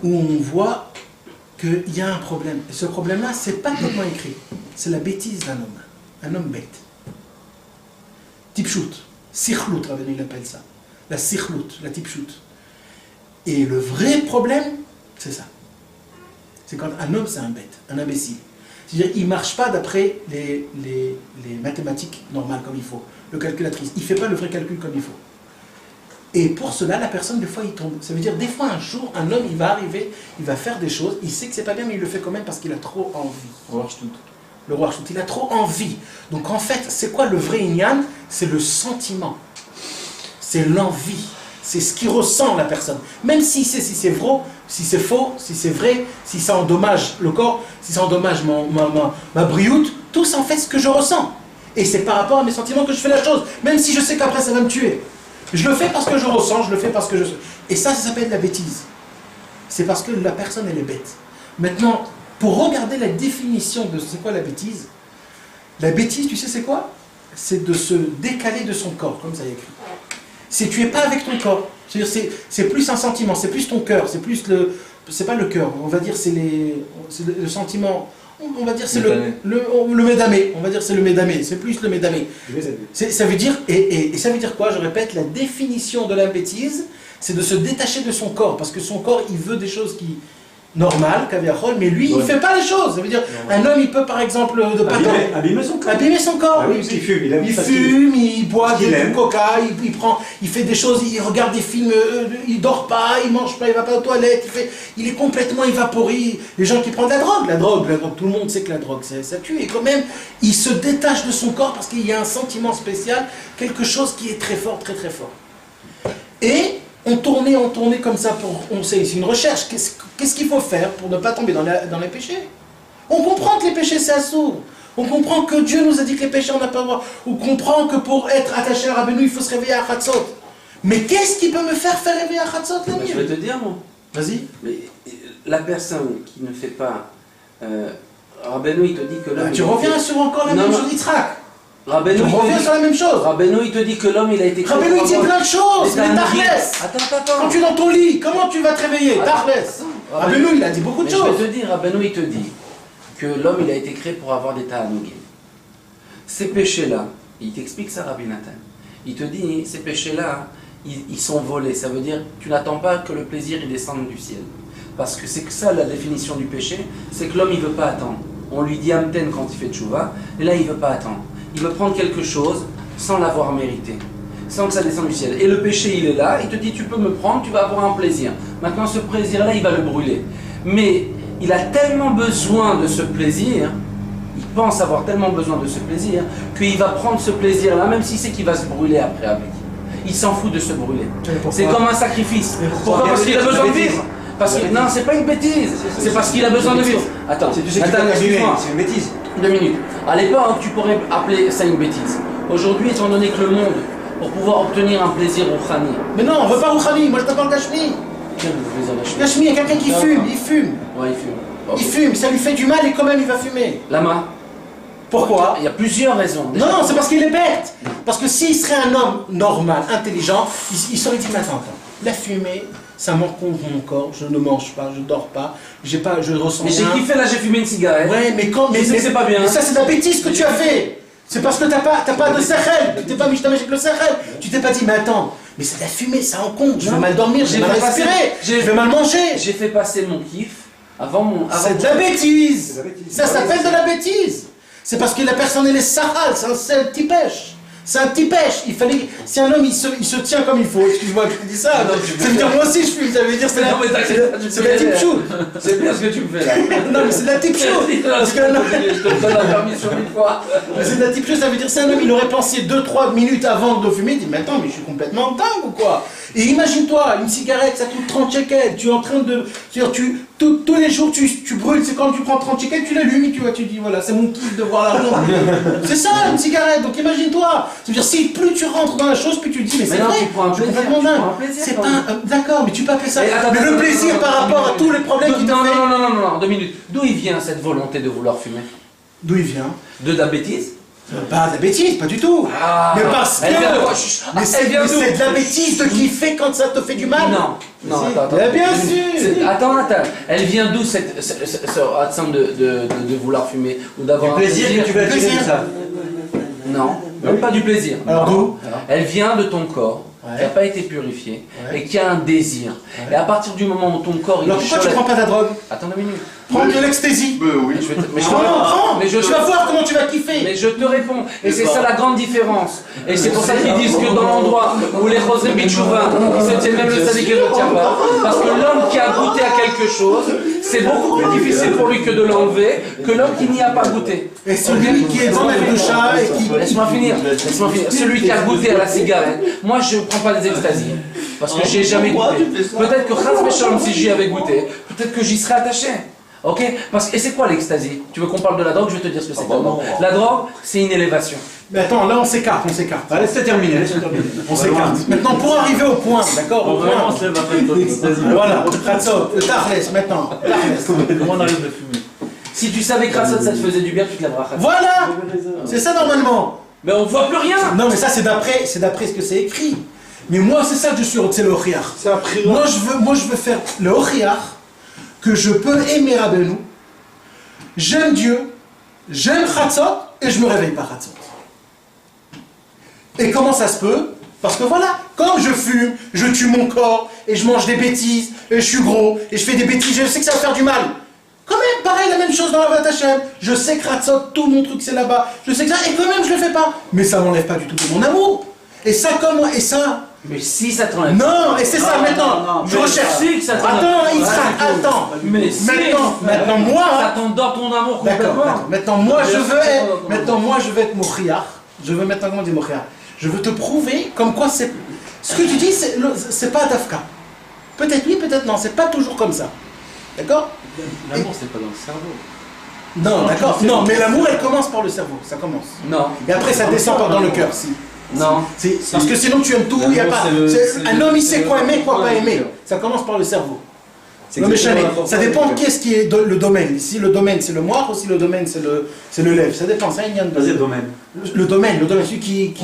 où on voit qu'il y a un problème. Et ce problème-là, c'est pas comment écrit. C'est la bêtise d'un homme. Un homme bête. Tipshut. Sikhlout, il appelle ça. La sikhlout, la tipshut. Et le vrai problème, c'est ça. C'est quand un homme, c'est un bête, un imbécile. C'est-à-dire qu'il ne marche pas d'après les mathématiques normales comme il faut. Le calculatrice, il ne fait pas le vrai calcul comme il faut. Et pour cela, la personne, des fois, il tombe. Ça veut dire, des fois, un jour, un homme, il va arriver, il va faire des choses, il sait que c'est pas bien, mais il le fait quand même parce qu'il a trop envie. Le roi Shtut, il a trop envie. Donc en fait, c'est quoi le vrai Inyan? C'est le sentiment. C'est l'envie. C'est ce qu'il ressent, la personne. Même s'il sait si c'est vrai, si c'est faux, si c'est vrai, si ça endommage le corps, si ça endommage ma brioute, tout ça en fait ce que je ressens. Et c'est par rapport à mes sentiments que je fais la chose. Même si je sais qu'après ça va me tuer. Je le fais parce que je ressens, je le fais parce que je... Et ça s'appelle la bêtise. C'est parce que la personne, elle est bête. Maintenant, pour regarder la définition de c'est quoi la bêtise, tu sais c'est quoi? C'est de se décaler de son corps, comme ça y est écrit. C'est tu n'es pas avec ton corps. C'est plus un sentiment, c'est plus ton cœur, c'est plus le... C'est pas le cœur, on va dire c'est le sentiment... On va dire c'est le médamé, on va dire c'est le médamé, c'est plus le médamé. Ça veut dire, et ça veut dire quoi? Je répète, la définition de la bêtise, c'est de se détacher de son corps, parce que son corps, il veut des choses qui... normales, caviarol, mais lui, il ne fait pas les choses. Ça veut dire, un homme, il peut par exemple... abîmer son corps. Abîmer son corps. Ah oui, il fume, il boit du coca, il fait des choses, il regarde des films, il dort pas, il mange pas, il va pas aux toilettes, il est complètement évaporé. Les gens qui prennent la drogue, tout le monde sait que la drogue, ça tue. Et quand même, il se détache de son corps parce qu'il y a un sentiment spécial, quelque chose qui est très fort, très très fort. Et... on tournait comme ça, c'est une recherche. Qu'est-ce qu'il faut faire pour ne pas tomber dans les péchés? On comprend que les péchés c'est assourd. On comprend que Dieu nous a dit que les péchés on n'a pas le droit. On comprend que pour être attaché à Rabbeinu, il faut se réveiller à Chatzot. Mais qu'est-ce qui peut me faire réveiller à Chatzot? Je vais te dire, moi. Vas-y. Mais la personne qui ne fait pas... Rabbeinu, il te dit que l'homme... tu reviens sur encore la même chose d'Yitzhak. Rabbeinu, tu reviens sur la même chose. Rabbeinu, il te dit que l'homme, il a été créé. Rabbeinu, il dit plein de choses. Mais Tarles. Attends. Quand tu es dans ton lit, comment tu vas te réveiller? Tarles. Rabbeinu, il a dit beaucoup de choses. Je vais te dire, Rabbeinu, il te dit que l'homme il a été créé pour avoir des ta'anogim. Ces péchés-là, il t'explique ça, Rabbi Nathan. Il te dit, ces péchés-là, ils sont volés. Ça veut dire, tu n'attends pas que le plaisir il descende du ciel. Parce que c'est que ça la définition du péché, c'est que l'homme il ne veut pas attendre. On lui dit Amten quand il fait tchouva, et là il ne veut pas attendre. Il veut prendre quelque chose sans l'avoir mérité, sans que ça descende du ciel. Et le péché il est là, il te dit tu peux me prendre, tu vas avoir un plaisir. Maintenant ce plaisir-là il va le brûler. Mais il a tellement besoin de ce plaisir, il pense avoir tellement besoin de ce plaisir, qu'il va prendre ce plaisir-là, même s'il sait qu'il va se brûler après avec. Il s'en fout de se brûler. C'est comme un sacrifice. Pourquoi? Parce qu'il a besoin de vivre. Parce que, non, c'est pas une bêtise, c'est parce qu'il a besoin de vivre. Attends, excuse-moi. C'est une bêtise. 2 minutes. À l'époque, tu pourrais appeler ça une bêtise. Aujourd'hui, étant donné que le monde, pour pouvoir obtenir un plaisir rouhani. Mais non, on veut pas rouhani, moi je t'appelle Gashmi. Gashmi, il y a quelqu'un qui fume, il fume. Ouais, il fume. Okay. Il fume, ça lui fait du mal et quand même il va fumer. Lama. Pourquoi? Il y a plusieurs raisons. Déjà. Non, c'est parce qu'il est bête. Parce que s'il serait un homme normal, intelligent, il serait dit, mais attends, la fumée, ça m'encombre mon corps, je ne mange pas, je dors pas, je ressens rien. Mais j'ai kiffé là, j'ai fumé une cigarette. Ouais, mais quand... Mais c'est pas bien. Mais ça c'est de la bêtise que tu as fait. C'est parce que t'as pas de sechel, tu t'es pas mis avec le sechel. Tu t'es pas dit, mais attends, mais c'est de la fumée, ça encombre, je vais mal dormir, je vais mal respirer, je vais mal manger. J'ai fait passer mon kiff avant mon... C'est de la bêtise. Ça s'appelle de la bêtise. C'est parce que la personne elle est sahal, c'est un petit pêche. C'est un petit pêche. Il fallait. Si un homme il se tient comme il faut, excuse-moi que je te dis ça, ça veut dire moi aussi je fume, ça veut dire c'est la type chou. C'est bien ce que tu me fais là. Non mais c'est de la type chou. Parce qu'un homme. Je te donne la permission 1000 fois. Mais c'est de la type chou, ça veut dire c'est un homme, il aurait pensé 2-3 minutes avant de fumer, il dit mais attends, mais je suis complètement dingue ou quoi? Et imagine-toi, une cigarette ça coûte 30 shekels, tu es en train de. Tous les jours tu brûles, c'est quand tu prends 30 shekels, tu l'allumes et tu dis voilà, c'est mon kiff de voir l'argent. C'est ça une cigarette, donc imagine-toi. C'est-à-dire, si plus tu rentres dans la chose, plus tu te dis, mais c'est vrai, je suis complètement dingue. C'est pas d'accord, mais tu peux appeler ça. Mais le plaisir par rapport à tous les problèmes qui te Non, 2 minutes. D'où il vient cette volonté de vouloir fumer? D'où il vient? De la bêtise? Pas de la bêtise, pas du tout. Mais parce que. Mais c'est de la bêtise de kiffer quand ça te fait du mal. Non, attends. Bien sûr. Attends. Elle vient d'où cette accent de vouloir fumer ou d'avoir un plaisir que tu veux attirer de ça? Non, même pas du plaisir. Alors d'où? Elle vient de ton corps, qui n'a pas été purifié, et qui a un désir. Et à partir du moment où ton corps... Alors pourquoi tu prends pas de la drogue? Attends 2 minutes. Prends de l'ecstasy. Oui. Prends. Tu vas voir comment tu vas kiffer. Mais je te réponds. Et c'est ça la grande différence. Et c'est pour ça qu'ils disent que dans l'endroit où les Chosem Bichouva, ils se tiennent, même le sadique ne le tient pas. Parce que l'homme qui a goûté à quelque chose, c'est beaucoup plus difficile pour lui que de l'enlever que l'homme qui n'y a pas goûté. Et celui qui est dans la doucha et qui... Laisse-moi finir. Celui qui a goûté à la cigarette, moi je ne prends pas des extasies. Parce que j'ai jamais goûté. Peut-être que Chaz Meshalom, si j'y avais goûté, peut-être que j'y serais attaché. Ok? Et c'est quoi l'extasie? Tu veux qu'on parle de la drogue? Je vais te dire ce que c'est. La drogue, c'est une élévation. Mais attends, là on s'écarte. Allez, c'est terminé. On s'écarte. Maintenant, pour arriver au point, d'accord? Au point. Voilà, Kratzot, Tachles, maintenant. Comment on arrive à fumer? Si tu savais que Kratzot ça te faisait du bien, tu te lèveras. Voilà! C'est ça normalement. Mais on voit plus rien. Non, mais ça c'est d'après ce que c'est écrit. Mais moi, c'est ça que je suis, c'est le Oriach. Moi, je veux faire le Oriach, que je peux aimer Rabbeinu. J'aime Dieu, j'aime Chatzot, et je me réveille par Chatzot. Et comment ça se peut? Parce que voilà, quand je fume, je tue mon corps, et je mange des bêtises, et je suis gros, et je fais des bêtises, je sais que ça va faire du mal. Quand même, pareil, la même chose dans la Vat Hashem. Je sais que Chatzot, tout mon truc c'est là-bas. Je sais que ça, et quand même je le fais pas. Mais ça m'enlève pas du tout de mon amour. Et ça, comment? Et ça... Mais si ça t'enlève. Non, et c'est ça maintenant. Je recherche. Si que ça attends, Israël, attends. Mais si, maintenant moi. Ça t'endort ton amour complètement. D'accord. Maintenant moi je veux être Mochiach. Je veux maintenant comment dire Mochiach. Je veux te prouver comme quoi c'est. Ce que tu dis, c'est pas Dafka. Peut-être oui, peut-être non. C'est pas toujours comme ça. D'accord? L'amour, c'est pas dans le cerveau. Non, d'accord. Non, mais l'amour, elle commence par le cerveau. Ça commence. Non. Et après, ça descend dans le cœur, si. Non. Parce que sinon tu aimes tout, il y a pas. Un homme il sait quoi aimer, quoi pas aimer. Ça commence par le cerveau. Non mais Chalet, ça dépend qu'est-ce qui est le domaine. Si le domaine c'est le moire ou si le domaine c'est le lève. Ça dépend, ça il y a Vas-y, le domaine. Le domaine, celui qui...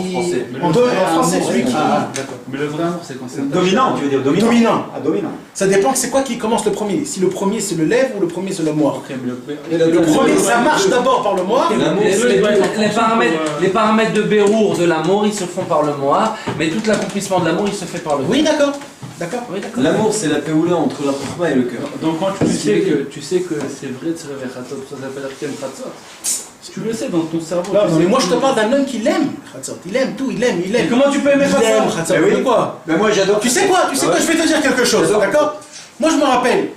En français, celui qui... D'accord. Mais le vrai amour, c'est quand c'est... Dominant, tu veux dire dominant. Dominant. Ah, dominant. Ça dépend c'est quoi qui commence le premier. Si le premier c'est le lève ou le premier c'est le moire. Ok, mais Le premier, ça marche d'abord par le moire. Les paramètres de Bérour de l'amour, ils se font par le moire, mais tout l'accomplissement de l'amour, il se fait par le Oui, d'accord. D'accord. L'amour, c'est la péoula entre la chokma et le cœur. Donc quand tu sais que c'est vrai de se réveiller Khatzot, ça s'appelle Arkem Khatzot. Si tu le sais dans ton cerveau. Non, mais moi je te parle d'un homme qui l'aime, Khatzot. Il aime tout, il aime. Et comment tu peux aimer Khatzot? Mais oui. Quoi? Mais moi j'adore. Tu sais quoi? Je vais te dire quelque chose, d'accord? Moi je me rappelle.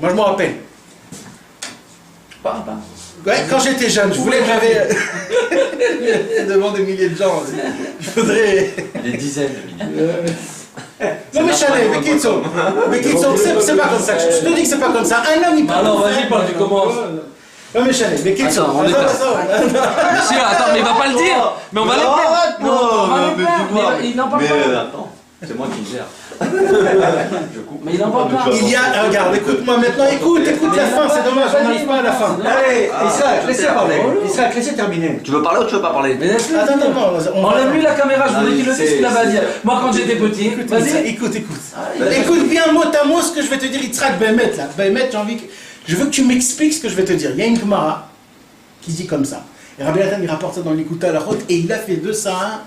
Ouais, quand j'étais jeune, je voulais que j'avais devant des milliers de gens. Il faudrait Des dizaines de milliers. Non mais Chalet, mais Kitso, c'est pas comme ça. Je te dis que c'est pas comme ça. Un homme il parle. Alors vas-y, parle, tu commences. Non mais Chalet, mais Kitso. Attends, Monsieur, attends, mais il va pas le dire. Mais on va le faire. Non, mais tu vois. Il n'en parle Mais pas. attends, c'est moi qui gère. Mais il n'en parle pas. Il y a, regarde, écoute-moi maintenant, écoute la fin, c'est dommage, on n'arrive pas à la fin. Allez, Israël, laissez parler. Israël, laissez terminer. Tu veux parler ou tu veux pas parler? Attends, Enlève-lui la caméra, je voulais qu'il le dise ce qu'il avait à dire. Moi quand j'étais petit, vas-y. Écoute. Écoute bien mot à mot ce que je vais te dire, Yitzhak Behemet là. Behemet, je veux que tu m'expliques ce que je vais te dire. Il y a une Gemara qui dit comme ça. Et Rabbi Nathan il rapporte ça dans l'Écoute à la Route et il a fait de ça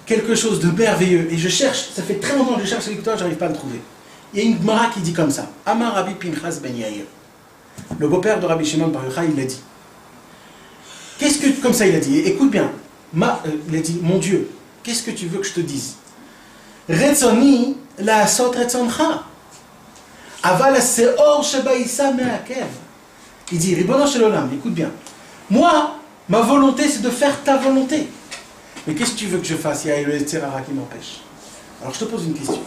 quelque chose de merveilleux. Et je cherche, ça fait très longtemps que je cherche l'Écoute, je n'arrive pas à le trouver. Il y a une Gemara qui dit comme ça. Amar Rabbi Pinchas ben Yair. Le beau-père de Rabbi Shimon bar Yochai, il a dit. Qu'est-ce que, comme ça il a dit, écoute bien. Il a dit, mon Dieu, qu'est-ce que tu veux que je te dise? Retzoni la sot retzoncha. Aval seor shebaïsa me'akev. Il dit, Ribono shel olam, écoute bien. Moi, ma volonté, c'est de faire ta volonté. Mais qu'est-ce que tu veux que je fasse? Il y a le Yetzer Hara qui m'empêche. Alors je te pose une question.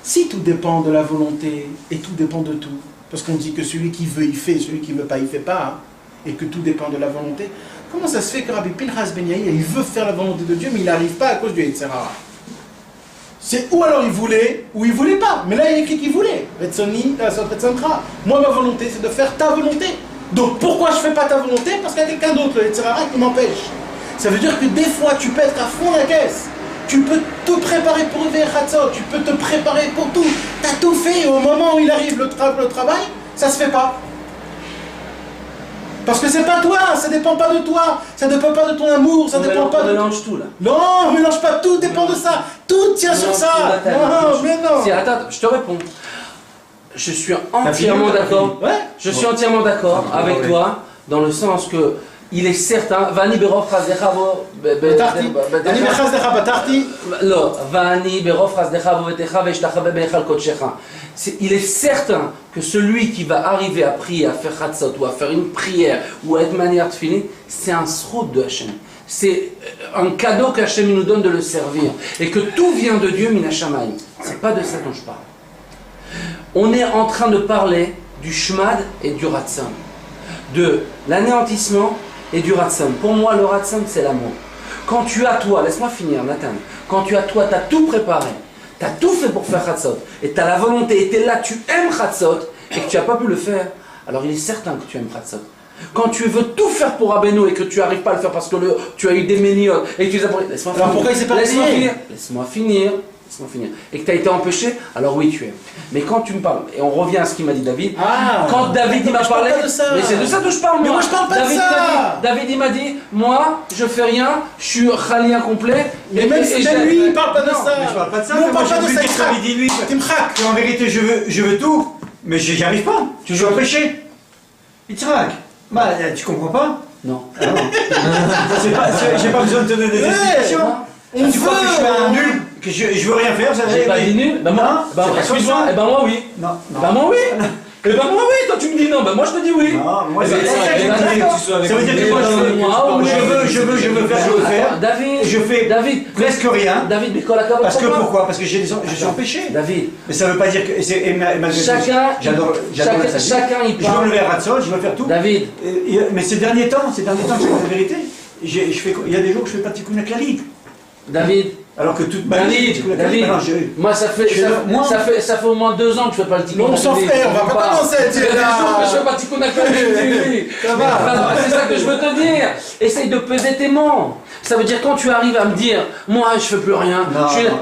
Si tout dépend de la volonté et tout dépend de tout, parce qu'on dit que celui qui veut, il fait, celui qui ne veut pas, il ne fait pas, hein, et que tout dépend de la volonté, comment ça se fait que Rabbi Pinchas ben Yair, il veut faire la volonté de Dieu, mais il n'arrive pas à cause du Yetzer Hara? C'est ou alors il voulait, ou il voulait pas. Mais là, il y a écrit qu'il voulait. Moi, ma volonté, c'est de faire ta volonté. Donc, pourquoi je ne fais pas ta volonté? Parce qu'il y a quelqu'un d'autre, le Yetzer Hara, qui m'empêche. Ça veut dire que des fois, tu peux être à fond la caisse. Tu peux te préparer pour le Khatzot, tu peux te préparer pour tout. Tu as tout fait, et au moment où il arrive le travail, ça ne se fait pas. Parce que c'est pas toi, ça dépend pas de toi, ça dépend pas de ton amour, ça dépend pas de... On mélange tout là. Non, on mélange pas, tout dépend de ça. Tout tient sur ça. Non, mais non. Si, attends, je te réponds. Je suis entièrement d'accord. Ouais. Je suis entièrement d'accord avec toi, dans le sens que il est certain, Vani berov chazdecha Vani berov batarti. Non, Vani berov chazdecha vetecha ve'ishtachabe be'echal kodshecha. Il est certain que celui qui va arriver à prier, à faire Khatzot, ou à faire une prière, ou à être manière de finir, c'est un sroud de Hachem. C'est un cadeau qu'Hachem nous donne de le servir. Et que tout vient de Dieu, Min Hashamayim. C'est pas de ça dont je parle. On est en train de parler du Shmad et du Ratzon. De l'anéantissement et du Ratzon. Pour moi, le Ratzon, c'est l'amour. Quand tu as toi, laisse-moi finir, Nathan. Quand tu as toi, tu as tout préparé. Tu as tout fait pour faire Khatzot, et tu as la volonté, et tu es là, tu aimes Khatzot, et que tu n'as pas pu le faire, alors il est certain que tu aimes Khatzot. Quand tu veux tout faire pour Rabbeinu et que tu n'arrives pas à le faire parce que tu as eu des méniotes, et que tu les as... Laisse-moi finir. Pourquoi il s'est pas Laisse-moi finir. Et que tu as été empêché, alors oui, tu aimes. Mais quand tu me parles, et on revient à ce qu'il m'a dit David, quand David il m'a parlé, mais c'est de ça que je parle, moi. Mais moi je parle pas de ça. David il m'a dit, moi je fais rien, je suis Khali incomplet. Mais même lui il parle pas de ça. Mais je parle pas de ça. Nous on parle pas de ça. Il dit lui, en vérité je veux tout, mais j'y arrive pas. Je veux empêcher. Yitzhak, bah tu comprends pas? Non. J'ai pas besoin de te donner des explications. Tu crois que je suis un nul, que je veux rien faire, ça j'ai pas dit nul? Ben moi, excuse-moi, et ben moi oui. Non. Ben moi oui. Et ben moi oui, toi tu me dis non, ben moi je te dis oui. Non, moi c'est ça que ça veut dire que moi je veux faire, David, je fais presque rien. David, mais la parce que pourquoi? Parce que je suis empêché. David. Mais ça veut pas dire que chacun il parle. Je veux me lever à Ratzon, je veux faire tout. David. Mais ces derniers temps, je fais la vérité. Il y a des jours que je fais pas de tikkun klali. David. Alors que toute ma vie, David, moi ça fait au moins 2 ans que je fais pas le tikkun. Non, on s'en fait, on va pas commencer à dire là. Je fais pas le tikkun. Ça va. C'est ça que je veux te dire. Essaye de peser tes mots. Ça veut dire quand tu arrives à me dire, moi je fais plus rien.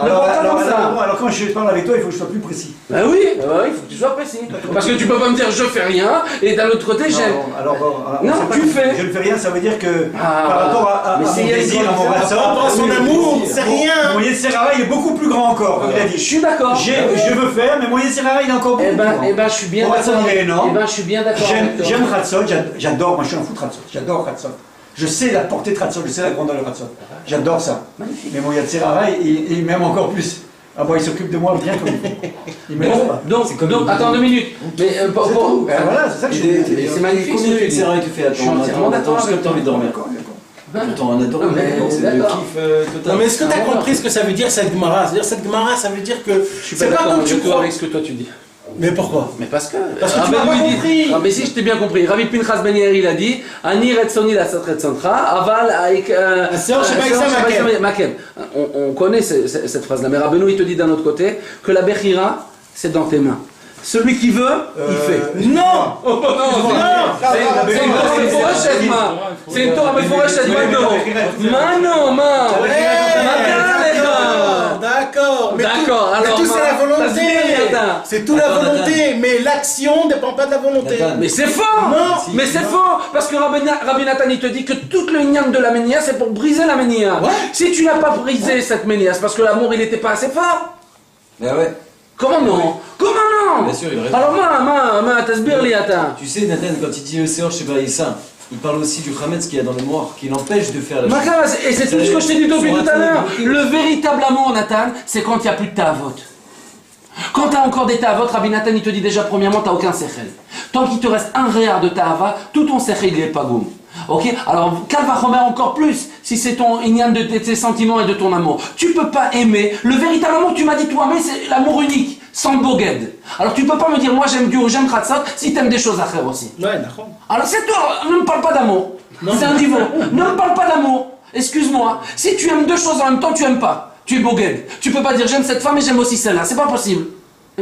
Alors quand je parle avec toi, il faut que je sois plus précis. Ben oui, il faut que tu sois précis. Parce que tu peux pas me dire je fais rien et d'un autre côté j'aime. Non, tu fais. Je ne fais rien, ça veut dire que par rapport à mon désir, à mon ratson, par rapport à son amour, c'est rien. Mon Yetzer Hara, il est beaucoup plus grand encore, comme il a dit. Je suis d'accord. Je veux faire, mais mon Yetzer Hara, il est encore beaucoup plus grand. Eh ben, je suis bien d'accord. Mon ratson, il est énorme. Eh ben, je suis bien d'accord. J'aime ratson, j'adore, moi je suis un fou de ratson. J'adore ratson. Je sais la portée de ratson, je sais la grandeur de ratson. J'adore ça. Magnifique. Mais mon Yetzer Hara, il m'aime encore plus. Ah bon, il s'occupe de moi bien comme il m'aime pas. Donc, attends 2 minutes. Mais voilà, c'est ça que je veux dire. C'est magnifique. Combien de Yetzer Hara tu fais? Attends, parce que tu as envie de dormir. Attends, on adore, c'est le kiff total. Non, mais est-ce que tu as compris ce que ça veut dire cette Gemara? C'est-à-dire, cette Gemara, ça veut dire que. Je suis pas d'accord avec ce que toi tu dis. Mais pourquoi? Mais parce que tu m'as pas compris. Mais si, je t'ai bien compris. Rabbi Pinchas Ben Yair, il a dit Ani retsoni la sat retsancha, aval avec. On connaît cette phrase-là, mais Rabbeinu, il te dit d'un autre côté que la Bechira, c'est dans tes mains. Celui qui veut, il fait. Non! C'est une Torah meforashet, non, D'accord, mais tout c'est la volonté. C'est tout la volonté, mais l'action ne dépend pas de la volonté. Mais c'est faux. Non, mais c'est faux, parce que Rabbi Nathan il te dit que toute le ignan de la ménia c'est pour briser la ménia. Si tu n'as pas brisé cette ménia, c'est parce que l'amour il n'était pas assez fort. Ah ouais. Comment non? Bien sûr, il reste. Alors t'asbir li ata. Tu sais, Nathan, quand il dit le Seor Sheba Issa, il parle aussi du Khametz qu'il y a dans le noir, qui l'empêche de faire la chose. Et c'est tout ce que je t'ai dit depuis tout à l'heure. Le véritable amour, Nathan, c'est quand il n'y a plus de ta'avot. Quand tu as encore des ta'avot, Rabbi Nathan, il te dit déjà, premièrement, tu n'as aucun sechel. Tant qu'il te reste un réard de ta'ava, tout ton sechel, il est pas goum. Ok? Alors, Kalvachomer encore plus, si c'est ton ignan de tes sentiments et de ton amour. Tu peux pas aimer. Le véritable amour, tu m'as dit toi-même, c'est l'amour unique, sans boged. Alors, tu peux pas me dire, moi j'aime Dieu ou j'aime Khatsat, si t'aimes des choses à faire aussi. Ouais, d'accord. Alors, c'est toi, ne me parle pas d'amour. C'est un niveau. Ne me parle pas d'amour. Excuse-moi. Si tu aimes 2 choses en même temps, tu aimes pas. Tu es boged. Tu peux pas dire, j'aime cette femme et j'aime aussi celle-là. C'est pas possible.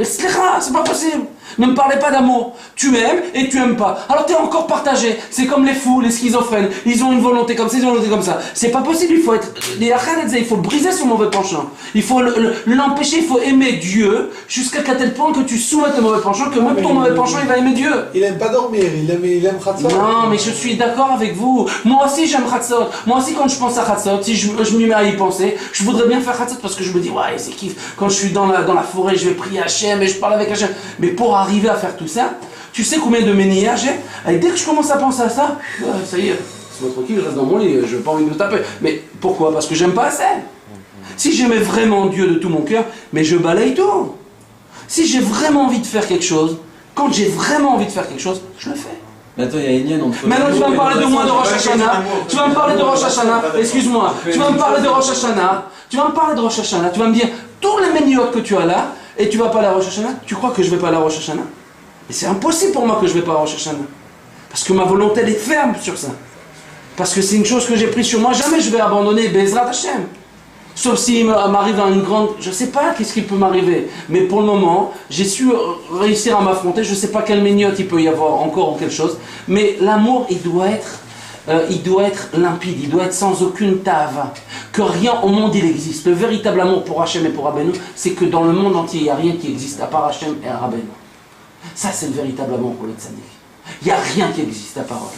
C'est pas possible. Ne me parlez pas d'amour. Tu aimes et tu aimes pas. Alors tu es encore partagé. C'est comme les fous, les schizophrènes. Ils ont une volonté comme ça, ils ont une volonté comme ça. C'est pas possible. Il faut être. Il faut briser son mauvais penchant. Il faut l'empêcher. Il faut aimer Dieu jusqu'à tel point que tu souhaites le mauvais penchant, que même ton mauvais penchant il va aimer Dieu. Il aime pas dormir. Il aime Khatsot. Non, mais je suis d'accord avec vous. Moi aussi j'aime Khatsot. Moi aussi quand je pense à Khatsot, si je m'y mets à y penser, je voudrais bien faire Khatsot parce que je me dis ouais c'est kiff. Quand je suis dans la forêt, je vais prier Hachem et je parle avec Hachem. Mais pour arriver à faire tout ça, tu sais combien de ménias j'ai? Et dès que je commence à penser à ça, ça y est, c'est votre tranquille, je reste dans mon lit, je n'ai pas envie de me taper. Mais pourquoi? Parce que j'aime pas assez. Si j'aimais vraiment Dieu de tout mon cœur, mais je balaye tout. Si j'ai vraiment envie de faire quelque chose, quand j'ai vraiment envie de faire quelque chose, je le fais. Mais attends, il y a une lienne entre. Maintenant tu vas me parler de moi de Rosh Hashanah. Tu vas me parler de Rosh Hashanah. Excuse-moi. Tu vas me parler de Rosh Hashanah. Tu vas me parler de Rosh Hashanah. Tu vas me dire tous les méniotes que tu as là. Et tu vas pas à la Rosh Hashanah? Tu crois que je vais pas à la Rosh Hashanah? Et c'est impossible pour moi que je vais pas à Rosh Hashanah. Parce que ma volonté elle est ferme sur ça. Parce que c'est une chose que j'ai prise sur moi. Jamais je vais abandonner Bezrat Hashem. Sauf s'il m'arrive dans une grande... Je sais pas qu'est-ce qui peut m'arriver. Mais pour le moment, j'ai su réussir à m'affronter. Je sais pas quelle mignotte il peut y avoir encore ou quelque chose. Mais l'amour, il doit être limpide, il doit être sans aucune tava. Que rien au monde il existe. Le véritable amour pour Hachem et pour Rabbeinu, c'est que dans le monde entier, il n'y a rien qui existe à part Hachem et Rabbeinu. Ça, c'est le véritable amour pour le tzaddik. Il n'y a rien qui existe à part eux.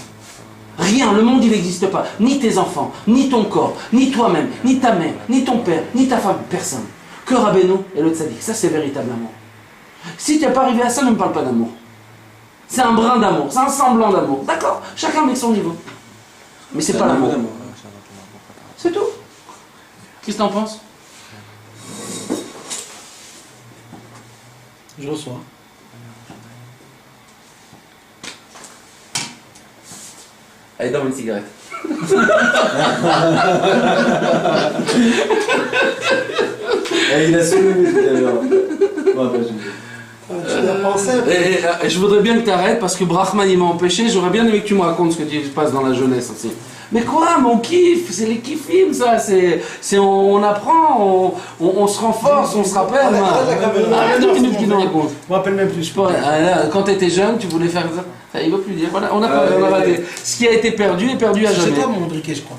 Rien, le monde il n'existe pas. Ni tes enfants, ni ton corps, ni toi-même, ni ta mère, ni ton père, ni ta femme, personne. Que Rabbeinu et le tzaddik. Ça, c'est le véritable amour. Si tu n'es pas arrivé à ça, ne me parle pas d'amour. C'est un brin d'amour, c'est un semblant d'amour. D'accord? Chacun avec son niveau. Mais c'est pas l'amour. C'est tout. Qu'est-ce que t'en penses? Je reçois. Allez, donne une cigarette. Il a soulevé d'ailleurs. Je voudrais bien que tu arrêtes parce que Brahman il m'a empêché. J'aurais bien aimé que tu me racontes ce que tu passes dans la jeunesse aussi. Mais quoi, mon kiff, c'est les kiffim, ça, on apprend, on se renforce, on se rappelle. Arrête 2 minutes qu'il nous raconte. Je me rappelle même plus. Quand tu étais jeune, tu voulais faire ça. Il ne va plus dire. Voilà, on a raté. Ce qui a été perdu est perdu à jamais. C'est toi mon briquet, je crois.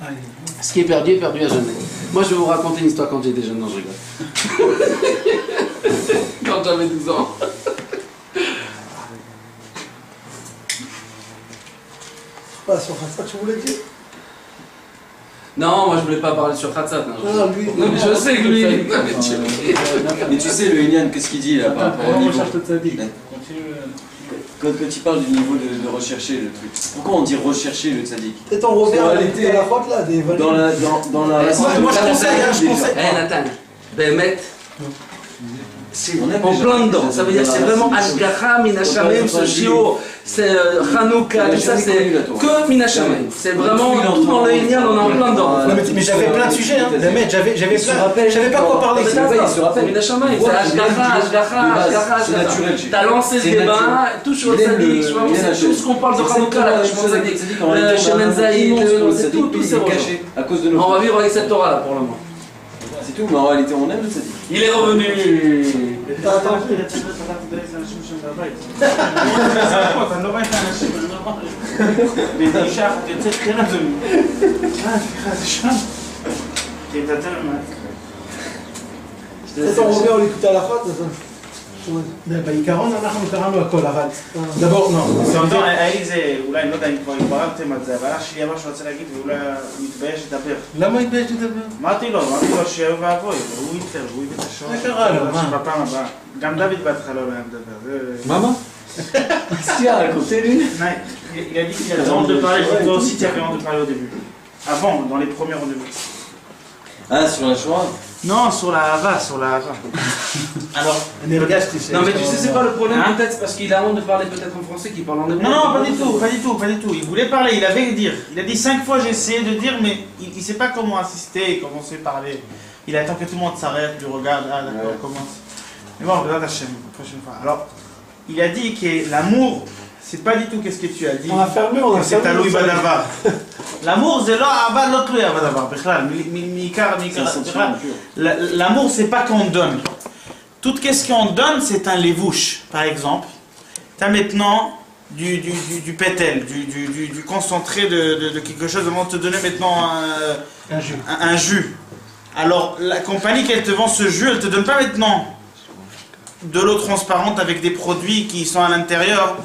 Allez. Ce qui est perdu à jamais. Moi, je vais vous raconter une histoire quand j'étais jeune. Non, je rigole. Quand j'avais 12 ans. Pas sur Khatsat, tu voulais dire? Non, moi je voulais pas parler sur Khatsat. Non, lui. Non, mais je sais que lui. Mais tu sais, le Elian, qu'est-ce qu'il dit là par rapport au niveau? Quand il parle du niveau de rechercher le truc, pourquoi on dit rechercher le tzaddik? Et ton revers à la faute là, des dans la moi je conseille. Nathan, Bémet, c'est en plein dedans. Ça veut dire que c'est vraiment Ashgacha, Minashamem, ce Shio, c'est Hanouka, tout ça, c'est que Minashamem. C'est vraiment tout dans le Elian, on est en plein dedans. Mais j'avais plein de sujets, hein. J'avais plein. Je savais pas quoi parler. Minashamem, c'est Ashgacha. C'est naturel. T'as lancé ce débat, tout sur le tzaddik. Tout ce qu'on parle de Hanouka, là, je pense à Shemen Zaïd, tout c'est caché à cause de nos. On va vivre avec cette Torah là pour le moment. C'est tout, mais en réalité on aime le tzaddik. Il est revenu. on l'écoute à la faute. בעיקרון אנחנו קראנו הכל, אבל דבור, האיזה, אולי, אני לא יודע אם כבר התבררתם על זה, אבל אח שלי אמר שהוא רוצה להגיד ואולי הוא מתבייש לדבר. למה התבייש לדבר? אמרתי לו שיהיה ואבוי, והוא יתפר, הוא יביא את השור. מה קרה לו? מה? בפעם הבאה. גם דוד בהתחלה לא היה מדבר. מה? Qu'est-ce qu'il a raconté lui? Il a dit qu'il avait honte de parler, toi aussi tu avais honte de parler au début. Avant, dans les premiers rendez-vous. Ah, sur la Shoah? Non, sur la Hava, Alors, non mais tu sais c'est pas le problème, peut-être parce qu'il a honte de parler peut-être en français qu'il parle en hébreu. Non, pas du tout. Il voulait parler, il avait dire. Il a dit 5 fois j'ai essayé de dire, mais il sait pas comment assister, comment se parler. Il attend que tout le monde s'arrête, lui regarde, ah d'accord, commence. Mais bon, regarde Hachem, la prochaine fois. Alors, il a dit que l'amour, c'est pas du tout qu'est-ce que tu as dit. On a fermé, on a c'est taloui badavar. L'amour, c'est l'amour, c'est pas qu'on donne. Tout ce qu'on donne, c'est un lévouche. Par exemple, tu as maintenant du pétel, du concentré de quelque chose. On va te donner maintenant un jus. Alors, la compagnie qu'elle te vend ce jus, elle ne te donne pas maintenant de l'eau transparente avec des produits qui sont à l'intérieur.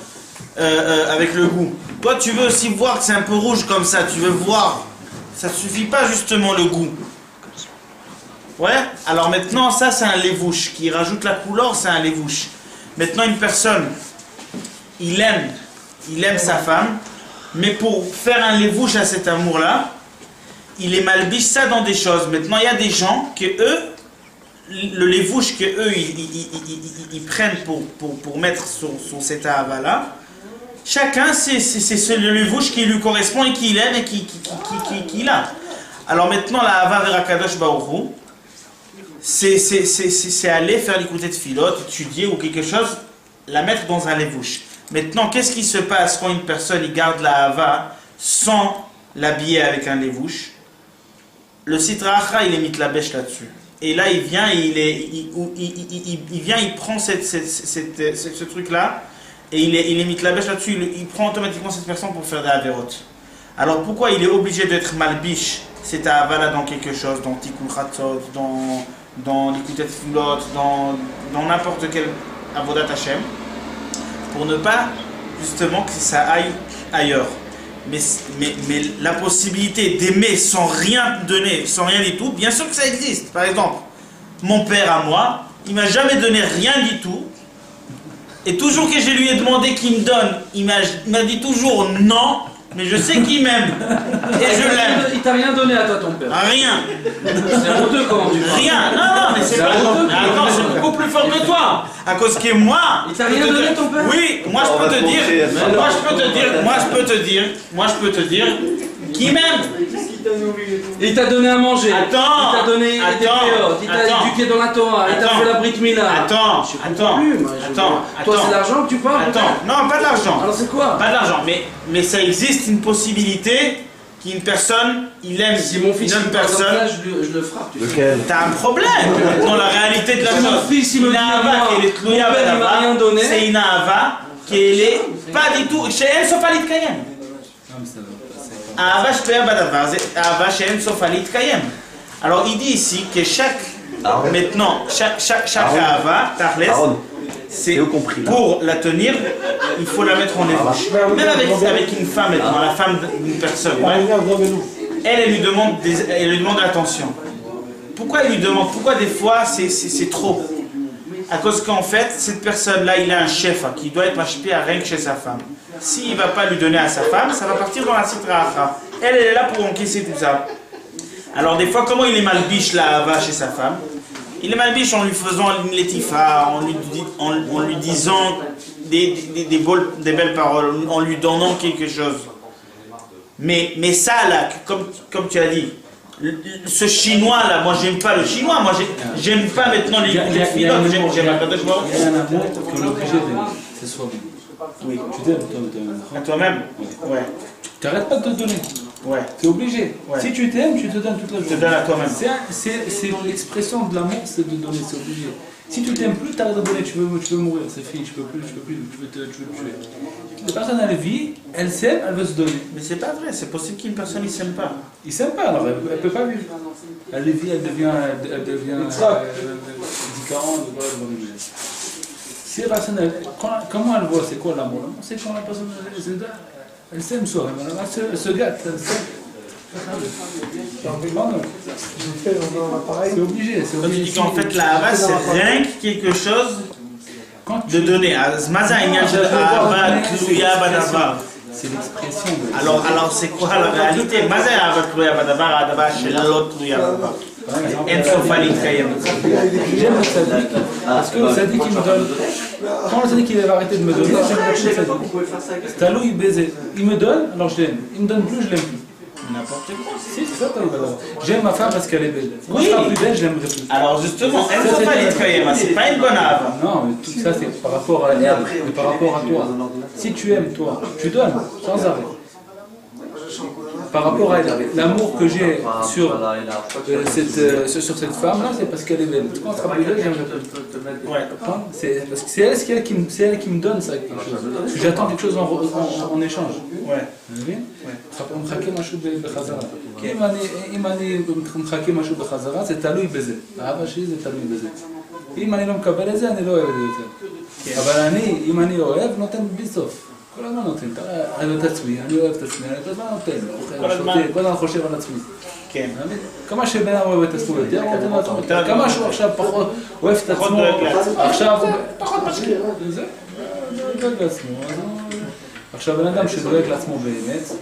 Avec le goût. Toi, tu veux aussi voir que c'est un peu rouge comme ça. Tu veux voir. Ça suffit pas justement le goût. Ouais. Alors maintenant, ça c'est un lévouche qui rajoute la couleur. C'est un lévouche. Maintenant, une personne, il aime sa femme, mais pour faire un lévouche à cet amour-là, il est malbiche ça dans des choses. Maintenant, il y a des gens que eux, le lévouche que eux ils prennent pour mettre sur cet ahava-là. Chacun, c'est le lévouche qui lui correspond et qu'il aime et qu'il a. Alors maintenant, la Hava vers Akadosh Baruch Hu, c'est aller faire l'écouter de filote, étudier ou quelque chose, la mettre dans un lévouche. Maintenant, qu'est-ce qui se passe quand une personne il garde la Hava sans l'habiller avec un lévouche? Le Sitra Achra, il émite la bêche là-dessus. Et là, il vient, il prend ce truc-là. Et il émite la bêche là-dessus, il prend automatiquement cette personne pour faire des avérotes. Alors pourquoi il est obligé d'être malbiche, c'est à avala dans quelque chose, dans Tikkun Chatzot, dans l'Ikutet Filot, dans n'importe quel avodat Hashem, pour ne pas justement que ça aille ailleurs. Mais la possibilité d'aimer sans rien donner, sans rien du tout, bien sûr que ça existe. Par exemple, mon père à moi, il m'a jamais donné rien du tout. Et toujours que je lui ai demandé qu'il me donne, il m'a dit toujours non, mais je sais qu'il m'aime. Et je l'aime. Il t'a rien donné à toi, ton père? Rien. C'est honteux comment tu parles. Rien. Non, mais c'est pas honteux. Attends, c'est beaucoup plus fort que toi. À cause que moi. Il t'a rien donné, ton père? Oui, moi je peux te dire qu'il m'aime. Il t'a donné à manger. Attends. Il t'a donné des péotes. Il t'a éduqué dans la Torah. Il t'a fait la Brit Mila. Attends. Toi, c'est l'argent que tu parles? Non, pas de l'argent. Alors c'est quoi? Pas de l'argent. Mais ça existe une possibilité qu'une personne, il aime si mon fils une personne, là, je le frappe. Lequel? t'as un problème. Dans la réalité de la chose, mon fils, il me dit, c'est une Ahava qui est pas du tout, chez elle, sauf à l'itkayem. Ahava shpeya badavar, c'est Ahava chez elle, sauf à l'itkayem. Alors il dit ici que chaque Ahava, Tachles, c'est pour la tenir, il faut la mettre en ébauche. Même avec une femme, maintenant, la femme d'une personne, elle lui demande de l'attention. Pourquoi elle lui demande? Pourquoi des fois c'est trop? À cause qu'en fait, cette personne-là, il a un chef qui doit être machpé à rien que chez sa femme. S'il ne va pas lui donner à sa femme, ça va partir dans la sitra. Elle est là pour encaisser tout ça. Alors des fois, comment il est malbiche la Hava chez sa femme? Il est malbiche en lui faisant une letifa, en lui disant des belles paroles, en lui donnant quelque chose. Mais ça là, comme tu as dit, ce chinois là, moi j'aime pas le chinois, moi j'aime pas maintenant les filotes, j'aime la Kadosh Baruch Hu. Il y a un amour qu'on est obligé d'aimer, c'est soi-même. Oui. Tu t'aimes à toi-même. Ouais. Tu n'arrêtes pas de te donner. Ouais. Tu es obligé. Ouais. Si tu t'aimes, tu te donnes toute la journée. Tu te donnes à toi-même. C'est l'expression de l'amour, c'est de donner, c'est obligé. Si tu t'aimes plus, tu arrêtes de donner, tu veux mourir, c'est fini, tu peux plus, tu veux te tuer. La personne, elle vit, elle s'aime, elle veut se donner. Mais c'est pas vrai, c'est possible qu'une personne ne s'aime pas. Il s'aime pas, alors elle peut pas vivre. Elle vit, elle devient différente. Si la personne, comment elle voit, c'est quoi l'amour? L'amour, c'est quand la personne, elle s'aime soi-même, elle se gâte, elle s'aime. C'est obligé. Quand tu dis qu'en fait la Hava c'est rien que quelque chose de donner. C'est l'expression. Alors c'est quoi la réalité? J'aime le tzaddik parce que le tzaddik il me donne. Quand le tzaddik il va arrêter de me donner, j'aime le tzaddik. C'est à lui baiser. Il me donne, alors je l'aime. Il me donne plus, je l'aime plus. N'importe quoi. Si, c'est ça, j'aime ma femme parce qu'elle est belle. Quand elle sera plus belle, je l'aimerai plus. Alors justement, c'est pas une bonne Hava. Non, mais tout ça c'est par rapport à elle et par rapport à toi. Si tu aimes toi, tu donnes sans arrêt. Par rapport à elle, l'amour que j'ai sur cette femme-là, c'est parce qu'elle est belle. Quand elle sera plus belle, j'aimerais plus. C'est parce que c'est elle qui me donne ça, quelque chose. Parce que j'attends quelque chose en échange. Ouais. Vous voyez? מחכה משהו בחזרה. כי אם אני מחכה משהו בחזרה, זה תלוי בזה. האהבה שלי זה תלוי בזה. אם אני לא מקבל את זה, אני לא אוהב את זה יותר. אבל אם אני אוהב, נותן בלי סוף. כל הזמן נותן. אני אוהב את עצמי, אני אוהב את עצמי, אני כל הזמן נותן. כל הזמן חושב על עצמי. כן. כמה שבן אדם אוהב את עצמו יותר, הוא נותן לעצמו יותר. כמה שהוא עכשיו פחות אוהב את עצמו, עכשיו פחות משקיע. זה דואג לעצמו. עכשיו בן אדם שדואג לעצמו באמת,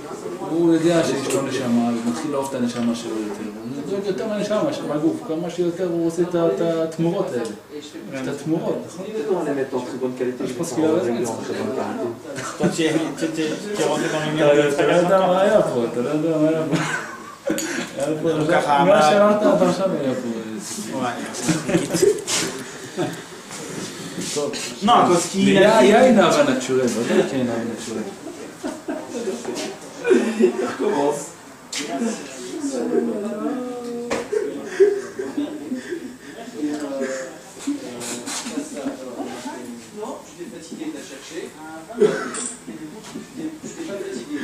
הוא יודע שיש לו נשמה, ומתחיל לאהוב את הנשמה שלו יותר. הוא דואג יותר מהנשמה, מהגוף, כמה שיותר הוא עושה את התמורות האלה. את התמורות, נכון? Je pense qu'il a raison. Toi, tu es rentré dans le milieu de אתה לא יודע מה היה פה, אתה לא יודע מה היה פה. מה שאמרת עד עכשיו היה פה. Non, parce qu'il y a une Hava naturelle, vraiment qu'il y a une Hava naturelle. Il recommence. Non, je t'ai fatigué, t'as cherché. Je t'ai pas fatigué,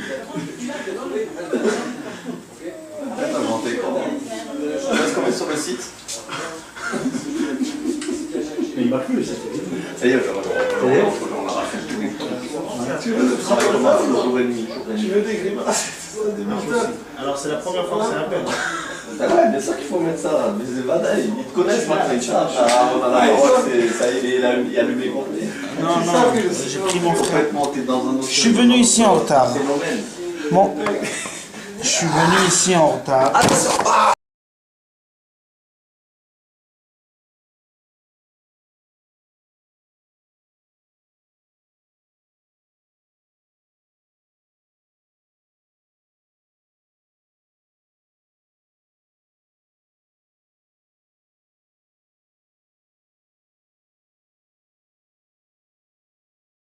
T'as inventé comment? Je reste quand même sur le site. Mais il m'a plu, ça. Ça y est, on l'a raflé. Je travaille comme un fou, jour et demi. Tu veux des grimaces? Alors c'est la première fois que ça appelle. Ah ouais, bien sûr qu'il faut mettre ça. Mais c'est Vada, ils te connaissent maintenant, ils chargent. On a la parole, ça y est, il est allumé complet. Non, j'ai pris mon frère. T'es dans un autre. Je suis venu ici en retard. Bon. Je suis venu ici en retard. Attention!